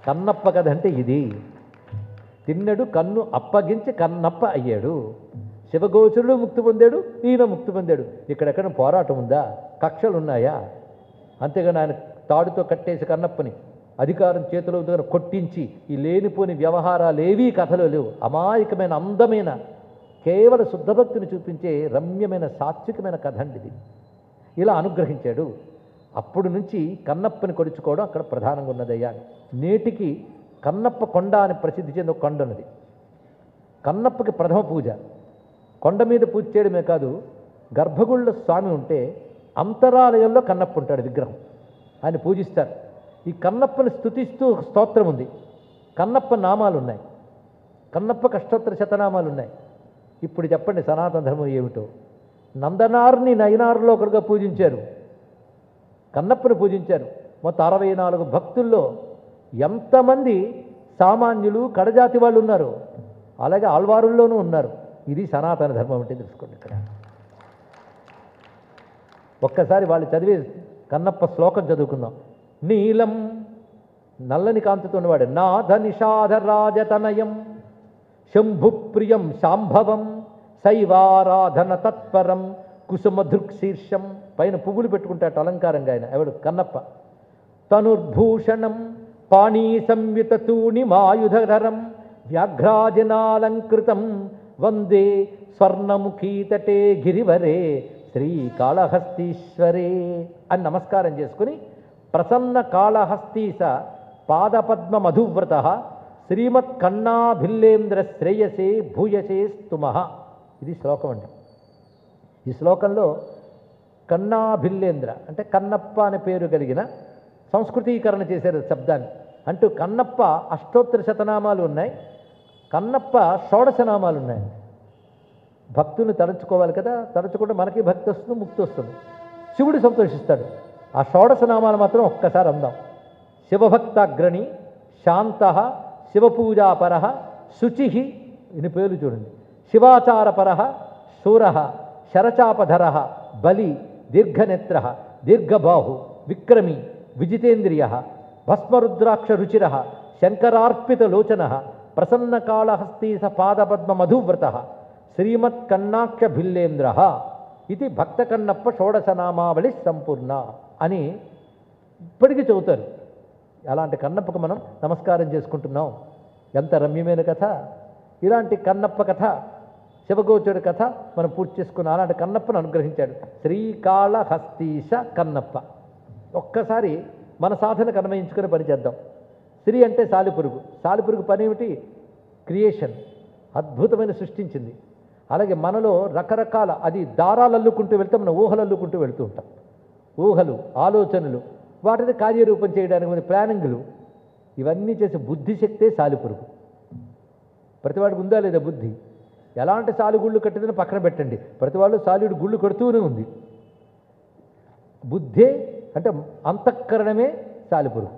[SPEAKER 1] కన్నప్ప కథ అంటే ఇది. తిన్నడు కన్ను అప్పగించి కన్నప్ప అయ్యాడు. శివగోచరుడు ముక్తి పొందాడు, ఈయన ముక్తి పొందాడు. ఇక్కడెక్కడ పోరాటం ఉందా? కక్షలు ఉన్నాయా? అంతేగాని ఆయన తాడుతో కట్టేసి కన్నప్పని అధికారం చేతిలో దగ్గర కొట్టించి ఈ లేనిపోని వ్యవహారాలేవీ కథలో లేవు. అమాయకమైన అందమైన కేవల శుద్ధభక్తిని చూపించే రమ్యమైన సాత్వికమైన కథ అండి ఇది. ఇలా అనుగ్రహించాడు. అప్పుడు నుంచి కన్నప్పని కొలుచుకోవడం అక్కడ ప్రధానంగా ఉన్నదయ్యా. నేటికి కన్నప్ప కొండ అని ప్రసిద్ధి చెందిన కొండ ఉన్నది. కన్నప్పకి ప్రథమ పూజ కొండ మీద పూజ చేయడమే కాదు, గర్భగుళ్ళ స్వామి ఉంటే అంతరాలయంలో కన్నప్ప ఉంటాడు విగ్రహం, ఆయన పూజిస్తారు. ఈ కన్నప్పని స్తుతిస్తూ స్తోత్రం ఉంది. కన్నప్ప నామాలు ఉన్నాయి, కన్నప్ప అష్టోత్తర శతనామాలు ఉన్నాయి. ఇప్పుడు చెప్పండి సనాతన ధర్మం ఏమిటో. నందనార్ని నయనారులో ఒకరుగా పూజించారు, కన్నప్పని పూజించారు. మొత్తం 64 భక్తుల్లో ఎంతమంది సామాన్యులు కడజాతి వాళ్ళు ఉన్నారు, అలాగే ఆళ్వారుల్లోనూ ఉన్నారు. ఇది సనాతన ధర్మం అంటే తెలుసుకోండి. ఇక్కడ ఒక్కసారి వాళ్ళు చదివే కన్నప్ప శ్లోకం చదువుకుందాం. నీలం నల్లని కాంతితో ఉన్నవాడు, నాథ నిషాధ రాజతనయం శంభుప్రియం శాంభవం శైవారాధన తత్పరం కుసుమధృక్శీర్షం. పైన పువ్వులు పెట్టుకుంటాడు అలంకారంగా ఆయన. ఎవడు? కన్నప్ప. తనుర్భూషణం పాణీ సంయుత తూణిమాయుధరం వ్యాఘ్రాజనాలంకృతం వందే స్వర్ణముఖీతటే గిరివరే శ్రీకాళహస్తీశ్వరే అని నమస్కారం చేసుకుని ప్రసన్న కాళహస్తీస పాదపద్మ మధువ్రత శ్రీమత్ కన్నాభిల్లేంద్ర శ్రేయసే భూయసే స్తుమః. ఇది శ్లోకం అండి. ఈ శ్లోకంలో కన్నాభిల్లేంద్ర అంటే కన్నప్ప అనే పేరు కలిగిన సంస్కృతీకరణ చేశారు శబ్దాన్ని. అంటూ కన్నప్ప అష్టోత్తర శతనామాలు ఉన్నాయి, కన్నప్ప షోడశనామాలు ఉన్నాయి. భక్తుని తలుచుకోవాలి కదా, తలుచుకుంటే మనకి భక్తి వస్తుంది, ముక్తి వస్తుంది, శివుడు సంతోషిస్తాడు. ఆ షోడశ నామాలు మాత్రం ఒక్కసారి అందాం. శివభక్తాగ్రణి, శాంత, శివపూజాపర, శుచి, ఇన్ని పేర్లు చూడండి. శివాచారపర, శూర, శరచాపధర, బలి, దీర్ఘనేత్ర, దీర్ఘబాహు, విక్రమి, విజితేంద్రియ, భస్మరుద్రాక్ష రుచిర, శంకరార్పితలోచన, ప్రసన్నకాళహస్తీస పాదపద్మ మధువ్రత, శ్రీమత్కన్నాక్ష భిల్లేంద్ర ఇది భక్త కన్నప్ప షోడశనామావళి సంపూర్ణ అని ఇప్పటికీ చెబుతారు. అలాంటి కన్నప్పకు మనం నమస్కారం చేసుకుంటున్నాం. ఎంత రమ్యమైన కథ! ఇలాంటి కన్నప్ప కథ, శివగోచరుడి కథ మనం పూర్తి చేసుకున్నాం. అలాంటి కన్నప్పను అనుగ్రహించాడు శ్రీకాళహస్తీశ కన్నప్ప. ఒక్కసారి మన సాధనకు అన్వయించుకుని పనిచేద్దాం. శ్రీ అంటే సాలిపురుగు. సాలిపురుగు పని ఏమిటి? క్రియేషన్, అద్భుతమైన సృష్టించింది. అలాగే మనలో రకరకాల అది దారాలు అల్లుకుంటూ వెళ్తే మనం ఊహలు అల్లుకుంటూ వెళ్తూ ఉంటాం. ఊహలు, ఆలోచనలు, వాటిని కార్యరూపం చేయడానికి మన ప్లానింగ్లు, ఇవన్నీ చేసే బుద్ధిశక్తే సాలిపురుగు. ప్రతివాడికి ఉందా లేదా బుద్ధి? ఎలాంటి సాలిగుళ్ళు కట్టిందని పక్కన పెట్టండి, ప్రతివాళ్ళు సాలిడు గుళ్ళు కడుతూనే ఉంది. బుద్ధే అంటే అంతఃకరణమే సాలిపురుగు.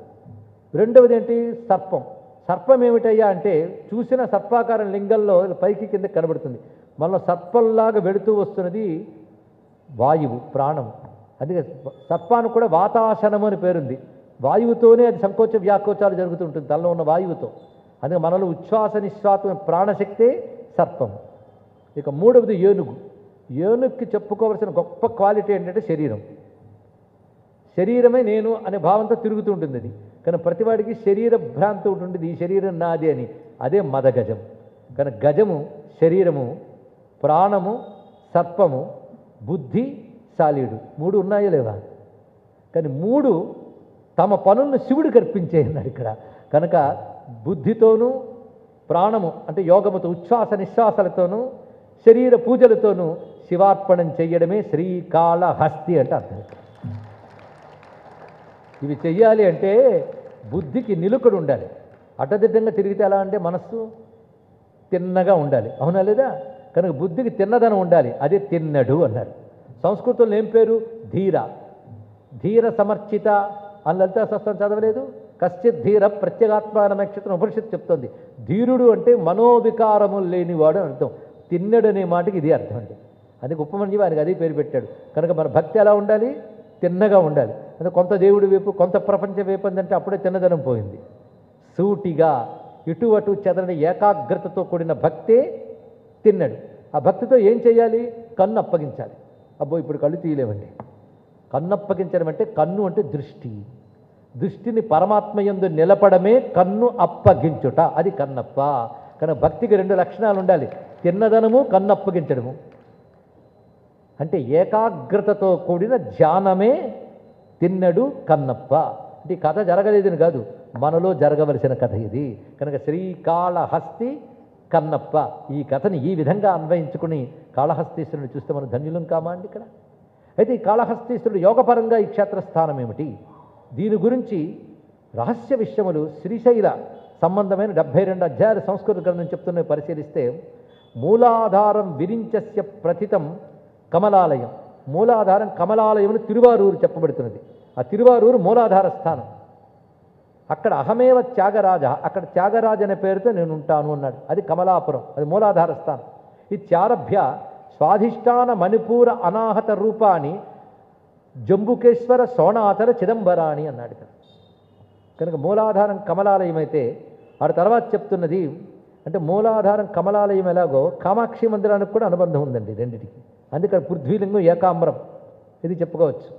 [SPEAKER 1] రెండవది ఏంటి? సర్పం. సర్పం ఏమిటయ్యా అంటే చూసిన సర్పాకారం లింగంలో పైకి కింద కనబడుతుంది. మనలో సర్పంలాగా వెళుతూ వస్తున్నది వాయువు, ప్రాణం. అందుకే సర్పానికి కూడా వాతాసనము అని పేరుంది. వాయువుతోనే అది సంకోచ వ్యాకోచాలు జరుగుతుంటుంది, తనలో ఉన్న వాయువుతో. అందుకే మనలో ఉచ్ఛ్వాస నిశ్వాస ప్రాణశక్తే సర్పం. ఇక మూడవది ఏనుగు. ఏనుగుకి చెప్పుకోవలసిన గొప్ప క్వాలిటీ ఏంటంటే శరీరం. శరీరమే నేను అనే భావంతో తిరుగుతూ ఉంటుంది అది. కానీ ప్రతివాడికి శరీర భ్రాంతి ఉంటుంది, ఈ శరీరం నాది అని. అదే మదగజం. కానీ గజము శరీరము, ప్రాణము, సర్పము, బుద్ధి, సాలీడు, మూడు ఉన్నాయో లేవా? కానీ మూడు తమ పనులను శివుడికి అర్పించేయన్నాడు ఇక్కడ. కనుక బుద్ధితోనూ, ప్రాణము అంటే యోగముతో, ఉచ్ఛ్వాస నిశ్వాసాలతోనూ, శరీర పూజలతోనూ శివార్పణం చెయ్యడమే శ్రీకాళహస్తి అంటే అర్థం. ఇవి చెయ్యాలి అంటే బుద్ధికి నిలుకడు ఉండాలి. అడ్డదిడ్డంగా తిరిగితే ఎలా అంటే మనస్సు తిన్నగా ఉండాలి, అవునా లేదా? కనుక బుద్ధికి తిన్నదనం ఉండాలి, అదే తిన్నడు అన్నారు. సంస్కృతంలో ఏం పేరు? ధీర. ధీర సమర్చిత అని లలితా శాస్త్రం చదవలేదు? కశ్చిత్ ధీర ప్రత్యేగాత్మానమేక్షతను ఉపనిషత్తు చెప్తోంది. ధీరుడు అంటే మనోవికారములు లేనివాడు అని అర్థం. తిన్నడు అనే మాటకి ఇది అర్థం అండి. అందుకే ఉపమన్యు వారికి అదే పేరు పెట్టాడు. కనుక మన భక్తి ఎలా ఉండాలి? తిన్నగా ఉండాలి. అంటే కొంత దేవుడి వైపు, కొంత ప్రపంచ వైపు అందంటే అప్పుడే తిన్నదనం పోయింది. సూటిగా ఇటు అటు చెదరని ఏకాగ్రతతో కూడిన భక్తే తిన్నడు. ఆ భక్తితో ఏం చేయాలి? కన్ను అప్పగించాలి. అబ్బో ఇప్పుడు కళ్ళు తీయలేవండి. కన్ను అప్పగించడం అంటే, కన్ను అంటే దృష్టి. దృష్టిని పరమాత్మయందు నిలపడమే కన్ను అప్పగించుట, అది కన్నప్ప. కనుక భక్తికి రెండు లక్షణాలు ఉండాలి: తిన్నదనము, కన్ను అప్పగించడము. అంటే ఏకాగ్రతతో కూడిన ధ్యానమే తిన్నడు కన్నప్ప. అంటే ఈ కథ జరగలేదని కాదు, మనలో జరగవలసిన కథ ఇది. కనుక శ్రీకాళహస్తి కన్నప్ప. ఈ కథని ఈ విధంగా అన్వయించుకుని కాళహస్తీశ్వరుని చూస్తే మనం ధన్యులం కామా అండి ఇక్కడ. అయితే ఈ కాళహస్తీశ్వరుడు యోగపరంగా ఈ క్షేత్రస్థానం ఏమిటి, దీని గురించి రహస్య విషయములు శ్రీశైల సంబంధమైన 72 అధ్యాయాల సంస్కృత గ్రంథం చెప్తున్నవి పరిశీలిస్తే, మూలాధారం విరించస్య ప్రథితం కమలాలయం. మూలాధారం కమలాలయం తిరువారూరు చెప్పబడుతున్నది. ఆ తిరువారూరు మూలాధార స్థానం. అక్కడ అహమేవ త్యాగరాజ, అక్కడ త్యాగరాజ అనే పేరుతో నేను ఉంటాను అన్నాడు. అది కమలాపురం, అది మూలాధార స్థానం. ఇత్యారభ్య స్వాధిష్టాన మణిపూర అనాహత రూపాన్ని జంబుకేశ్వర సోణాచల చిదంబరాణి అన్నాడు ఇక్కడ. కనుక మూలాధారం కమలాలయం అయితే, ఆ తర్వాత చెప్తున్నది అంటే మూలాధారం కమలాలయం ఎలాగో కామాక్షి మందిరానికి కూడా అనుబంధం ఉందండి రెండిటికి. అందుకని పృథ్వీలింగం ఏకాంబరం ఇది చెప్పుకోవచ్చు.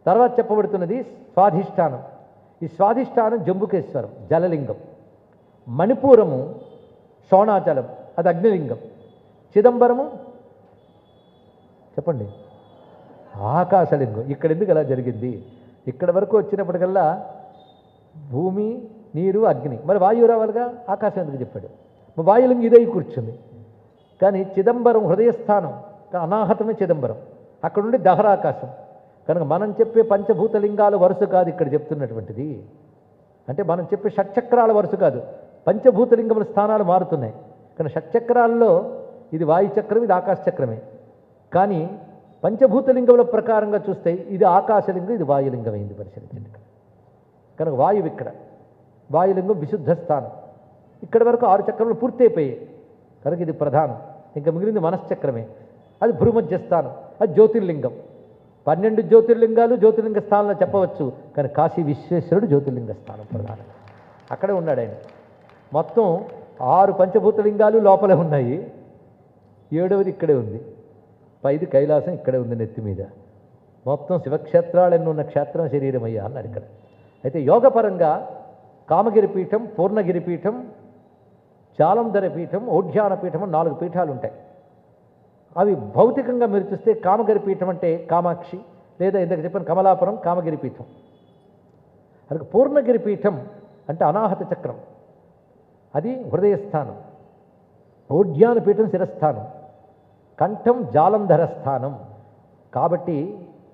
[SPEAKER 1] తర్వాత చెప్పబడుతున్నది స్వాధిష్టానం. ఈ స్వాధిష్టానం జంబుకేశ్వరం జలలింగం, మణిపూరము శోణాచలం అది అగ్నిలింగం, చిదంబరము చెప్పండి ఆకాశలింగం. ఇక్కడ ఎందుకు అలా జరిగింది? ఇక్కడ వరకు వచ్చినప్పటికల్లా భూమి, నీరు, అగ్ని, మరి వాయువు రావాలిగా, ఆకాశం ఎందుకు చెప్పాడు? వాయులింగం ఇదై కూర్చుంది. కానీ చిదంబరం హృదయస్థానం, అనాహతమే చిదంబరం, అక్కడ నుండి దహరాకాశం. కనుక మనం చెప్పే పంచభూతలింగాల వరుస కాదు ఇక్కడ చెప్తున్నటువంటిది. అంటే మనం చెప్పే షట్చక్రాల వరుస కాదు, పంచభూతలింగముల స్థానాలు మారుతున్నాయి. కానీ షట్చక్రాల్లో ఇది వాయుచక్రం, ఇది ఆకాశచక్రమే. కానీ పంచభూతలింగముల ప్రకారంగా చూస్తే ఇది ఆకాశలింగం, ఇది వాయులింగం అయింది. పరిశీలించండి. కనుక వాయువు ఇక్కడ, వాయులింగం విశుద్ధ స్థానం. ఇక్కడి వరకు 6 చక్రములు పూర్తయిపోయాయి కనుక ఇది ప్రధానం. ఇంకా మిగిలింది మనశ్చక్రమే, అది భూమధ్య స్థానం, అది జ్యోతిర్లింగం. 12 జ్యోతిర్లింగాలు జ్యోతిర్లింగ స్థానంలో చెప్పవచ్చు, కానీ కాశీ విశ్వేశ్వరుడు జ్యోతిర్లింగ స్థానం ప్రధానం. అక్కడే ఉన్నాడు ఆయన. మొత్తం 6 పంచభూతలింగాలు లోపలే ఉన్నాయి, 7వది ఇక్కడే ఉంది. 5ది కైలాసం ఇక్కడే ఉంది నెత్తి మీద. మొత్తం శివక్షేత్రాలన్నీ ఉన్న క్షేత్రం శరీరమయ్యా అన్నాడు ఇక్కడ. అయితే యోగపరంగా కామగిరి పీఠం, పూర్ణగిరి పీఠం, జాలంధర పీఠం, ఓఢ్యాన పీఠం అని 4 పీఠాలు ఉంటాయి. అవి భౌతికంగా మీరు చూస్తే కామగిరి పీఠం అంటే కామాక్షి, లేదా ఇందాక చెప్పిన కమలాపురం కామగిరి పీఠం. అలాగే పూర్ణగిరి పీఠం అంటే అనాహత చక్రం, అది హృదయస్థానం. ఓఢ్యాన పీఠం శిరస్థానం, కంఠం జాలంధర స్థానం. కాబట్టి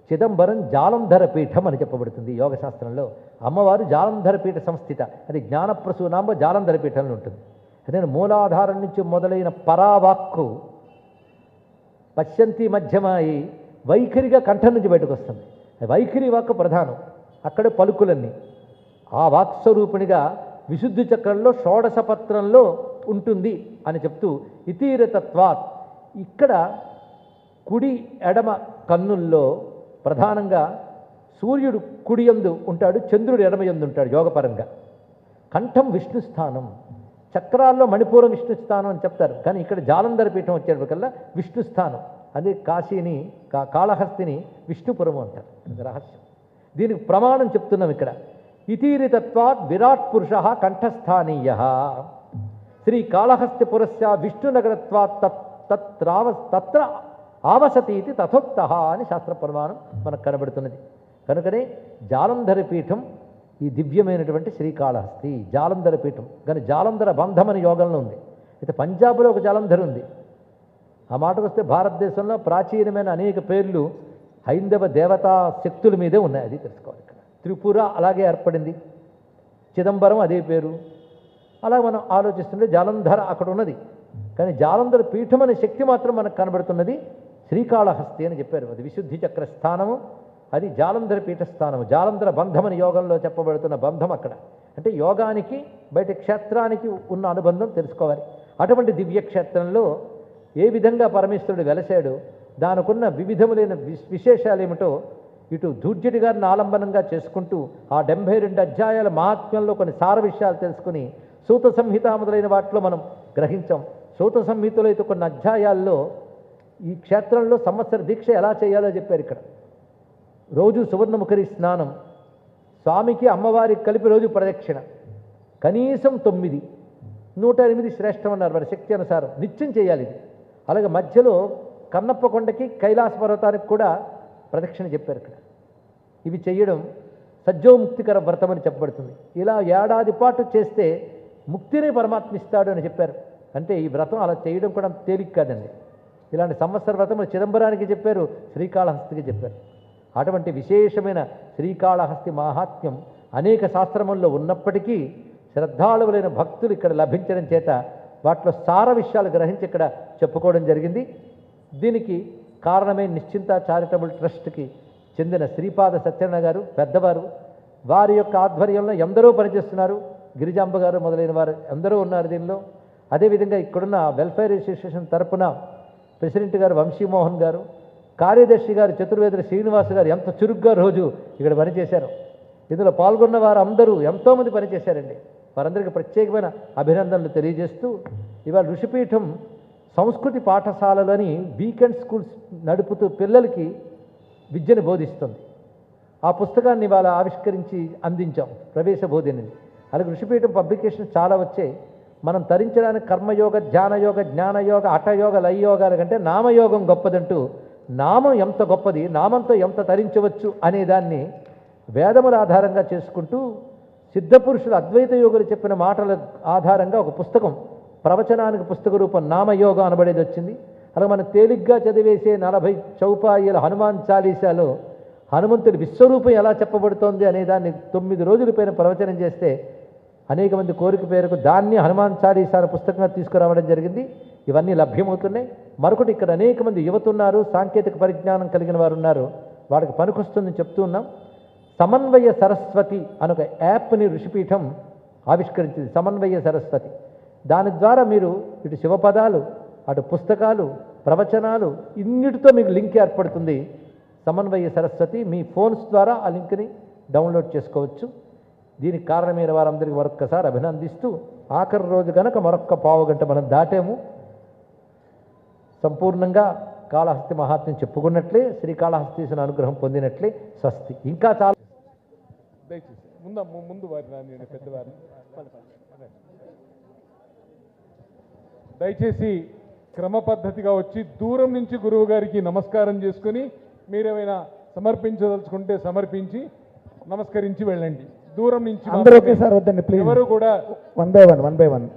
[SPEAKER 1] చిదంబరం జాలంధర పీఠం అని చెప్పబడుతుంది యోగశాస్త్రంలో. అమ్మవారు జాలంధర పీఠ సంస్థిత, అది జ్ఞానప్రసూనాంబ జాలంధర పీఠంలో ఉంటుంది. అదే మూలాధారం నుంచి మొదలైన పరావాక్కు పశ్యంతి మధ్యమాయి వైఖరిగా కంఠం నుంచి బయటకు వస్తుంది. వైఖరి వాక్కు ప్రధానం, అక్కడే పలుకులన్నీ. ఆ వాక్స్వరూపిణిగా విశుద్ధి చక్రంలో షోడశపత్రంలో ఉంటుంది అని చెప్తూ ఇతీరతత్వాత్, ఇక్కడ కుడి ఎడమ కన్నుల్లో ప్రధానంగా సూర్యుడు కుడియందు ఉంటాడు, చంద్రుడు ఎడమయందు ఉంటాడు యోగపరంగా. కంఠం విష్ణు స్థానం, చక్రాల్లో మణిపూరం విష్ణు స్థానం అని చెప్తారు, కానీ ఇక్కడ జాలంధర పీఠం వచ్చేటప్పటికల్లా విష్ణు స్థానం. అదే కాశీని కాళహస్తిని విష్ణుపురము అంటారు. రహస్యం. దీనికి ప్రమాణం చెప్తున్నాం ఇక్కడ. ఇతీరితత్వాత్ విరాట్ పురుష కంఠస్థానీయ శ్రీ కాళహస్తిపురస్య విష్ణునగరత్వాత్ తత్ర ఆవసతీతి తథోక్త అని శాస్త్ర ప్రమాణం మనకు కనబడుతున్నది. కనుకనే జాలంధర పీఠం ఈ దివ్యమైనటువంటి శ్రీకాళహస్తి జాలంధర పీఠం. కానీ జాలంధర బంధం అని యోగంలో ఉంది. అయితే పంజాబ్లో ఒక జాలంధర ఉంది. ఆ మాటకు వస్తే భారతదేశంలో ప్రాచీనమైన అనేక పేర్లు హైందవ దేవతా శక్తుల మీదే ఉన్నాయి, అది తెలుసుకోవాలి. ఇక్కడ త్రిపుర అలాగే ఏర్పడింది, చిదంబరం అదే పేరు. అలా మనం ఆలోచిస్తుంటే జాలంధర అక్కడ ఉన్నది, కానీ జాలంధర పీఠం అనే శక్తి మాత్రం మనకు కనబడుతున్నది శ్రీకాళహస్తి అని చెప్పారు. అది విశుద్ధి చక్ర స్థానము, అది జాలంధర పీఠ స్థానము. జాలంధర బంధం అని యోగంలో చెప్పబడుతున్న బంధం అక్కడ. అంటే యోగానికి బయట క్షేత్రానికి ఉన్న అనుబంధం తెలుసుకోవాలి. అటువంటి దివ్యక్షేత్రంలో ఏ విధంగా పరమేశ్వరుడు వెలసాడు, దానికున్న వివిధములైన విశేషాలు ఏమిటో ఇటు ధూర్జటి గారిని ఆలంబనంగా చేసుకుంటూ ఆ 72 అధ్యాయాల మహాత్మ్యంలో కొన్ని సార విషయాలు తెలుసుకుని సూత సంహిత మొదలైన వాటిలో మనం గ్రహించాం. సూత సంహితలో అయితే కొన్ని అధ్యాయాల్లో ఈ క్షేత్రంలో సంవత్సర దీక్ష ఎలా చేయాలో చెప్పారు. ఇక్కడ రోజు సువర్ణముఖరి స్నానం, స్వామికి అమ్మవారికి కలిపి రోజు ప్రదక్షిణ, కనీసం 9, 108 శ్రేష్టం అన్నారు వారి శక్తి అనుసారం నిత్యం చేయాలి ఇది. అలాగే మధ్యలో కన్నప్ప కొండకి కైలాస పర్వతానికి కూడా ప్రదక్షిణ చెప్పారు ఇక్కడ. ఇవి చేయడం సజ్జోముక్తికర వ్రతం అని చెప్పబడుతుంది. ఇలా ఏడాది పాటు చేస్తే ముక్తిని పరమాత్మ ఇస్తాడు అని చెప్పారు. అంటే ఈ వ్రతం అలా చేయడం కూడా తేలిక కాదండి. ఇలాంటి సంవత్సర వ్రతం చిదంబరానికి చెప్పారు, శ్రీకాళహస్తికి చెప్పారు. అటువంటి విశేషమైన శ్రీకాళహస్తి మహాత్మ్యం అనేక శాస్త్రముల్లో ఉన్నప్పటికీ శ్రద్ధాళువులైన భక్తులు ఇక్కడ లభించడం చేత వాటిలో సార విషయాలు గ్రహించి ఇక్కడ చెప్పుకోవడం జరిగింది. దీనికి కారణమే నిశ్చింత చారిటబుల్ ట్రస్ట్కి చెందిన శ్రీపాద సత్యనారాయణ గారు పెద్దవారు. వారి యొక్క ఆధ్వర్యంలో ఎందరో పనిచేస్తున్నారు. గిరిజాంబ గారు మొదలైన వారు ఎందరో ఉన్నారు దీనిలో. అదేవిధంగా ఇక్కడున్న వెల్ఫేర్ అసోసియేషన్ తరపున ప్రెసిడెంట్ గారు వంశీమోహన్ గారు, కార్యదర్శి గారు చతుర్వేదుల శ్రీనివాస్ గారు ఎంత చురుగ్గా రోజు ఇక్కడ పనిచేశారు. ఇందులో పాల్గొన్న వారు అందరూ ఎంతోమంది పనిచేశారండి. వారందరికీ ప్రత్యేకమైన అభినందనలు తెలియజేస్తూ ఇవాళ ఋషిపీఠం సంస్కృతి పాఠశాలలని వీకెండ్ స్కూల్స్ నడుపుతూ పిల్లలకి విద్యను బోధిస్తుంది. ఆ పుస్తకాన్ని ఇవాళ ఆవిష్కరించి అందించాం, ప్రవేశ బోధిని. అలాగే ఋషిపీఠం పబ్లికేషన్స్ చాలా వచ్చాయి. మనం తరించడానికి కర్మయోగ, ధ్యానయోగ, జ్ఞానయోగ, హఠయోగ, లయయోగాల కంటే నామయోగం గొప్పదంటూ, నామం ఎంత గొప్పది, నామంతో ఎంత తరించవచ్చు అనే దాన్ని వేదముల ఆధారంగా చేసుకుంటూ సిద్ధపురుషుల అద్వైత యోగులు చెప్పిన మాటల ఆధారంగా ఒక పుస్తకం, ప్రవచనానికి పుస్తక రూపం నామయోగం అనబడేది వచ్చింది. అలా మనం తేలిగ్గా చదివేసే 40 చౌపాయిల హనుమాన్ చాలీసాలో హనుమంతుడి విశ్వరూపం ఎలా చెప్పబడుతోంది అనే దాన్ని 9 రోజుల పైన ప్రవచనం చేస్తే అనేక మంది కోరిక పేరుకు దాన్ని హనుమాన్ చాలీసా పుస్తకంగా తీసుకురావడం జరిగింది. ఇవన్నీ లభ్యమవుతున్నాయి. మరొకటి, ఇక్కడ అనేక మంది యువత ఉన్నారు, సాంకేతిక పరిజ్ఞానం కలిగిన వారు ఉన్నారు, వాడికి పనికొస్తుందని చెప్తూ ఉన్నాం. సమన్వయ సరస్వతి అనొక యాప్ని ఋషిపీఠం ఆవిష్కరించింది. సమన్వయ సరస్వతి. దాని ద్వారా మీరు ఇటు శివపదాలు, అటు పుస్తకాలు, ప్రవచనాలు, ఇన్నిటితో మీకు లింక్ ఏర్పడుతుంది. సమన్వయ సరస్వతి మీ ఫోన్స్ ద్వారా ఆ లింక్ని డౌన్లోడ్ చేసుకోవచ్చు. దీనికి కారణమైన వారందరికీ మరొక్కసారి అభినందిస్తూ, ఆఖరి రోజు కనుక మరొక్క పావుగంట మనం దాటాము. సంపూర్ణంగా కాళహస్తి మహాత్మ్యం చెప్పుకున్నట్లే, శ్రీకాళహస్తీశ్వరుని అనుగ్రహం పొందినట్లే. స్వస్తి. ఇంకా చాలా
[SPEAKER 2] ముందు పెద్దవారిని దయచేసి క్రమ పద్ధతిగా వచ్చి దూరం నుంచి గురువు గారికి నమస్కారం చేసుకుని మీరేమైనా సమర్పించదలుచుకుంటే సమర్పించి నమస్కరించి వెళ్ళండి. దూరం నుంచి
[SPEAKER 3] అందరూ ఒకేసారి వద్దండి ప్లీజ్.
[SPEAKER 2] ఎవరు కూడా
[SPEAKER 3] వన్ బై వన్.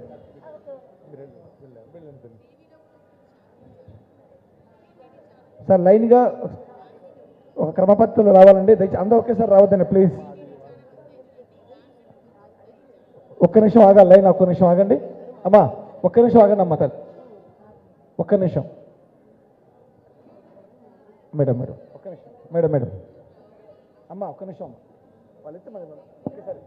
[SPEAKER 3] సార్ లైన్గా ఒక క్రమ పద్ధతిలో రావాలండి. దయచేసి అందరూ ఒకేసారి రావద్దండి ప్లీజ్. ఒక్క నిమిషం ఆగాలి, లైన్ ఒక్క నిమిషం ఆగండి అమ్మా, ఒక్క నిమిషం ఆగండి అమ్మా తల్లి, ఒక్క నిమిషం. మేడం ఒక్క నిమిషం మేడం అమ్మా, ఒక్క నిమిషం అమ్మా. వాళ్ళైతే మేడం ఒకేసారి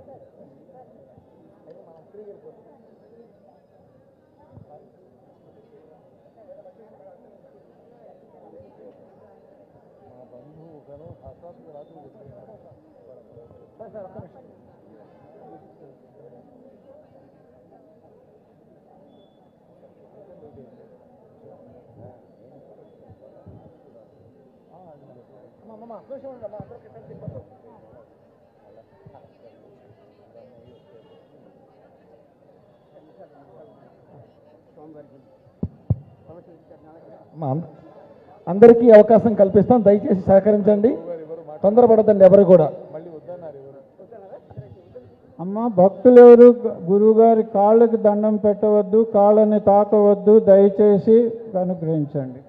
[SPEAKER 3] అందరికీ అవకాశం కల్పిస్తాం. దయచేసి సహకరించండి, తొందరపడద్దండి ఎవరు కూడా.
[SPEAKER 4] అమ్మ, భక్తులు ఎవరు గురువుగారి కాళ్ళకి దండం పెట్టవద్దు, కాళ్ళని తాకవద్దు, దయచేసి అనుగ్రహించండి.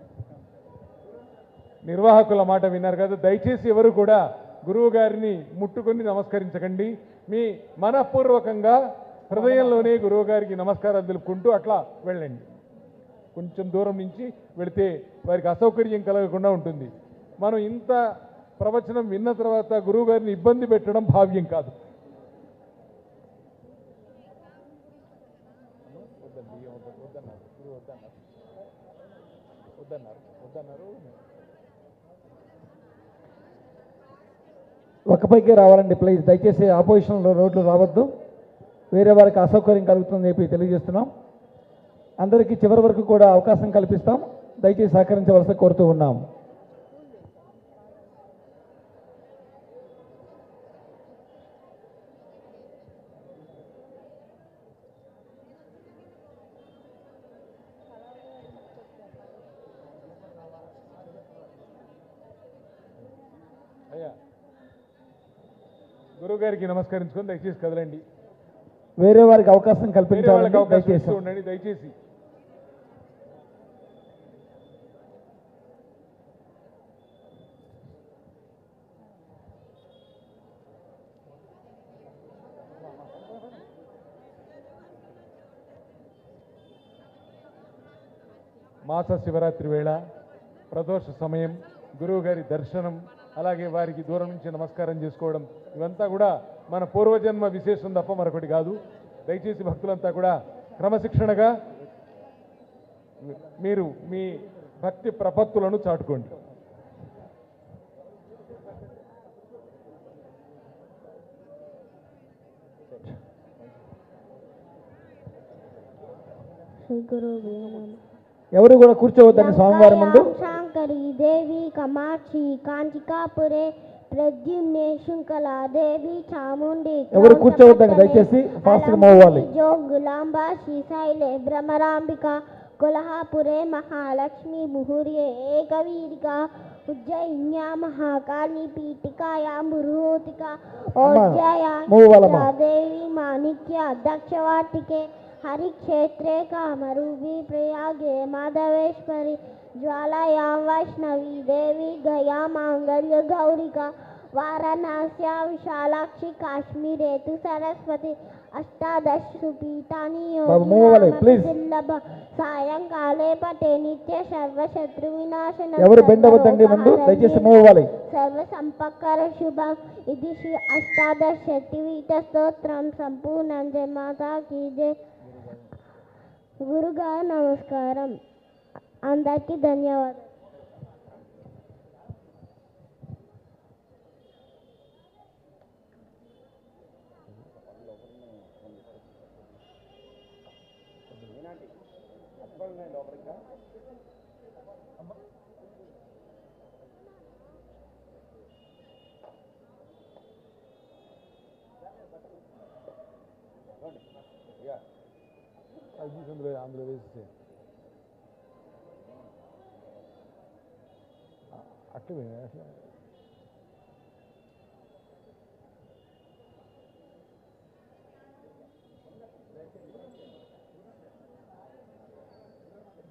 [SPEAKER 2] నిర్వాహకుల మాట విన్నారు కదా, దయచేసి ఎవరు కూడా గురువు గారిని ముట్టుకొని నమస్కరించకండి. మీ మనఃపూర్వకంగా హృదయంలోనే గురువు గారికి నమస్కారాలు తెలుపుకుంటూ అట్లా వెళ్ళండి. కొంచెం దూరం నుంచి వెళితే వారికి అసౌకర్యం కలగకుండా ఉంటుంది. మనం ఇంత ప్రవచనం విన్న తర్వాత గురువు గారిని ఇబ్బంది పెట్టడం భావ్యం కాదు.
[SPEAKER 3] ఒక పైకే రావాలండి ప్లీజ్. దయచేసి ఆపోజిషన్ రోడ్లు రావద్దు, వేరే వారికి అసౌకర్యం కలుగుతుందని చెప్పి తెలియజేస్తున్నాం. అందరికీ చివరి వరకు కూడా అవకాశం కల్పిస్తాం. దయచేసి సహకరించవలసి కోరుతూ ఉన్నాం.
[SPEAKER 2] అయ్యా, గురువు గారికి నమస్కరించుకొని దయచేసి కదలండి.
[SPEAKER 3] వేరే వారికి అవకాశం కల్పించాలని దయచేసి
[SPEAKER 2] ఉండండి. దయచేసి మాస శివరాత్రి వేళ, ప్రదోష సమయం, గురువు గారి దర్శనం, అలాగే వారికి దూరం నుంచి నమస్కారం చేసుకోవడం, ఇవంతా కూడా మన పూర్వజన్మ విశేషం తప్ప మరొకటి కాదు. దయచేసి భక్తులంతా కూడా క్రమశిక్షణగా మీరు మీ భక్తి ప్రపత్తులను చాటుకోండి.
[SPEAKER 3] ఎవరు కూడా కూర్చోవద్దని స్వామివారి ముందు.
[SPEAKER 5] శాంకరి దేవి కమాక్షి కాంచికాపురే ప్రద్యుమ్నే శుంకలా దేవి చాముండి
[SPEAKER 3] ఎవరు కూర్చోవద్దండి దయచేసి, ఫాస్ట్ గా మూవ్ అవ్వాలి.
[SPEAKER 5] జోగులాంబ శ్రీశైలే భ్రమరాంబిక కొల్హాపురే మహాలక్ష్మి ముహుర్యే ఏకవీరిక ఉజ్జయిన్యా మహాకాళీ పీఠికాయా మురుహూతిక ఓజ్జయా దేవి మాణిక్య దక్షవాటికే हरिक्षेत्रे कामरूपी प्रयागे माधवेश्वरी ज्वालायां वैष्णवी देवी गया मांगल्य गौरिका वाराणस्यां विशालाक्षी काश्मीरे तु सरस्वती अष्टादशसु पीठानि
[SPEAKER 3] बाबू, move away, please.
[SPEAKER 5] दुर्लभ सायंकाले पटे नित्य सर्वशत्रुविनाशन
[SPEAKER 3] ఎవరు బెండ్ అవ్వద్దండి ముందు, దయచేసి మూవ్ అవ్వాలి.
[SPEAKER 5] सर्वसंपत्कर शुभम इति श्री अष्टादश शक्तिपीठ स्तोत्रम संपूर्ण जय माता की जय. గురుగారు నమస్కారం. అందరికీ ధన్యవాదాలు.
[SPEAKER 2] అందులో వేస్తే అట్లా అట్లా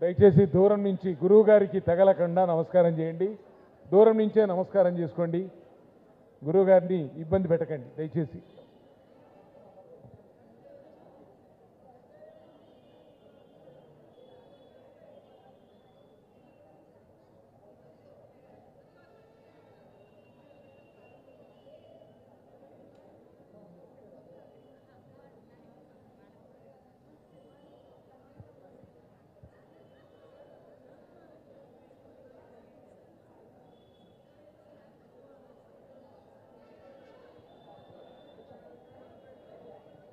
[SPEAKER 2] దయచేసి దూరం నుంచి గురువు గారికి తగలకుండా నమస్కారం చేయండి. దూరం నుంచే నమస్కారం చేసుకోండి. గురువు గారిని ఇబ్బంది పెట్టకండి దయచేసి.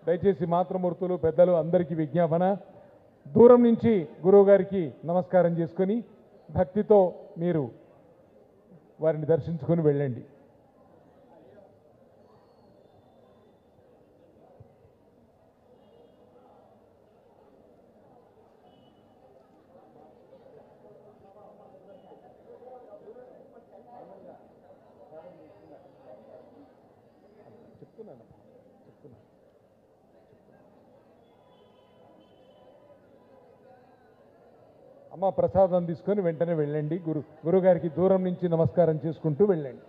[SPEAKER 2] దయచేసి మాతృమూర్తులు పెద్దలు అందరికీ విజ్ఞాపన, దూరం నుంచి గురువు గారికి నమస్కారం చేసుకొని భక్తితో మీరు వారిని దర్శించుకొని వెళ్ళండి. చెప్తున్నాను. అమ్మ ప్రసాదం తీసుకొని వెంటనే వెళ్ళండి. గురుగారికి దూరం నుంచి నమస్కారం చేసుకుంటూ వెళ్ళండి.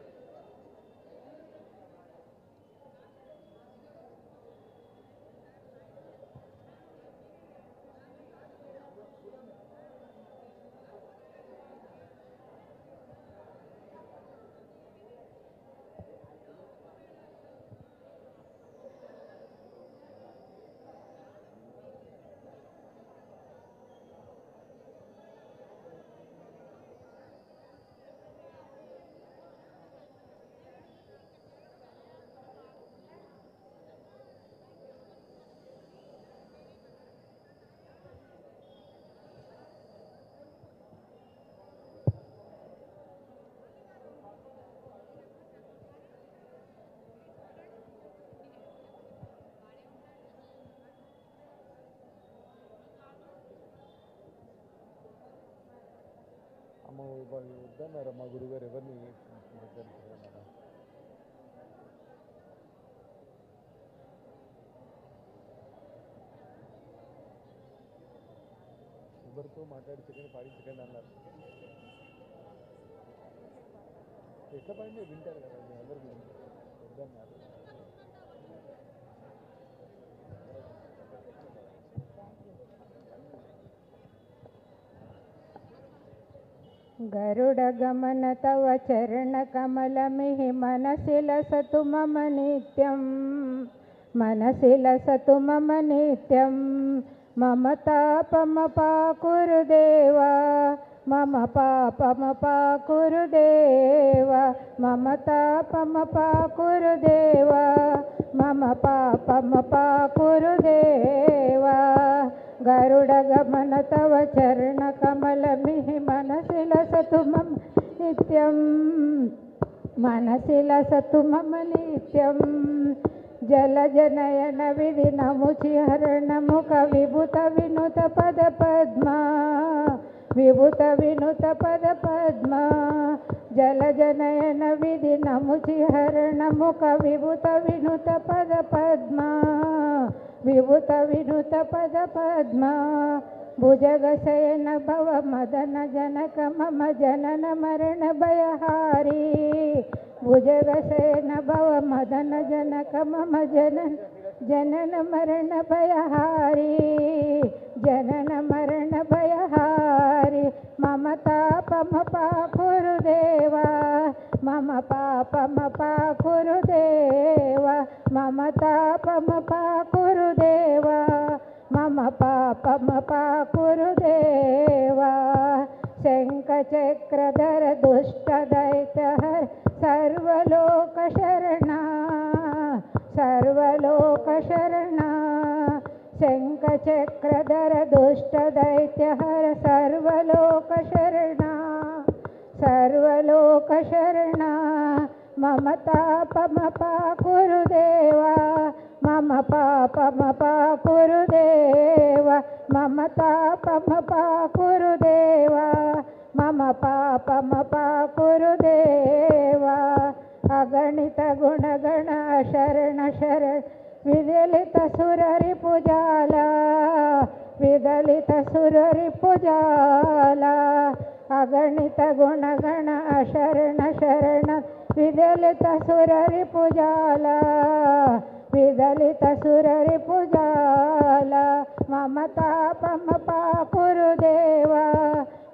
[SPEAKER 2] అమ్మ వద్దన్నారు మా గురుగారు ఎవరిని ఎవరితో మాట్లాడించకండి పాడించకండి అన్నారు. ఎట్లా పడింది వింటారు కదా అందరూ వద్దన్నారు.
[SPEAKER 6] गरुड़ गमन तव चरण कमल मिहि मनसि लसतु मम नित्यं, मनसि लसतु मम नित्यं. मम तापमपाकुरुदेवा, मम पापमपाकुरुदेवा, मम तापमपाकुरुदेवा, मम पापमपाकुरुदेवा. गरुड़ गमन तव चरण कमल मिहि मनसि लसतु मम नित्यं, मनसि लसतु मम नित्यं. जलजनयन विधि नमुचि हरण मुख विभूत विनुत पद पद्मा, विभूत विनुत पद पद्मा. जलजनयन विधि नमुचि हरण मुख विभूत विनुत पद पद्मा, विभूत विनुत पद पद्मा. भुजगशयन भव मदन जनक मम जनन मरण भयहारी, भुजगशयन भव मदन जनक मम जनन జనన మరణ భయహారి జనన మరణ భయహారి మమ తాపమ పాకురుదేవా మమ పాపమ పాకురుదేవా మమ తాపమ పాకురుదేవా మమ పాపమ పాకురుదేవా శంఖచక్రధర దుష్టదైత్యహర సర్వలోకశరణా సర్వలోకశరణా శంఖచక్రధర దుష్టదైత్యహర సర్వలోకశరణా సర్వలోకశరణా మమ తాపమ పాకురుదేవా మమ పాపమ పాకురుదేవా మమ తాపమ పాకురుదేవా మమ పాపమ పాకురుదేవా అగణిత గుణగణ శరణ శరణ విదలిత సురరి పుజాల విదలిత సురరి పుజాల అగణిత గుణగణ శరణ శరణ విదలిత సురరి పుజాల విదలిత సురరి పుజాల మమ తాపమ పాకురుదేవా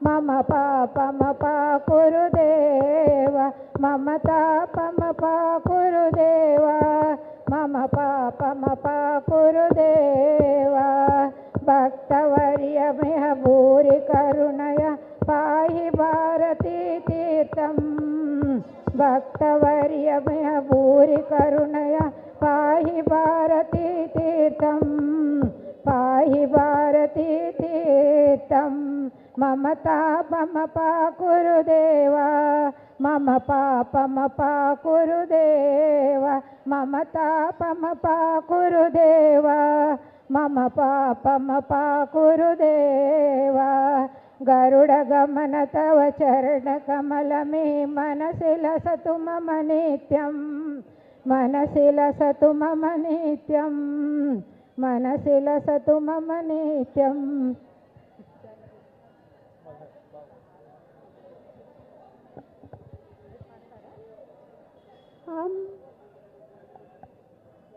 [SPEAKER 6] మమ పాపమ పాకురుదేవా మమ తాపమ పాకురుదేవా మమ పాపమ పాకురుదేవా భక్తవర్యమిహ భూరి కరుణయ పాహి భారతీ తీర్థం భక్తవర్యమిహ భూరి కరుణయ పాహి భారతీ తీర్థం పాహి భారతీ తీర్థం మమ తాపమ పాకురుదేవా మమ పాపమ పాకురుదేవా మమ తాపమ పాకురుదేవా మమ పాపమ పాకురుదేవా గరుడ గమన తవ చరణ కమలమే మనసి లసతు మమ నిత్యం మనసి లసతు మమ నిత్యం మనసి లసతు మమ నిత్యం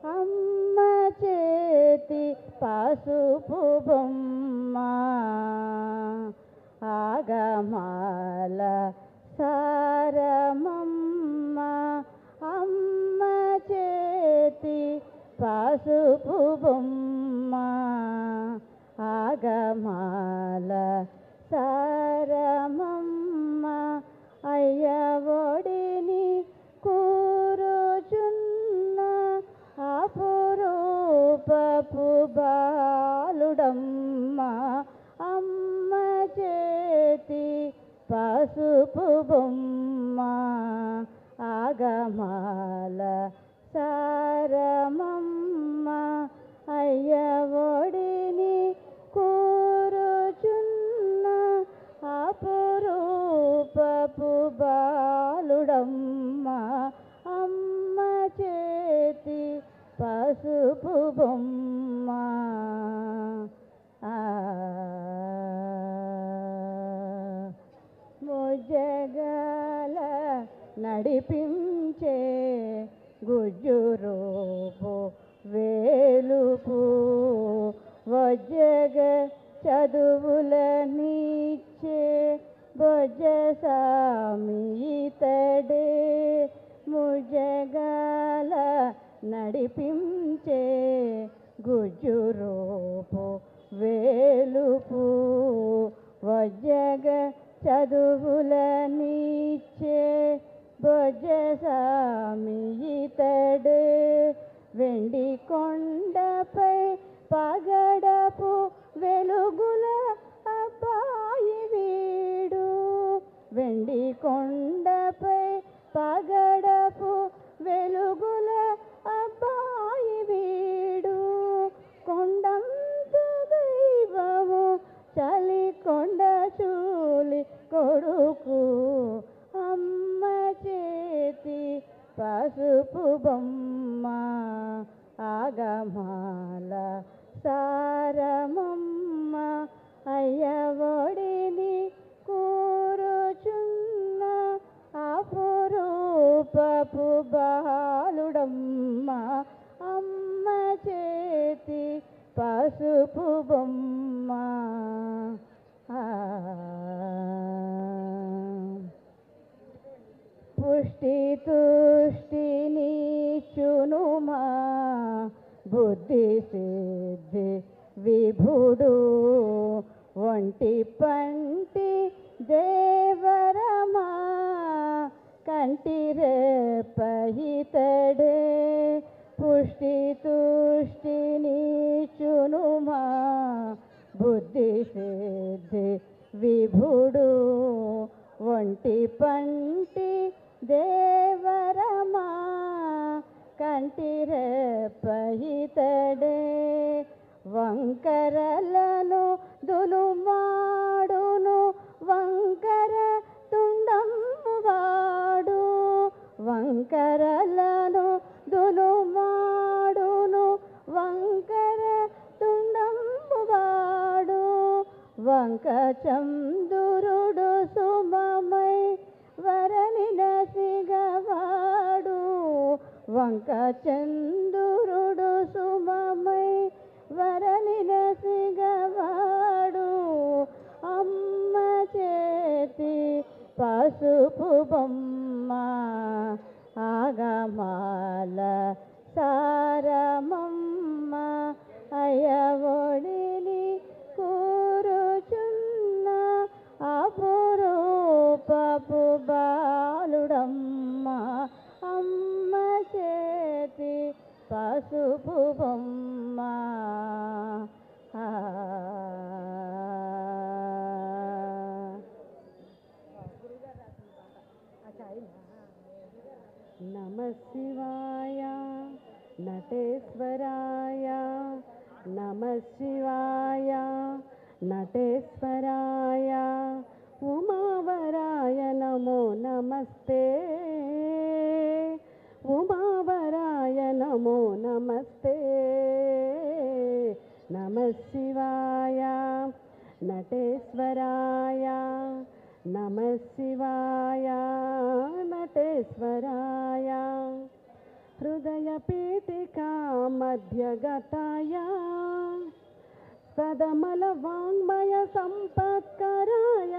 [SPEAKER 6] అమ్మ చేతి పసుపు బొమ్మ ఆగమాల సారమమ్మ అమ్మ చేతి పసుపు బొమ్మ ఆగమాల సారమమ్మ అయ్య ఒడిని కూరుచున్న అపురూపపు బాలుడమ్మ అమ్మ చేతి పసుపు బొమ్మ ఆగమాల సారమమ్మ అయ్య ఒడిని కూరుచున్న అపురూపపు బాలుడమ్మ అమ్మ చేతి పసుపు బొమ్మ ముజగల నడిపించే గుజ్జురూపు వేలుపు వజ్జగ చదువులనిచ్చే బొజ్జ సామి ఇతడే ముజగల నడిపించే గుజ్జురూపు వేలుపు వజ్జగ చదువులనిచ్చే బొజ్జ సామి ఇతడే వెండి కొండపై పగడపు వెలుగుల అబ్బాయి వీడు వెండి కొండపై పగడపు వెలుగుల అబ్బాయి వీడు కొండంత దైవము చలి కొండ చూలి కొడుకు అమ్మ చేతి పసుపు బొమ్మ ఆగమాల సారమమ్మ అయ్య ఒడిని కూరుచున్న అపురూపపు బాలుడమ్మ అమ్మ చే పసుపు బొమ్మ పుష్టి తుష్టిని చునుమా బుద్ధి సిద్ధి విభుడు ఒంటి పంటి దేవరమా కంటి రేపహితడే పుష్టి తుష్టిని చునుమా బుద్ధి సిద్ధి విభుడు ఒంటి పంటి దేవరమా కంటి రేపహితడే వంకరలను దులుమాడును వంకర తుండము వాడు వంకరలను దులుమాడును వంకర తుండము వాడు వంక చందురుడు సుమమై వరనిన సిగవాడు వంక చందురుడు సుమమై వరనిన సిగవాడు అమ్మ చేతి పసుపు బొమ్మ ఆగమాల సారమమ్మ అయ్యవొడిని కూరుచున్న అపురూపపు బాలుడమ్మ అమ్మ చేతి పసుపు బొమ్మ నమ శివాయ నటేశ్వరాయ నమ శివాయ నటేశ్వరాయ ఉమావరాయ నమో నమస్తే ఉమావరాయ నమో నమస్తే నమ శివాయ నటేశ్వరాయ నమ శివాయ నటేశ్వరాయ హృదయ పీఠికా మధ్యగతాయ సదమల వాంగ్మయ సంపత్కరాయ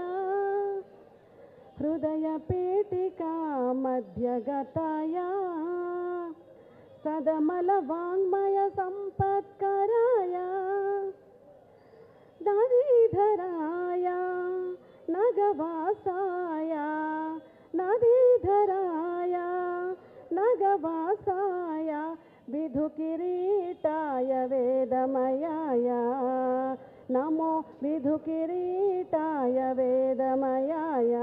[SPEAKER 6] హృదయ పీఠికా మధ్యగతాయ సదమల వాంగ్మయ సంపత్కరాయ నదీధరాయ నగవాసాయ నదీధరాయ నగవాసాయ విధు కిరీటాయ వేదమయాయ నమో విధు కిరీటాయ వేదమయాయ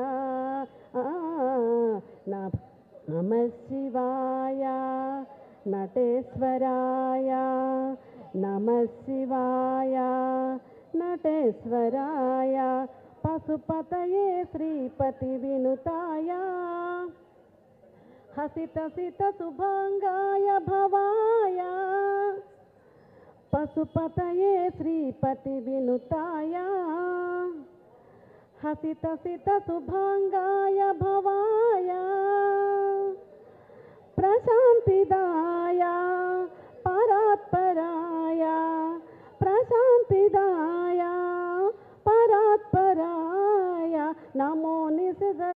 [SPEAKER 6] నమ శివాయ నటేశ్వరాయ నమ శివాయ నటేశ్వరాయ పశుపతయే శ్రీపతి వినుతాయ హసిత సిత శుభాంగాయ భవాయ పశుపతయే శ్రీపతి వినుతాయ హసిత సిత శుభాంగాయ భవాయ ప్రశాంతిదాయ పరాత్పరాయ ప్రశాంతిదాయ పరాత్పరాయ నమో నిశ